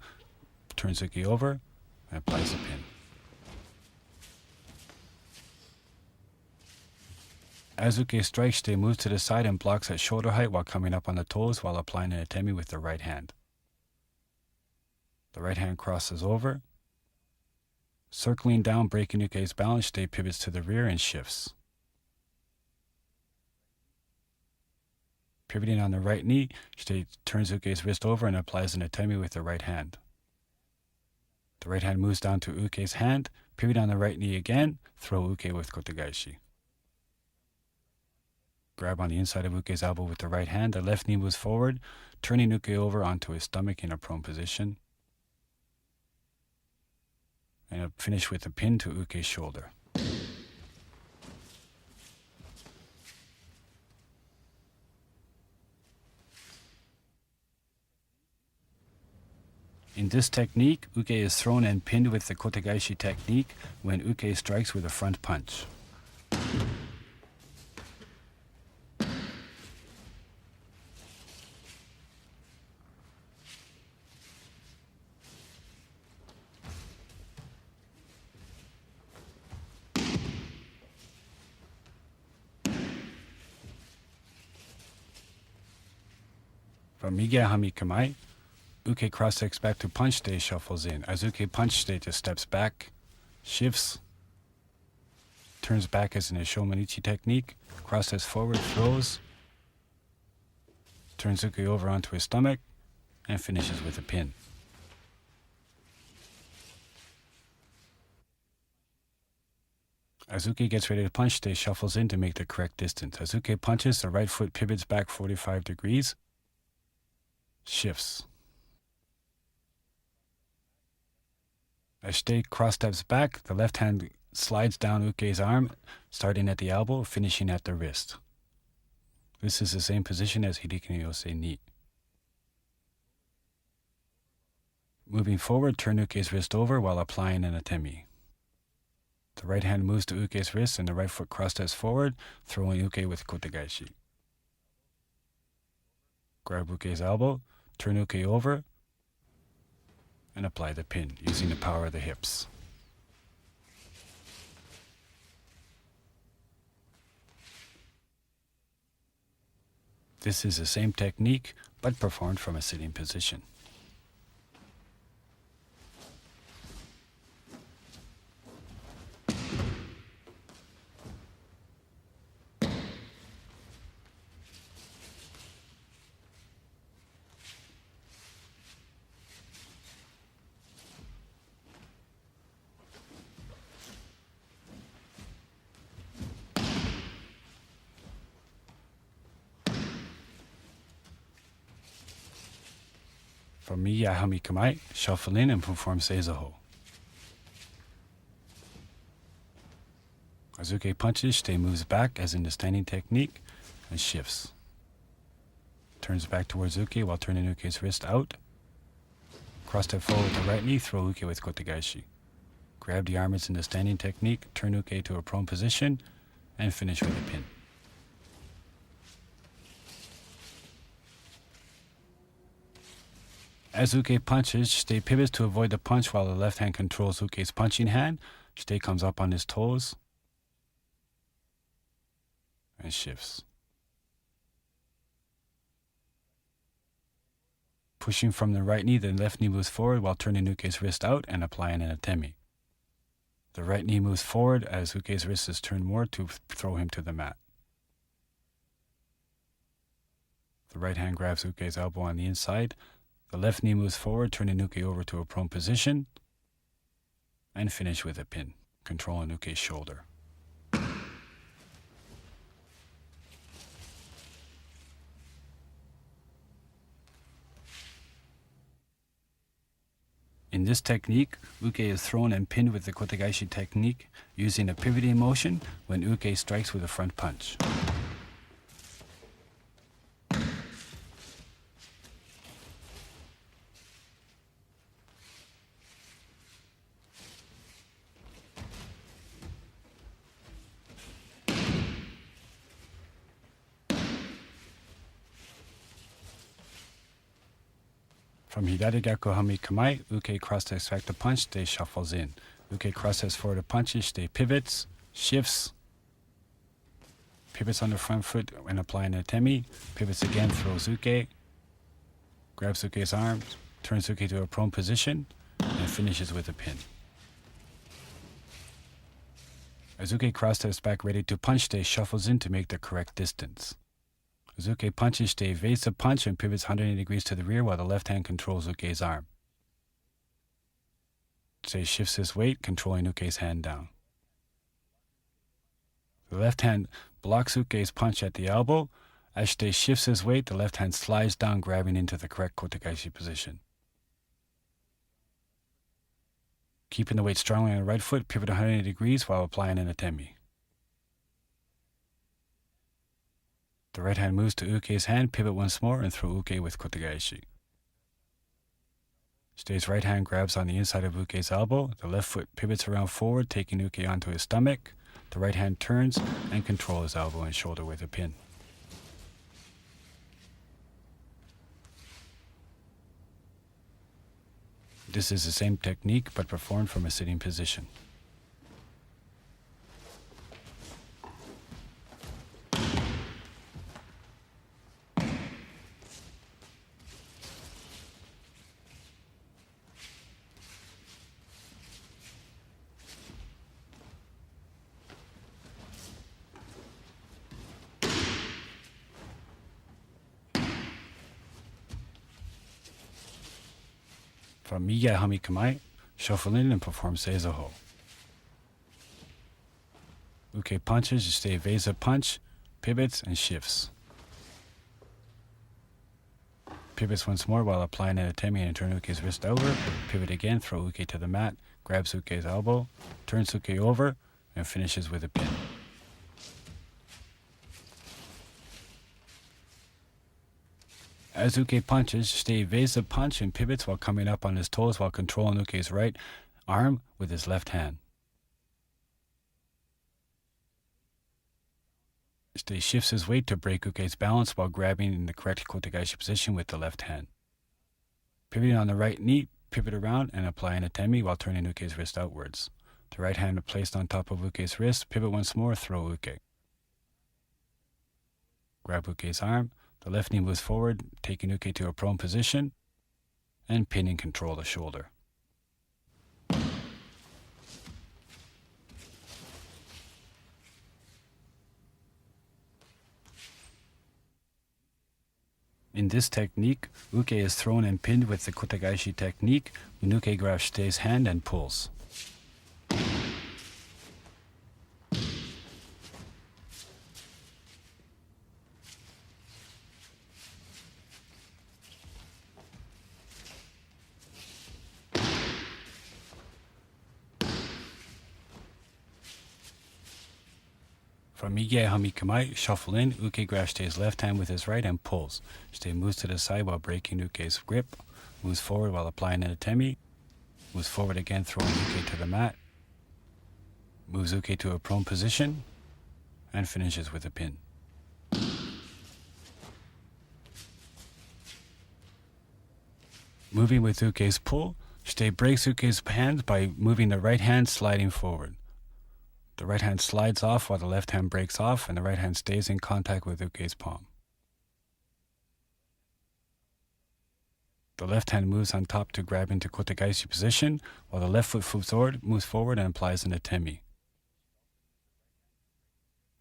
turns Uke over, and applies a pin. As Uke strikes, Shite moves to the side and blocks at shoulder height while coming up on the toes while applying an atemi with the right hand. The right hand crosses over. Circling down, breaking Uke's balance, Shite pivots to the rear and shifts. Pivoting on the right knee, Shite turns Uke's wrist over and applies an atemi with the right hand. The right hand moves down to Uke's hand, pivot on the right knee again, throw Uke with kotegaishi. Grab on the inside of Uke's elbow with the right hand, the left knee moves forward, turning Uke over onto his stomach in a prone position. And finish with a pin to Uke's shoulder. In this technique, Uke is thrown and pinned with the kotegaishi technique when Uke strikes with a front punch. From Migehami Kamai, Uke cross-steps back to punch, Shite shuffles in. As Uke punch, Shite just steps back, shifts, turns back as in a Shomanichi technique, cross-steps forward, throws, turns Uke over onto his stomach, and finishes with a pin. As Uke gets ready to punch, Shite shuffles in to make the correct distance. As Uke punches, the right foot pivots back 45 degrees, shifts. As Shite cross steps back, the left hand slides down Uke's arm, starting at the elbow, finishing at the wrist. This is the same position as Hirikini Yosei Ni. Moving forward, turn Uke's wrist over while applying an atemi. The right hand moves to Uke's wrist and the right foot cross steps forward, throwing Uke with kotegaishi. Grab Uke's elbow, turn Uke over, and apply the pin using the power of the hips. This is the same technique, but performed from a sitting position. For Miyahami Kamai, shuffle in and perform Seizoho. As Uke punches, Shite moves back as in the standing technique and shifts. Turns back towards Uke while turning Uke's wrist out. Cross step forward with the right knee, throw Uke with kotegaishi. Grab the arm as in the standing technique, turn Uke to a prone position, and finish with a pin. As Uke punches, Shite pivots to avoid the punch while the left hand controls Uke's punching hand. Shite comes up on his toes and shifts. Pushing from the right knee, the left knee moves forward while turning Uke's wrist out and applying an atemi. The right knee moves forward as Uke's wrist is turned more to throw him to the mat. The right hand grabs Uke's elbow on the inside. The left knee moves forward, turning Uke over to a prone position, and finish with a pin, controlling Uke's shoulder. In this technique, Uke is thrown and pinned with the kotegaeshi technique, using a pivoting motion when Uke strikes with a front punch. From Hidari Gyaku Hami Kamae, Uke cross-steps back to punch, Shite shuffles in. Uke cross-steps forward to punches, Shite pivots, shifts, pivots on the front foot when applying a temi, pivots again, throws Uke, grabs Uke's arms, turns Uke to a prone position, and finishes with a pin. As Uke cross-steps back ready to punch, Shite shuffles in to make the correct distance. As Uke punches, Shite evades the punch and pivots 180 degrees to the rear while the left hand controls Uke's arm. Shite shifts his weight, controlling Uke's hand down. The left hand blocks Uke's punch at the elbow. As Shite shifts his weight, the left hand slides down, grabbing into the correct kotegaeshi position. Keeping the weight strongly on the right foot, pivot 180 degrees while applying an atemi. The right hand moves to Uke's hand, pivot once more, and throw Uke with kotegaeshi. Shite's right hand grabs on the inside of Uke's elbow. The left foot pivots around forward, taking Uke onto his stomach. The right hand turns and controls his elbow and shoulder with a pin. This is the same technique, but performed from a sitting position. From Miya Hami Kamae, shuffle in and perform Seizo-ho. Uke punches, Shite evades a punch, pivots, and shifts. Pivots once more while applying an atemi and turn Uke's wrist over. Pivot again, throw Uke to the mat, grabs Uke's elbow, turns Uke over, and finishes with a pin. As Uke punches, Shite evades the punch and pivots while coming up on his toes while controlling Uke's right arm with his left hand. Shite shifts his weight to break Uke's balance while grabbing in the correct kotegaeshi position with the left hand. Pivoting on the right knee, pivot around and apply an atemi while turning Uke's wrist outwards. The right hand placed on top of Uke's wrist, pivot once more, throw Uke. Grab Uke's arm. The left knee moves forward, taking Uke to a prone position, and pin and control the shoulder. In this technique, Uke is thrown and pinned with the kotegaeshi technique when Uke grabs Shite's hand and pulls. From Mige Hami Kamae, shuffle in, Uke grabs Shite's left hand with his right and pulls. Shite moves to the side while breaking Uke's grip, moves forward while applying an atemi, moves forward again throwing Uke to the mat, moves Uke to a prone position, and finishes with a pin. Moving with Uke's pull, Shite breaks Uke's hands by moving the right hand sliding forward. The right hand slides off while the left hand breaks off, and the right hand stays in contact with Uke's palm. The left hand moves on top to grab into kotegaishi position, while the left foot moves forward and applies an atemi.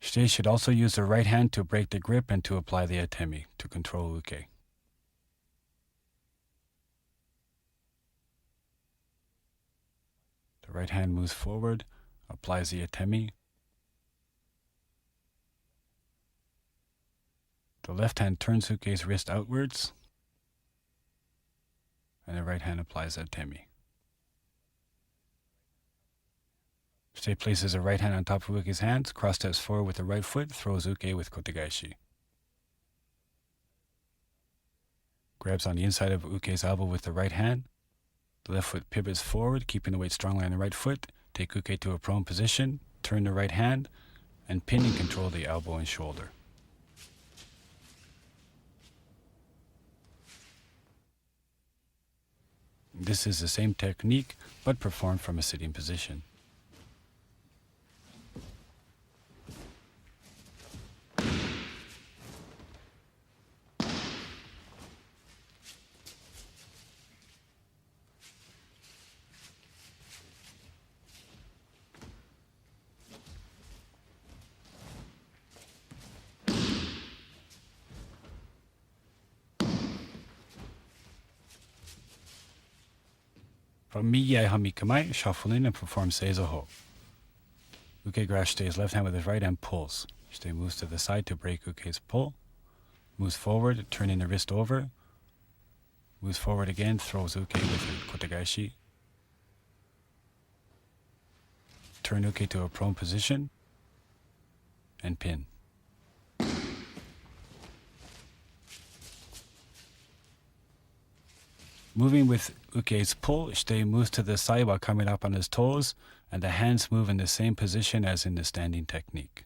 Shite should also use the right hand to break the grip and to apply the atemi to control uke. The right hand moves forward, applies the atemi. The left hand turns uke's wrist outwards, and the right hand applies the atemi. Shite places the right hand on top of uke's hands, cross steps forward with the right foot, throws uke with kotegaishi. Grabs on the inside of uke's elbow with the right hand. The left foot pivots forward, keeping the weight strongly on the right foot. Take uke to a prone position, turn the right hand, and pin and control the elbow and shoulder. This is the same technique, but performed from a sitting position. From Miyai Hamikamai, shuffle in and perform Seizo Ho. Uke grasps Shite's left hand with his right and pulls. Shite moves to the side to break Uke's pull. Moves forward, turning the wrist over. Moves forward again, throws Uke with kotegaishi. Turn Uke to a prone position. And pin. Moving with uke's pull, Shite moves to the side while coming up on his toes, and the hands move in the same position as in the standing technique.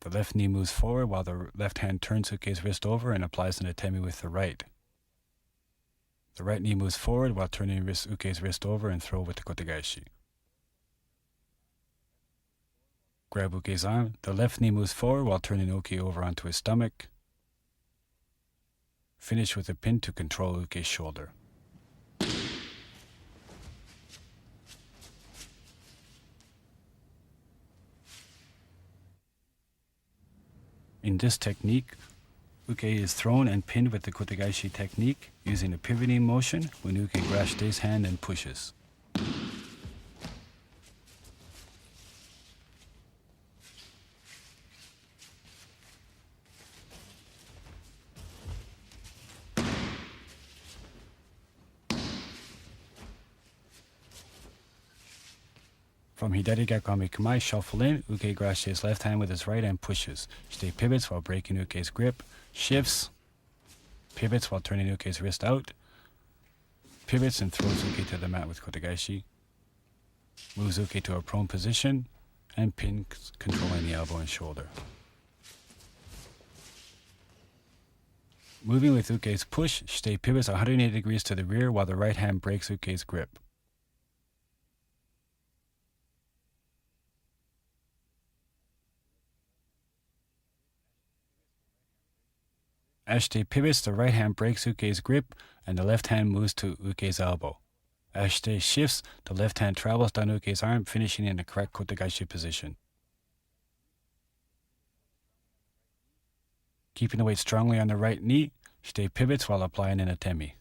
The left knee moves forward while the left hand turns uke's wrist over and applies an atemi with the right. The right knee moves forward while turning uke's wrist over and throw with the kotegaishi. Grab uke's arm. The left knee moves forward while turning uke over onto his stomach. Finish with a pin to control uke's shoulder. In this technique, uke is thrown and pinned with the kotegaishi technique using a pivoting motion when uke grasps Shite's hand and pushes. From Hidari Gaku Hamikamai, shuffle in, uke grasps Shite's left hand with his right and pushes. Shite pivots while breaking uke's grip, shifts, pivots while turning uke's wrist out, pivots and throws uke to the mat with kotegaishi, moves uke to a prone position, and pin controlling the elbow and shoulder. Moving with uke's push, Shite pivots 180 degrees to the rear while the right hand breaks uke's grip. As Shite pivots, the right hand breaks uke's grip and the left hand moves to uke's elbow. As Shite shifts, the left hand travels down uke's arm, finishing in the correct kotegaishi position. Keeping the weight strongly on the right knee, Shite pivots while applying an atemi.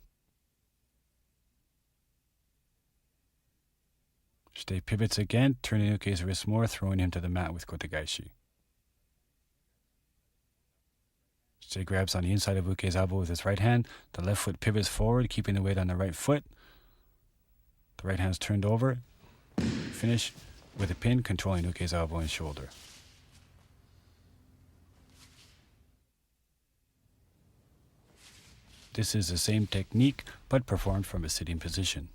Shite pivots again, turning uke's wrist more, throwing him to the mat with kotegaishi. Shite grabs on the inside of uke's elbow with his right hand. The left foot pivots forward, keeping the weight on the right foot. The right hand's turned over. Finish with a pin, controlling uke's elbow and shoulder. This is the same technique, but performed from a sitting position.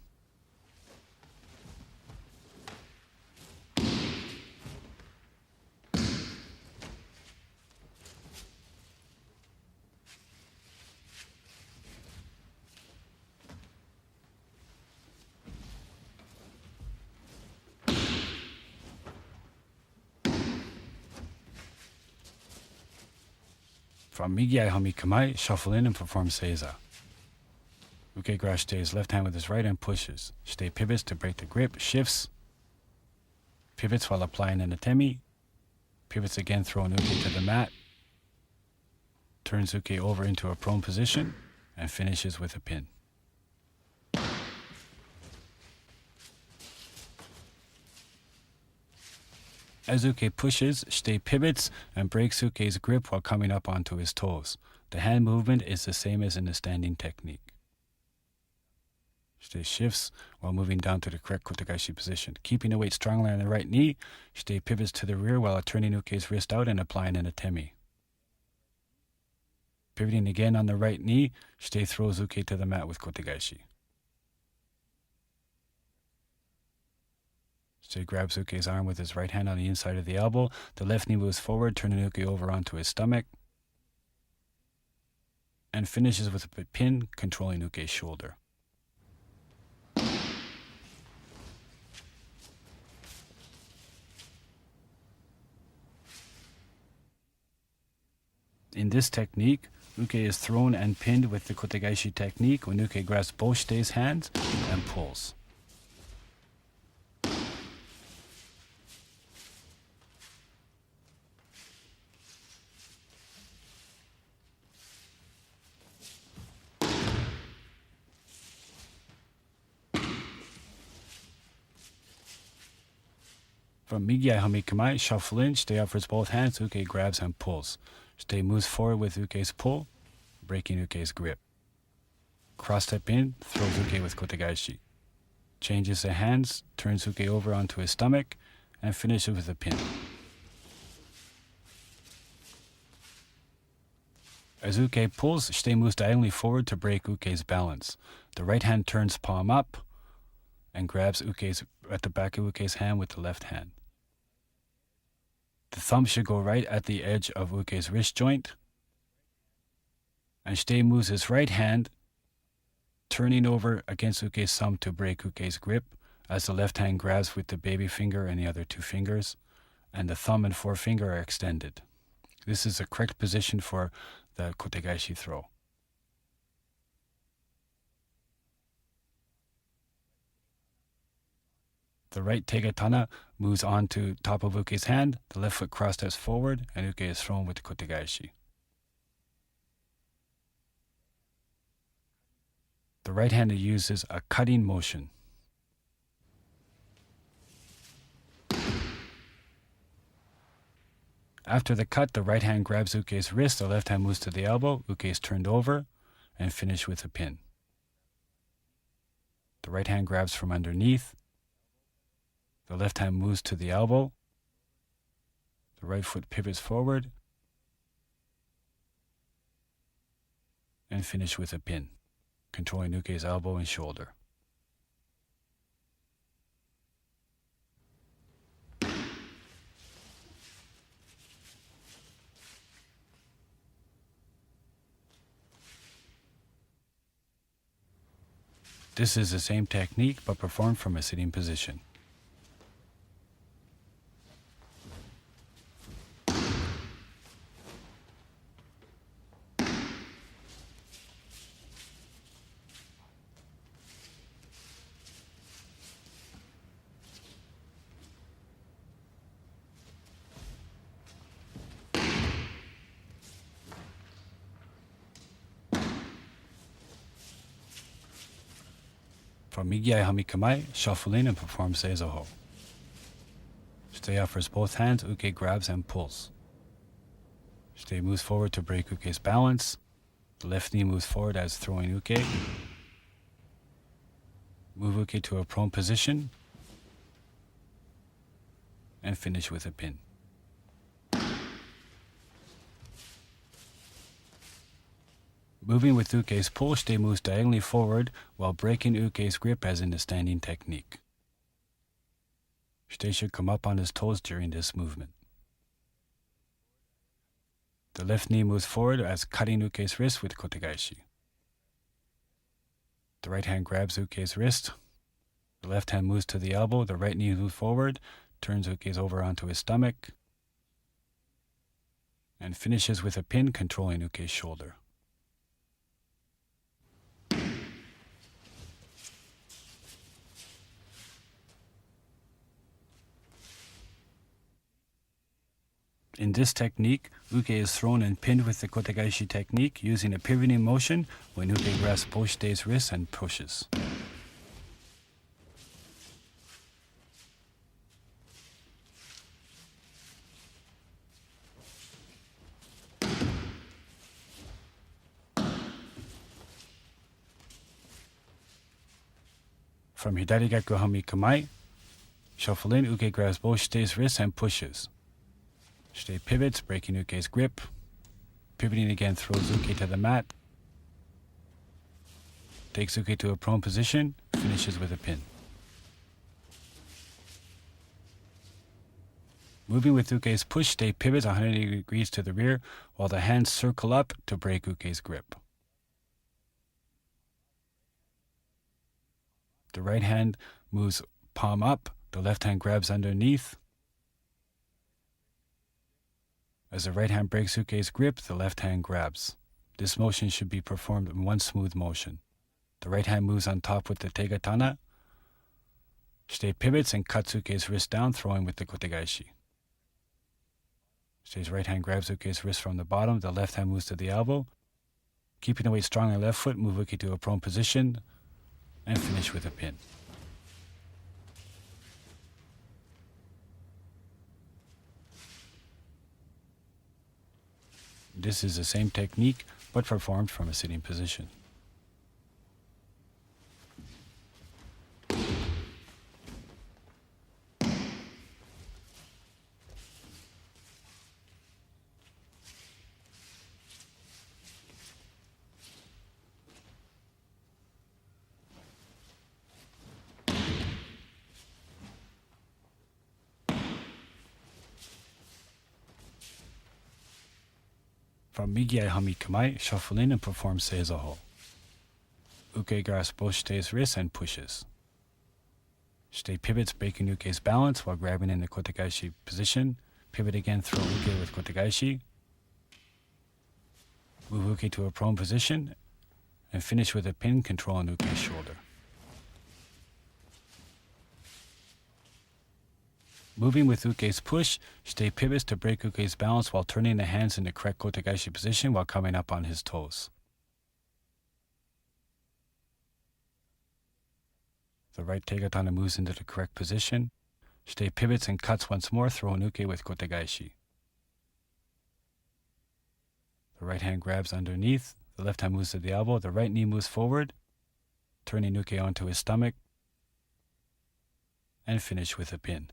From Migiai Hami Kamai, shuffle in and perform Seiza. Uke grasp stays left hand with his right and pushes. Shite pivots to break the grip, shifts, pivots while applying an atemi, pivots again throwing Uke to the mat, turns Uke over into a prone position, and finishes with a pin. As Uke pushes, Shite pivots and breaks Uke's grip while coming up onto his toes. The hand movement is the same as in the standing technique. Shite shifts while moving down to the correct kotegaeshi position. Keeping the weight strongly on the right knee, Shite pivots to the rear while turning Uke's wrist out and applying an atemi. Pivoting again on the right knee, Shite throws Uke to the mat with kotegaeshi. Shite grabs Uke's arm with his right hand on the inside of the elbow. The left knee moves forward, turning Uke over onto his stomach, and finishes with a pin, controlling Uke's shoulder. In this technique, Uke is thrown and pinned with the kotegaeshi technique when Uke grasps both Shite's hands and pulls. From Migiai Hami Kamai, shuffle in, Shite offers both hands, Uke grabs and pulls. Shite moves forward with Uke's pull, breaking Uke's grip. Cross step in, throws Uke with kotegaeshi. Changes the hands, turns Uke over onto his stomach, and finishes with a pin. As Uke pulls, Shite moves diagonally forward to break Uke's balance. The right hand turns palm up and grabs Uke's at the back of Uke's hand with the left hand. The thumb should go right at the edge of Uke's wrist joint, and Shite moves his right hand, turning over against Uke's thumb to break Uke's grip, as the left hand grabs with the baby finger and the other two fingers, and the thumb and forefinger are extended. This is the correct position for the kotegaeshi throw. The right tegetana moves on to top of Uke's hand, the left foot cross steps forward, and Uke is thrown with the kotegaeshi. The right hand uses a cutting motion. After the cut, the right hand grabs Uke's wrist, the left hand moves to the elbow, Uke is turned over, and finish with a pin. The right hand grabs from underneath, the left hand moves to the elbow, the right foot pivots forward, and finish with a pin, controlling Uke's elbow and shoulder. This is the same technique but performed from a sitting position. From Migiai Hami Kamai, shuffle in and perform Seizo. Shite offers both hands, Uke grabs and pulls. Shite moves forward to break Uke's balance. The left knee moves forward as throwing Uke. Move Uke to a prone position. And finish with a pin. Moving with Uke's pull, Shite moves diagonally forward while breaking Uke's grip as in the standing technique. Shite should come up on his toes during this movement. The left knee moves forward as cutting Uke's wrist with kotegaeshi. The right hand grabs Uke's wrist. The left hand moves to the elbow. The right knee moves forward, turns Uke's over onto his stomach, and finishes with a pin controlling Uke's shoulder. In this technique, Uke is thrown and pinned with the kotegaeshi technique using a pivoting motion when Uke grasps both Shitei's wrists and pushes. From Hidari Gaku Hami Kamae, shuffle in, Uke grabs both Shitei's wrists and pushes. Shitei pivots, breaking Uke's grip. Pivoting again throws Uke to the mat. Takes Uke to a prone position, finishes with a pin. Moving with Uke's push, Shitei pivots 180 degrees to the rear while the hands circle up to break Uke's grip. The right hand moves palm up, the left hand grabs underneath. As the right hand breaks Uke's grip, the left hand grabs. This motion should be performed in one smooth motion. The right hand moves on top with the tegatana. Shitei pivots and cuts Uke's wrist down, throwing with the kotegaeshi. Shitei's right hand grabs Uke's wrist from the bottom, the left hand moves to the elbow. Keeping the weight strong on the left foot, move Uke to a prone position, and finish with a pin. This is the same technique, but performed from a sitting position. From Migiai Hami Kamae, shuffle in and perform Seizoho. Uke grasps both Shitei's wrists and pushes. Shitei pivots, breaking Uke's balance while grabbing in the kotegaeshi position. Pivot again, throw Uke with kotegaeshi. Move Uke to a prone position and finish with a pin controlling Uke's shoulder. Moving with Uke's push, Shitei pivots to break Uke's balance while turning the hands in the correct kotegaeshi position while coming up on his toes. The right tegatana moves into the correct position. Shitei pivots and cuts once more, throwing Uke with kotegaeshi. The right hand grabs underneath. The left hand moves to the elbow. The right knee moves forward, turning Uke onto his stomach, and finish with a pin.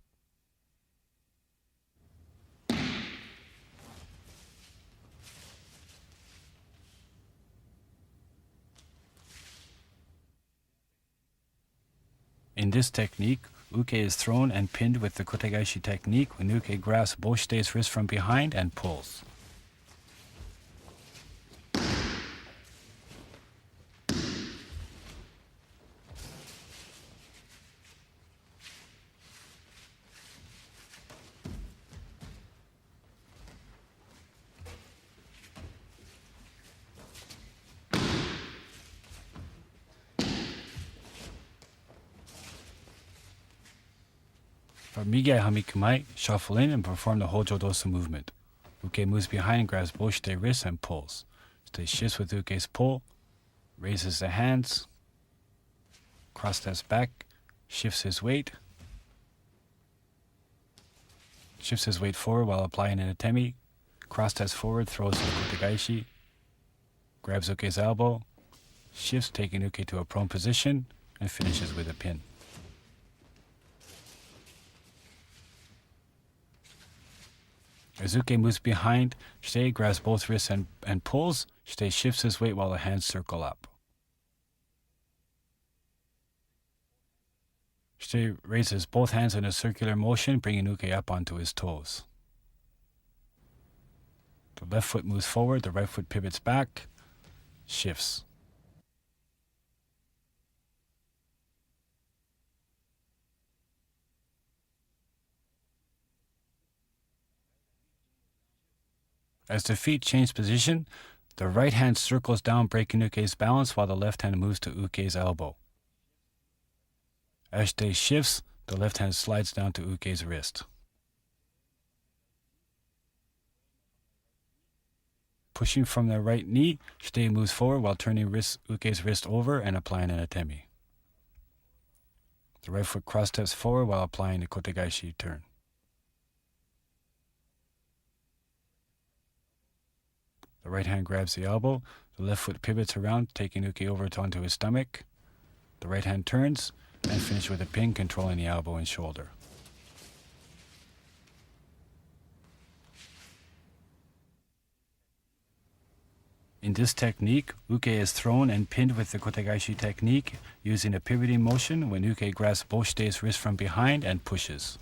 In this technique, Uke is thrown and pinned with the kotegaeshi technique when Uke grasps both Shitei's wrists from behind and pulls. For Migai Hami Kamae, shuffle in and perform the Hojo Dosu movement. Uke moves behind and grabs both Shitei wrists and pulls. Shitei shifts with Uke's pull, raises the hands, cross steps back, shifts his weight forward while applying an atemi, cross steps forward, throws with kotegaeshi, grabs Uke's elbow, shifts, taking Uke to a prone position, and finishes with a pin. As Uke moves behind, Shitei grabs both wrists and pulls. Shitei shifts his weight while the hands circle up. Shitei raises both hands in a circular motion, bringing Uke up onto his toes. The left foot moves forward, the right foot pivots back, shifts. As the feet change position, the right hand circles down, breaking Uke's balance, while the left hand moves to Uke's elbow. As Shite shifts, the left hand slides down to Uke's wrist. Pushing from the right knee, Shite moves forward while turning Uke's wrist over and applying an atemi. The right foot cross steps forward while applying the kotegaeshi turn. The right hand grabs the elbow. The left foot pivots around, taking Uke over onto his stomach. The right hand turns and finishes with a pin, controlling the elbow and shoulder. In this technique, Uke is thrown and pinned with the kotegaeshi technique, using a pivoting motion when Uke grasps both Shite's wrists from behind and pushes.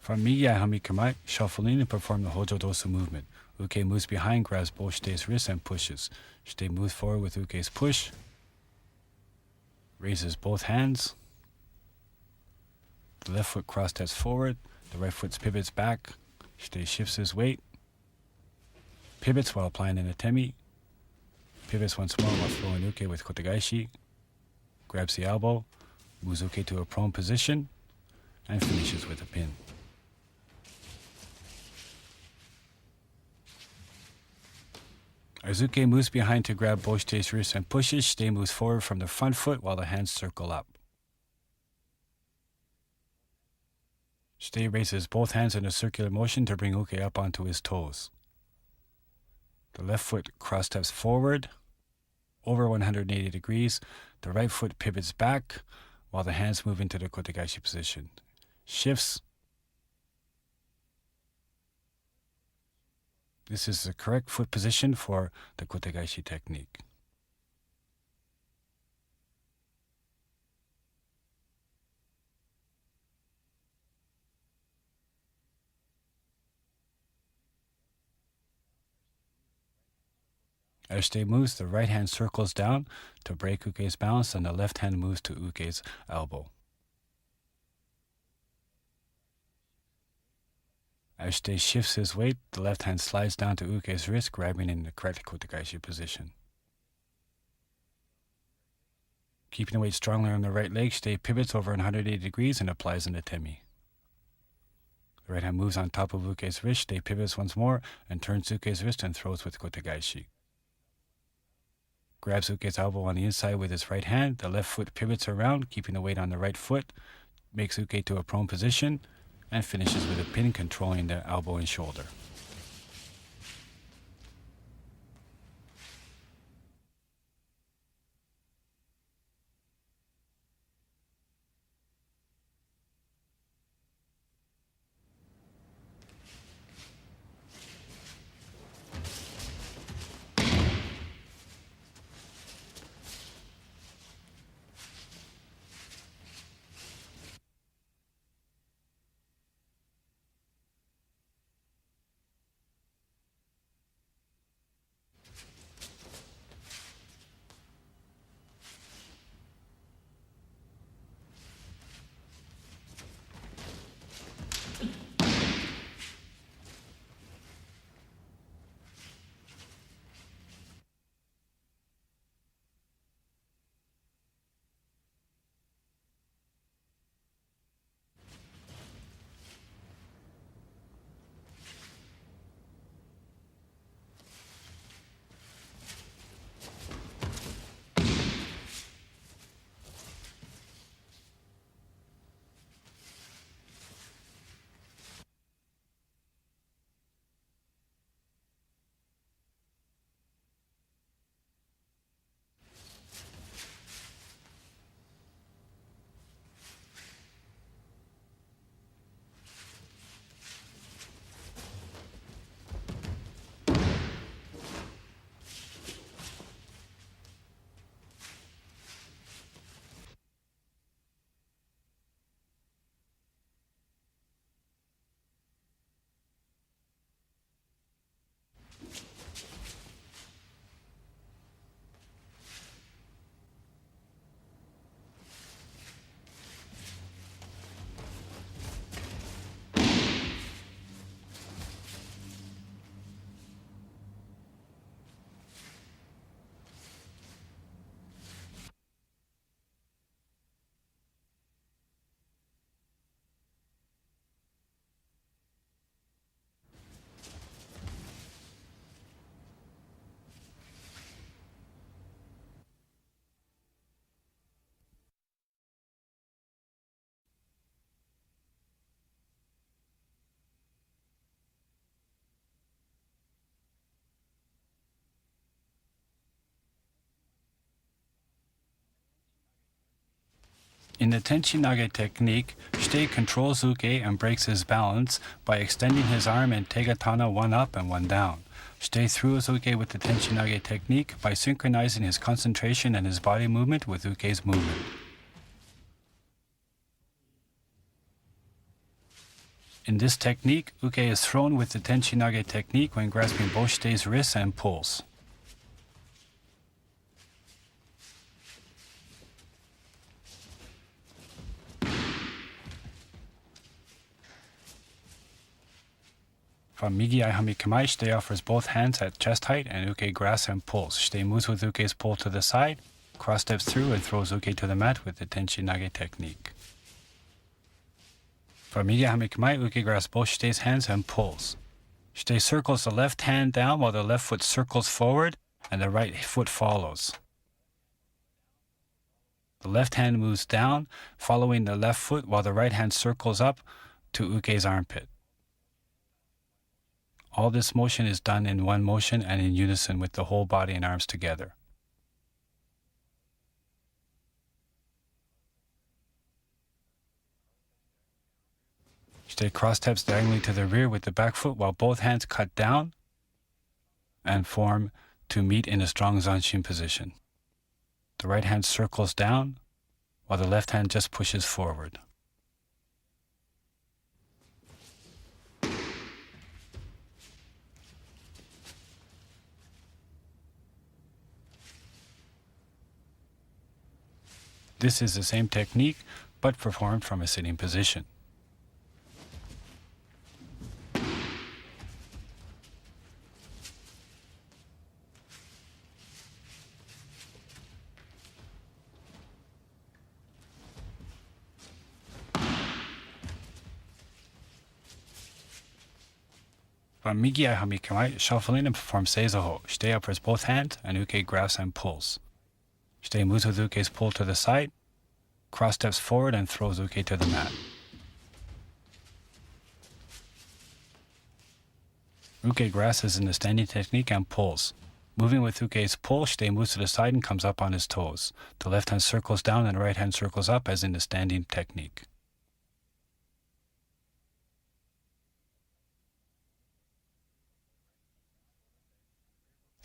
From Migya Hami Kamae, shuffle in and perform the Hojo Dosu movement. Uke moves behind, grabs both Shite's wrists and pushes. Shite moves forward with Uke's push, raises both hands. The left foot cross steps forward, the right foot pivots back. Shite shifts his weight, pivots while applying an atemi, pivots once more while throwing Uke with kotegaeshi, grabs the elbow, moves Uke to a prone position, and finishes with a pin. As Uke moves behind to grab both Shite's wrists and pushes, Shite moves forward from the front foot while the hands circle up. Shite raises both hands in a circular motion to bring Uke up onto his toes. The left foot cross steps forward, over 180 degrees. The right foot pivots back while the hands move into the kotegaeshi position. Shifts. This is the correct foot position for the kotegaeshi technique. As Shite moves, the right hand circles down to break Uke's balance, and the left hand moves to Uke's elbow. As Shite shifts his weight, the left hand slides down to Uke's wrist, grabbing in the correct kotegaeshi position. Keeping the weight strongly on the right leg, Shite pivots over 180 degrees and applies an atemi. The right hand moves on top of Uke's wrist. Shite pivots once more and turns Uke's wrist and throws with kotegaeshi. Grabs Uke's elbow on the inside with his right hand. The left foot pivots around, keeping the weight on the right foot, makes Uke to a prone position, and finishes with a pin, controlling the elbow and shoulder. In the Tenchinage technique, Shite controls Uke and breaks his balance by extending his arm and Tegatana one up and one down. Shite throws Uke with the Tenchinage technique by synchronizing his concentration and his body movement with Uke's movement. In this technique, Uke is thrown with the Tenchinage technique when grasping both Shite's wrists and pulls. From Migi Aihami Kamae, Shite offers both hands at chest height and Uke grasps and pulls. Shite moves with Uke's pull to the side, cross steps through and throws Uke to the mat with the Tenchinage technique. From Migi Aihami Kamae, Uke grasps both Shite's hands and pulls. Shite circles the left hand down while the left foot circles forward and the right foot follows. The left hand moves down, following the left foot while the right hand circles up to Uke's armpit. All this motion is done in one motion and in unison with the whole body and arms together. Shite cross steps diagonally to the rear with the back foot while both hands cut down and form to meet in a strong zanshin position. The right hand circles down while the left hand just pushes forward. This is the same technique, but performed from a sitting position. From Migi Aihami Kamae, shuffling and perform Seizoho. Shite uppers both hands and Uke grasps and pulls. Shite moves with Uke's pull to the side, cross steps forward and throws Uke to the mat. Uke grasps in the standing technique and pulls. Moving with Uke's pull, Shite moves to the side and comes up on his toes. The left hand circles down and the right hand circles up as in the standing technique.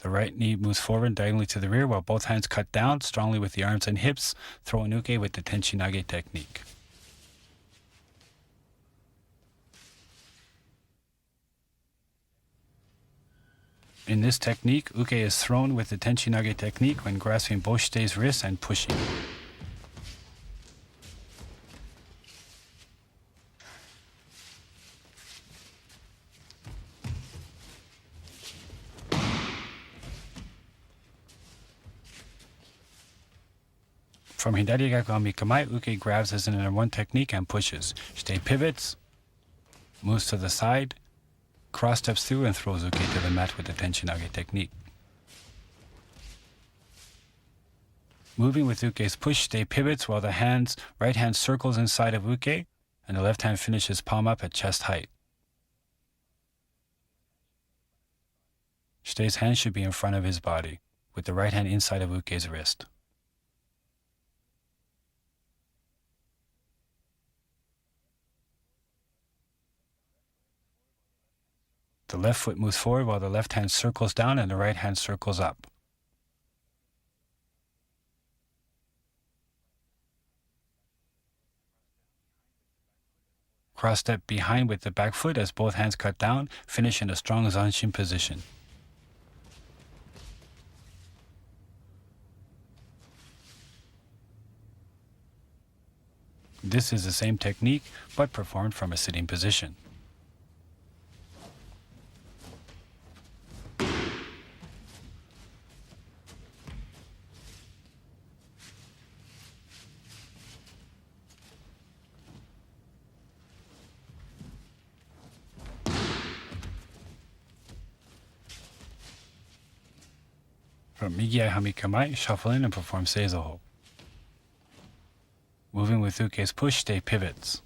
The right knee moves forward diagonally to the rear while both hands cut down strongly with the arms and hips, throwing Uke with the Tenchinage technique. In this technique, Uke is thrown with the Tenchinage technique when grasping both Shite's wrists and pushing. From Hidari Gakugami Kamae, Uke grabs as in a one technique and pushes. Shite pivots, moves to the side, cross steps through and throws Uke to the mat with the Tenchinage technique. Moving with Uke's push, Shite pivots while the right hand circles inside of Uke and the left hand finishes palm up at chest height. Shite's hand should be in front of his body, with the right hand inside of Uke's wrist. The left foot moves forward while the left hand circles down and the right hand circles up. Cross step behind with the back foot as both hands cut down, finish in a strong zanshin position. This is the same technique, but performed from a sitting position. From Migi Aihami Kamae, shuffle in and perform Seizoho. Moving with Uke's push, Shite pivots.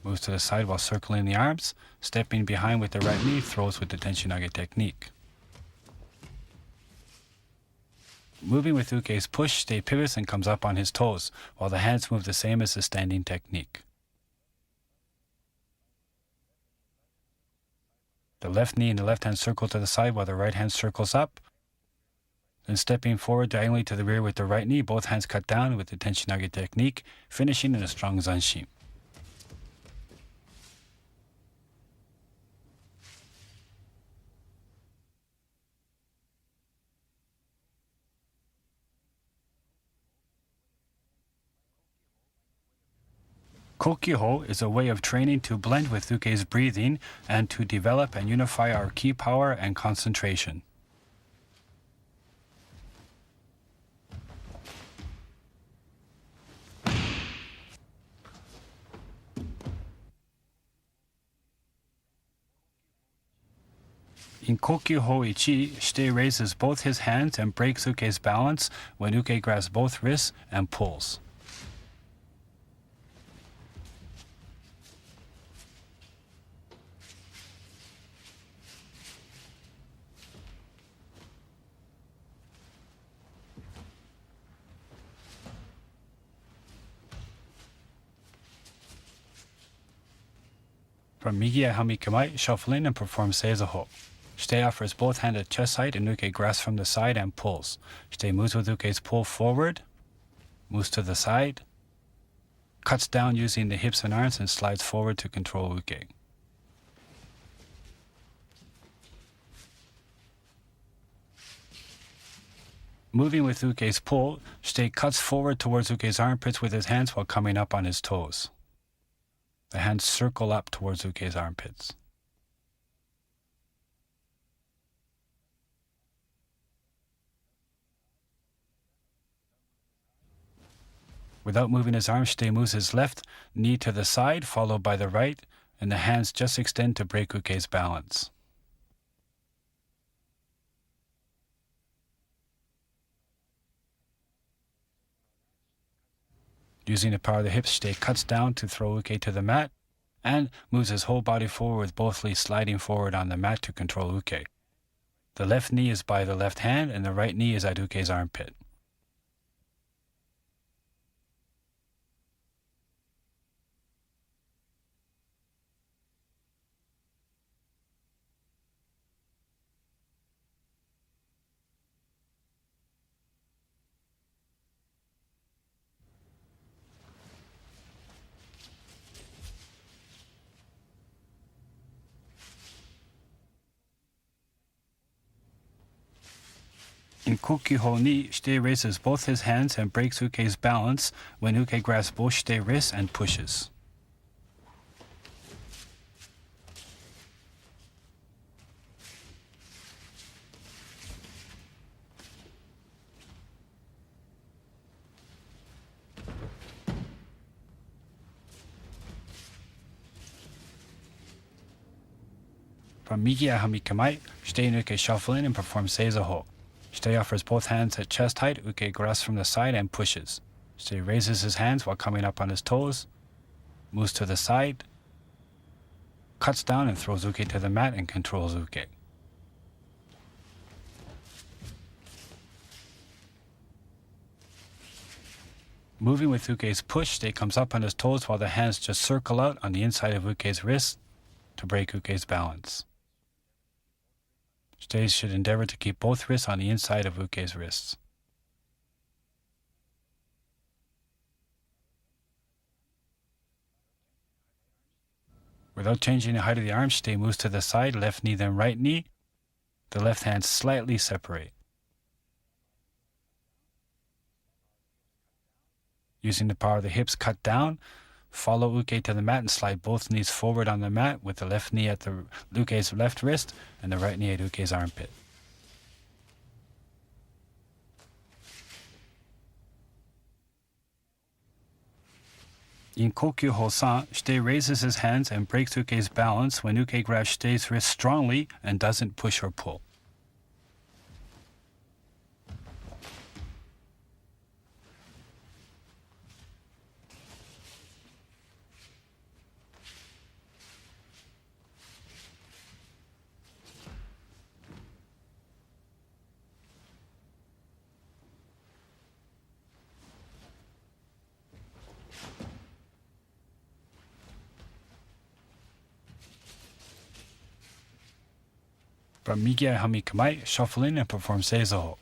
Moves to the side while circling the arms, stepping behind with the right knee, throws with the Tenchinage technique. Moving with Uke's push, Shite pivots and comes up on his toes, while the hands move the same as the standing technique. The left knee and the left hand circle to the side while the right hand circles up. Then stepping forward diagonally to the rear with the right knee, both hands cut down with the Tenchinage technique, finishing in a strong zanshin. Kokiho is a way of training to blend with Uke's breathing and to develop and unify our ki power and concentration. In Kokiho Ichi, Shite raises both his hands and breaks Uke's balance when Uke grabs both wrists and pulls. From Migie Hami Kamai, shuffle in and perform Seizaho. Shite offers both hands at chest height and Uke grasps from the side and pulls. Shite moves with Uke's pull forward, moves to the side, cuts down using the hips and arms and slides forward to control Uke. Moving with Uke's pull, Shite cuts forward towards Uke's armpits with his hands while coming up on his toes. The hands circle up towards Uke's armpits. Without moving his arms, Shite moves his left knee to the side, followed by the right, and the hands just extend to break Uke's balance. Using the power of the hips, Shite cuts down to throw Uke to the mat and moves his whole body forward with both knees sliding forward on the mat to control Uke. The left knee is by the left hand and the right knee is at Uke's armpit. In Kokiho ni, Shite raises both his hands and breaks Uke's balance when Uke grasps both Shite wrists and pushes. From Migie Hami Kamai, Shite and Uke shuffle in and perform Seizaho. Shite offers both hands at chest height, Uke grasps from the side and pushes. Shite raises his hands while coming up on his toes, moves to the side, cuts down and throws Uke to the mat and controls Uke. Moving with Uke's push, Shite comes up on his toes while the hands just circle out on the inside of Uke's wrist to break Uke's balance. Shite should endeavor to keep both wrists on the inside of Uke's wrists. Without changing the height of the arms, Shite moves to the side, left knee then right knee. The left hands slightly separate. Using the power of the hips, cut down, follow Uke to the mat and slide both knees forward on the mat with the left knee at Uke's left wrist and the right knee at Uke's armpit. In Kokyu-ho-san, Shite raises his hands and breaks Uke's balance when Uke grabs Shite's wrist strongly and doesn't push or pull. From Migia Hami Kamai, shuffle in and perform Seizoho.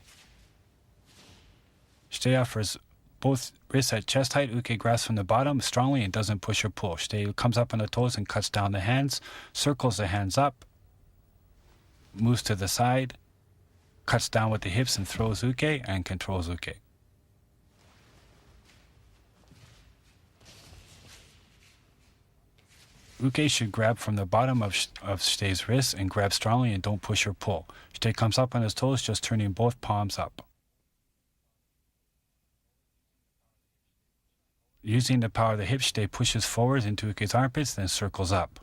Shite offers both wrists at chest height. Uke grasps from the bottom strongly and doesn't push or pull. Shite comes up on the toes and cuts down the hands, circles the hands up, moves to the side, cuts down with the hips and throws uke and controls uke. Uke should grab from the bottom of Shite's wrist and grab strongly and don't push or pull. Shite comes up on his toes, just turning both palms up. Using the power of the hips, Shite pushes forward into Uke's armpits, then circles up.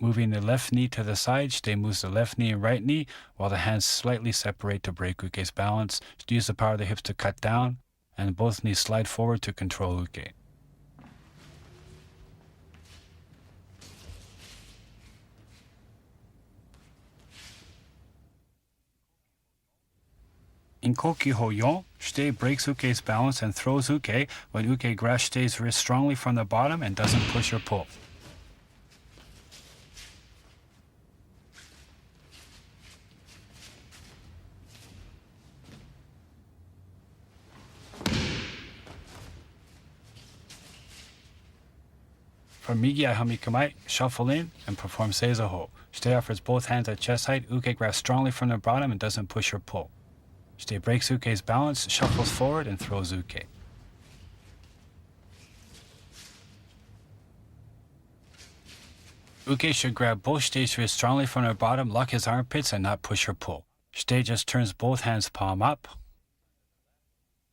Moving the left knee to the side, Shite moves the left knee and right knee while the hands slightly separate to break Uke's balance. Use the power of the hips to cut down, and both knees slide forward to control Uke. In Kokiho-yon, Shite breaks Uke's balance and throws Uke when Uke grasps Shite's wrist strongly from the bottom and doesn't push or pull. From Migia Hami Kamai, shuffle in and perform Seizoho. Shite offers both hands at chest height. Uke grasps strongly from the bottom and doesn't push or pull. Shite breaks Uke's balance, shuffles forward, and throws Uke. Uke should grab both Shite's wrists strongly from her bottom, lock his armpits, and not push or pull. Shite just turns both hands palm up.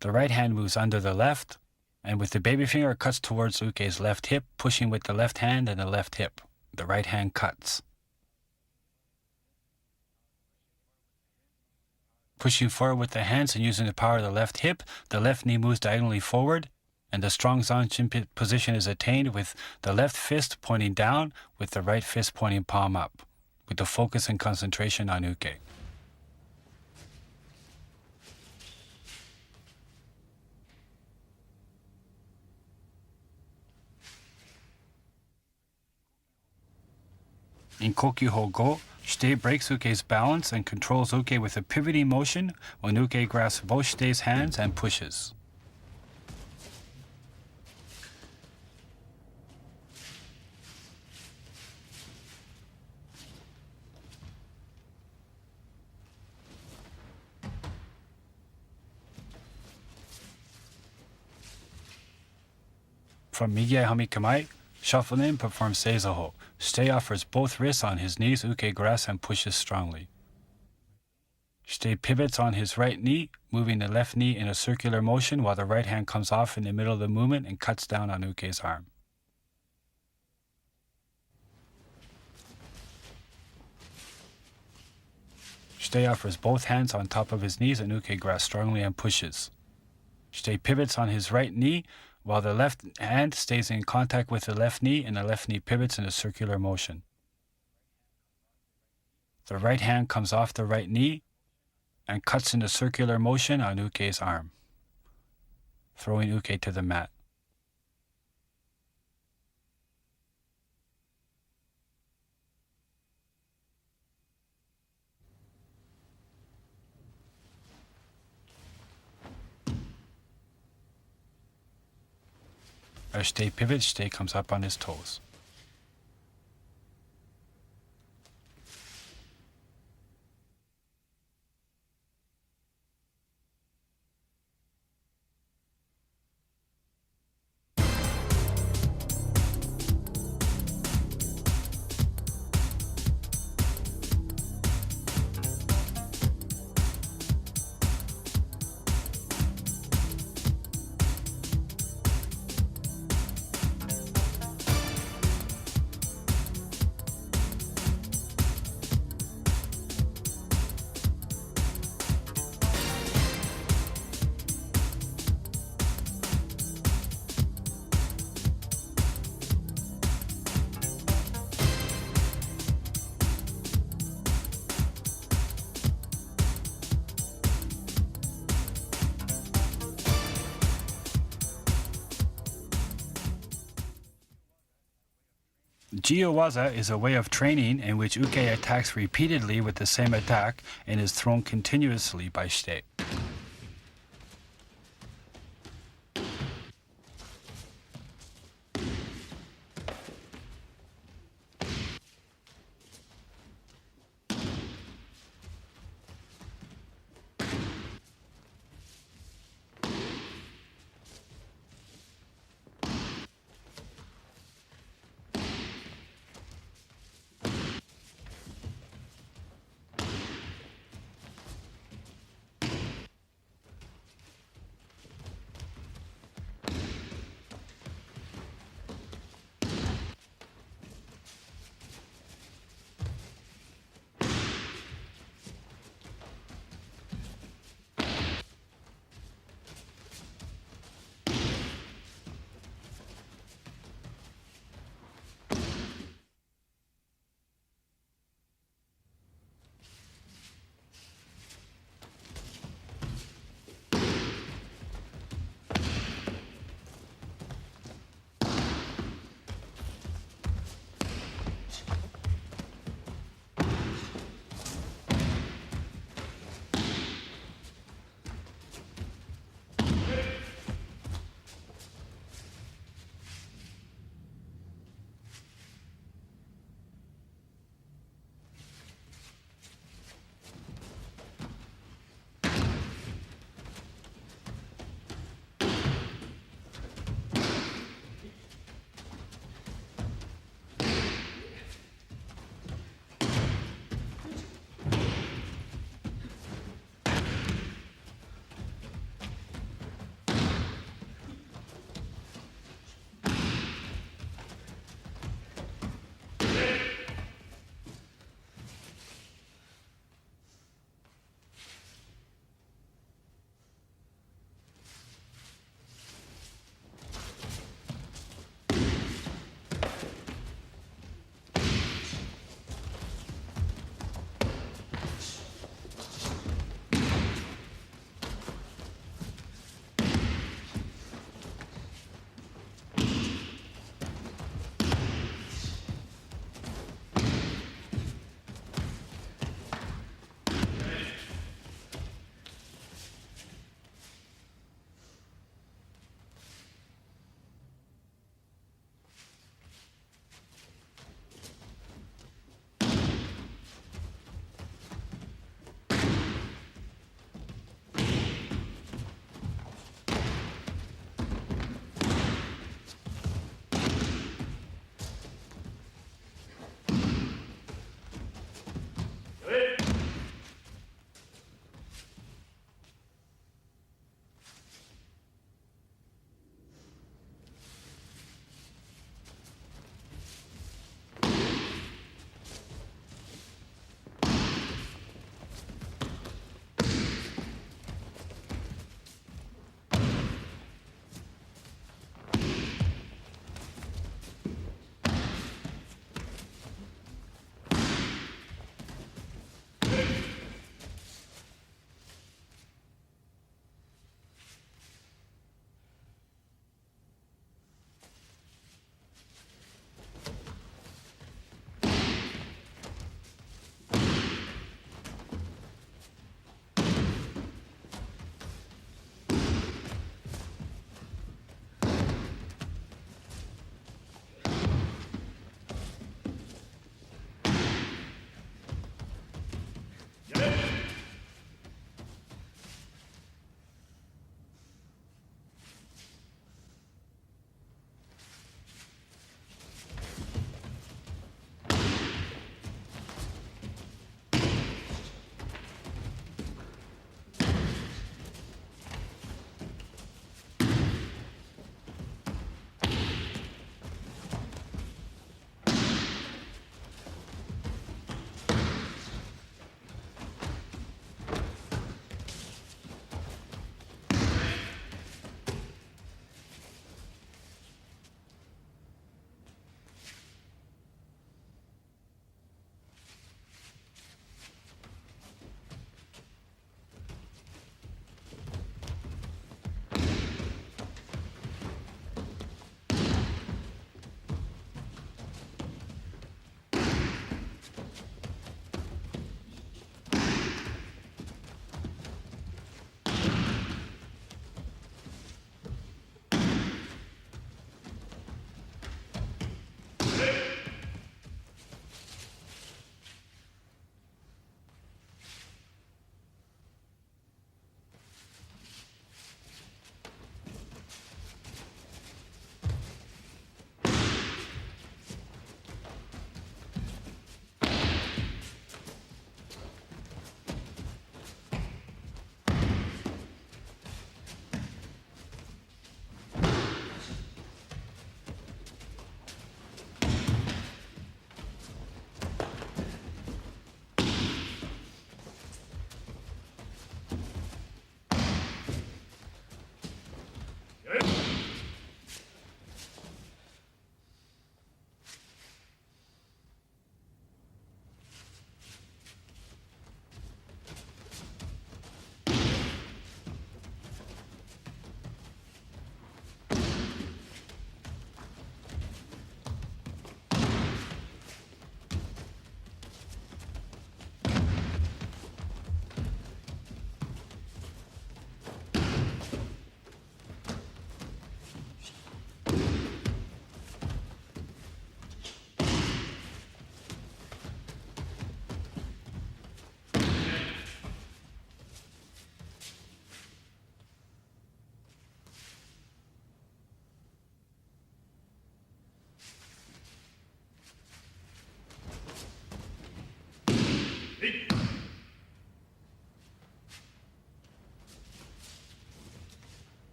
The right hand moves under the left, and with the baby finger cuts towards Uke's left hip, pushing with the left hand and the left hip. The right hand cuts. Pushing forward with the hands and using the power of the left hip, the left knee moves diagonally forward, and the strong zanchin position is attained with the left fist pointing down, with the right fist pointing palm up, with the focus and concentration on Uke. In Kokiho-go, Shite breaks Uke's balance and controls Uke with a pivoting motion when Uke grasps both Shite's hands and pushes. From Migia Hami Kamai, shuffle in, perform Seizoho. Shite offers both wrists on his knees. Uke grasps and pushes strongly. Shite pivots on his right knee, moving the left knee in a circular motion while the right hand comes off in the middle of the movement and cuts down on Uke's arm. Shite offers both hands on top of his knees and Uke grasps strongly and pushes. Shite pivots on his right knee while the left hand stays in contact with the left knee and the left knee pivots in a circular motion. The right hand comes off the right knee and cuts in a circular motion on Uke's arm, throwing Uke to the mat. As Shite pivots, Shite comes up on his toes. waza is a way of training in which uke attacks repeatedly with the same attack and is thrown continuously by shite.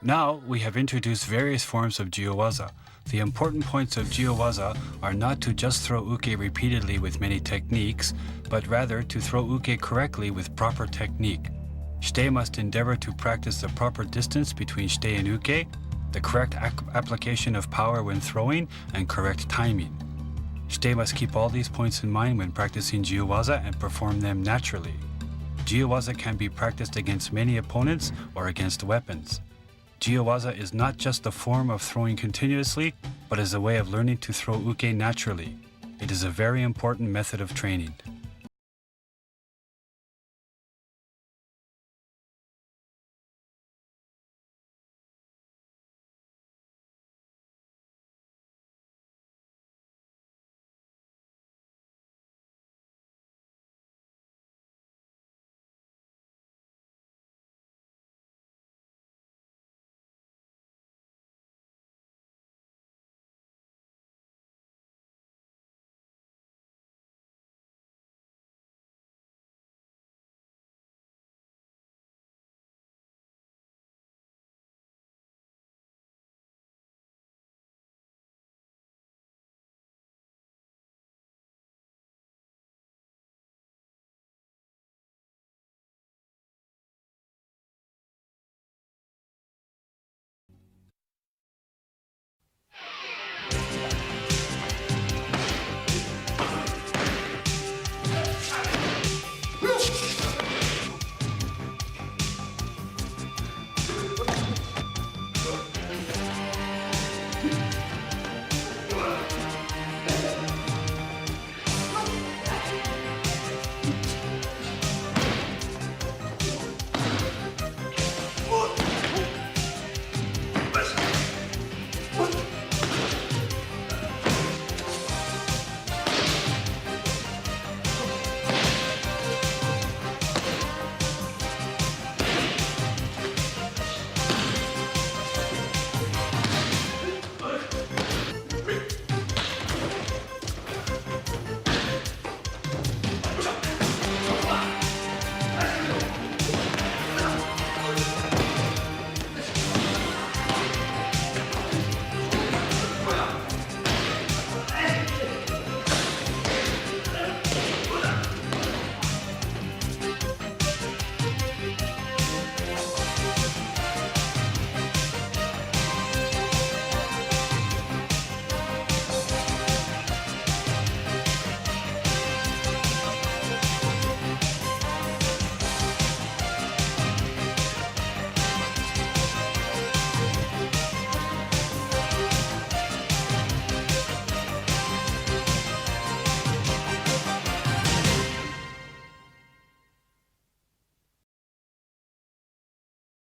Now we have introduced various forms of waza. The important points of waza are not to just throw uke repeatedly with many techniques, but rather to throw uke correctly with proper technique. Shite must endeavor to practice the proper distance between shite and uke, the correct application of power when throwing, and correct timing. Shite must keep all these points in mind when practicing waza and perform them naturally. Waza can be practiced against many opponents or against weapons. Waza is not just the form of throwing continuously, but is a way of learning to throw uke naturally. It is a very important method of training.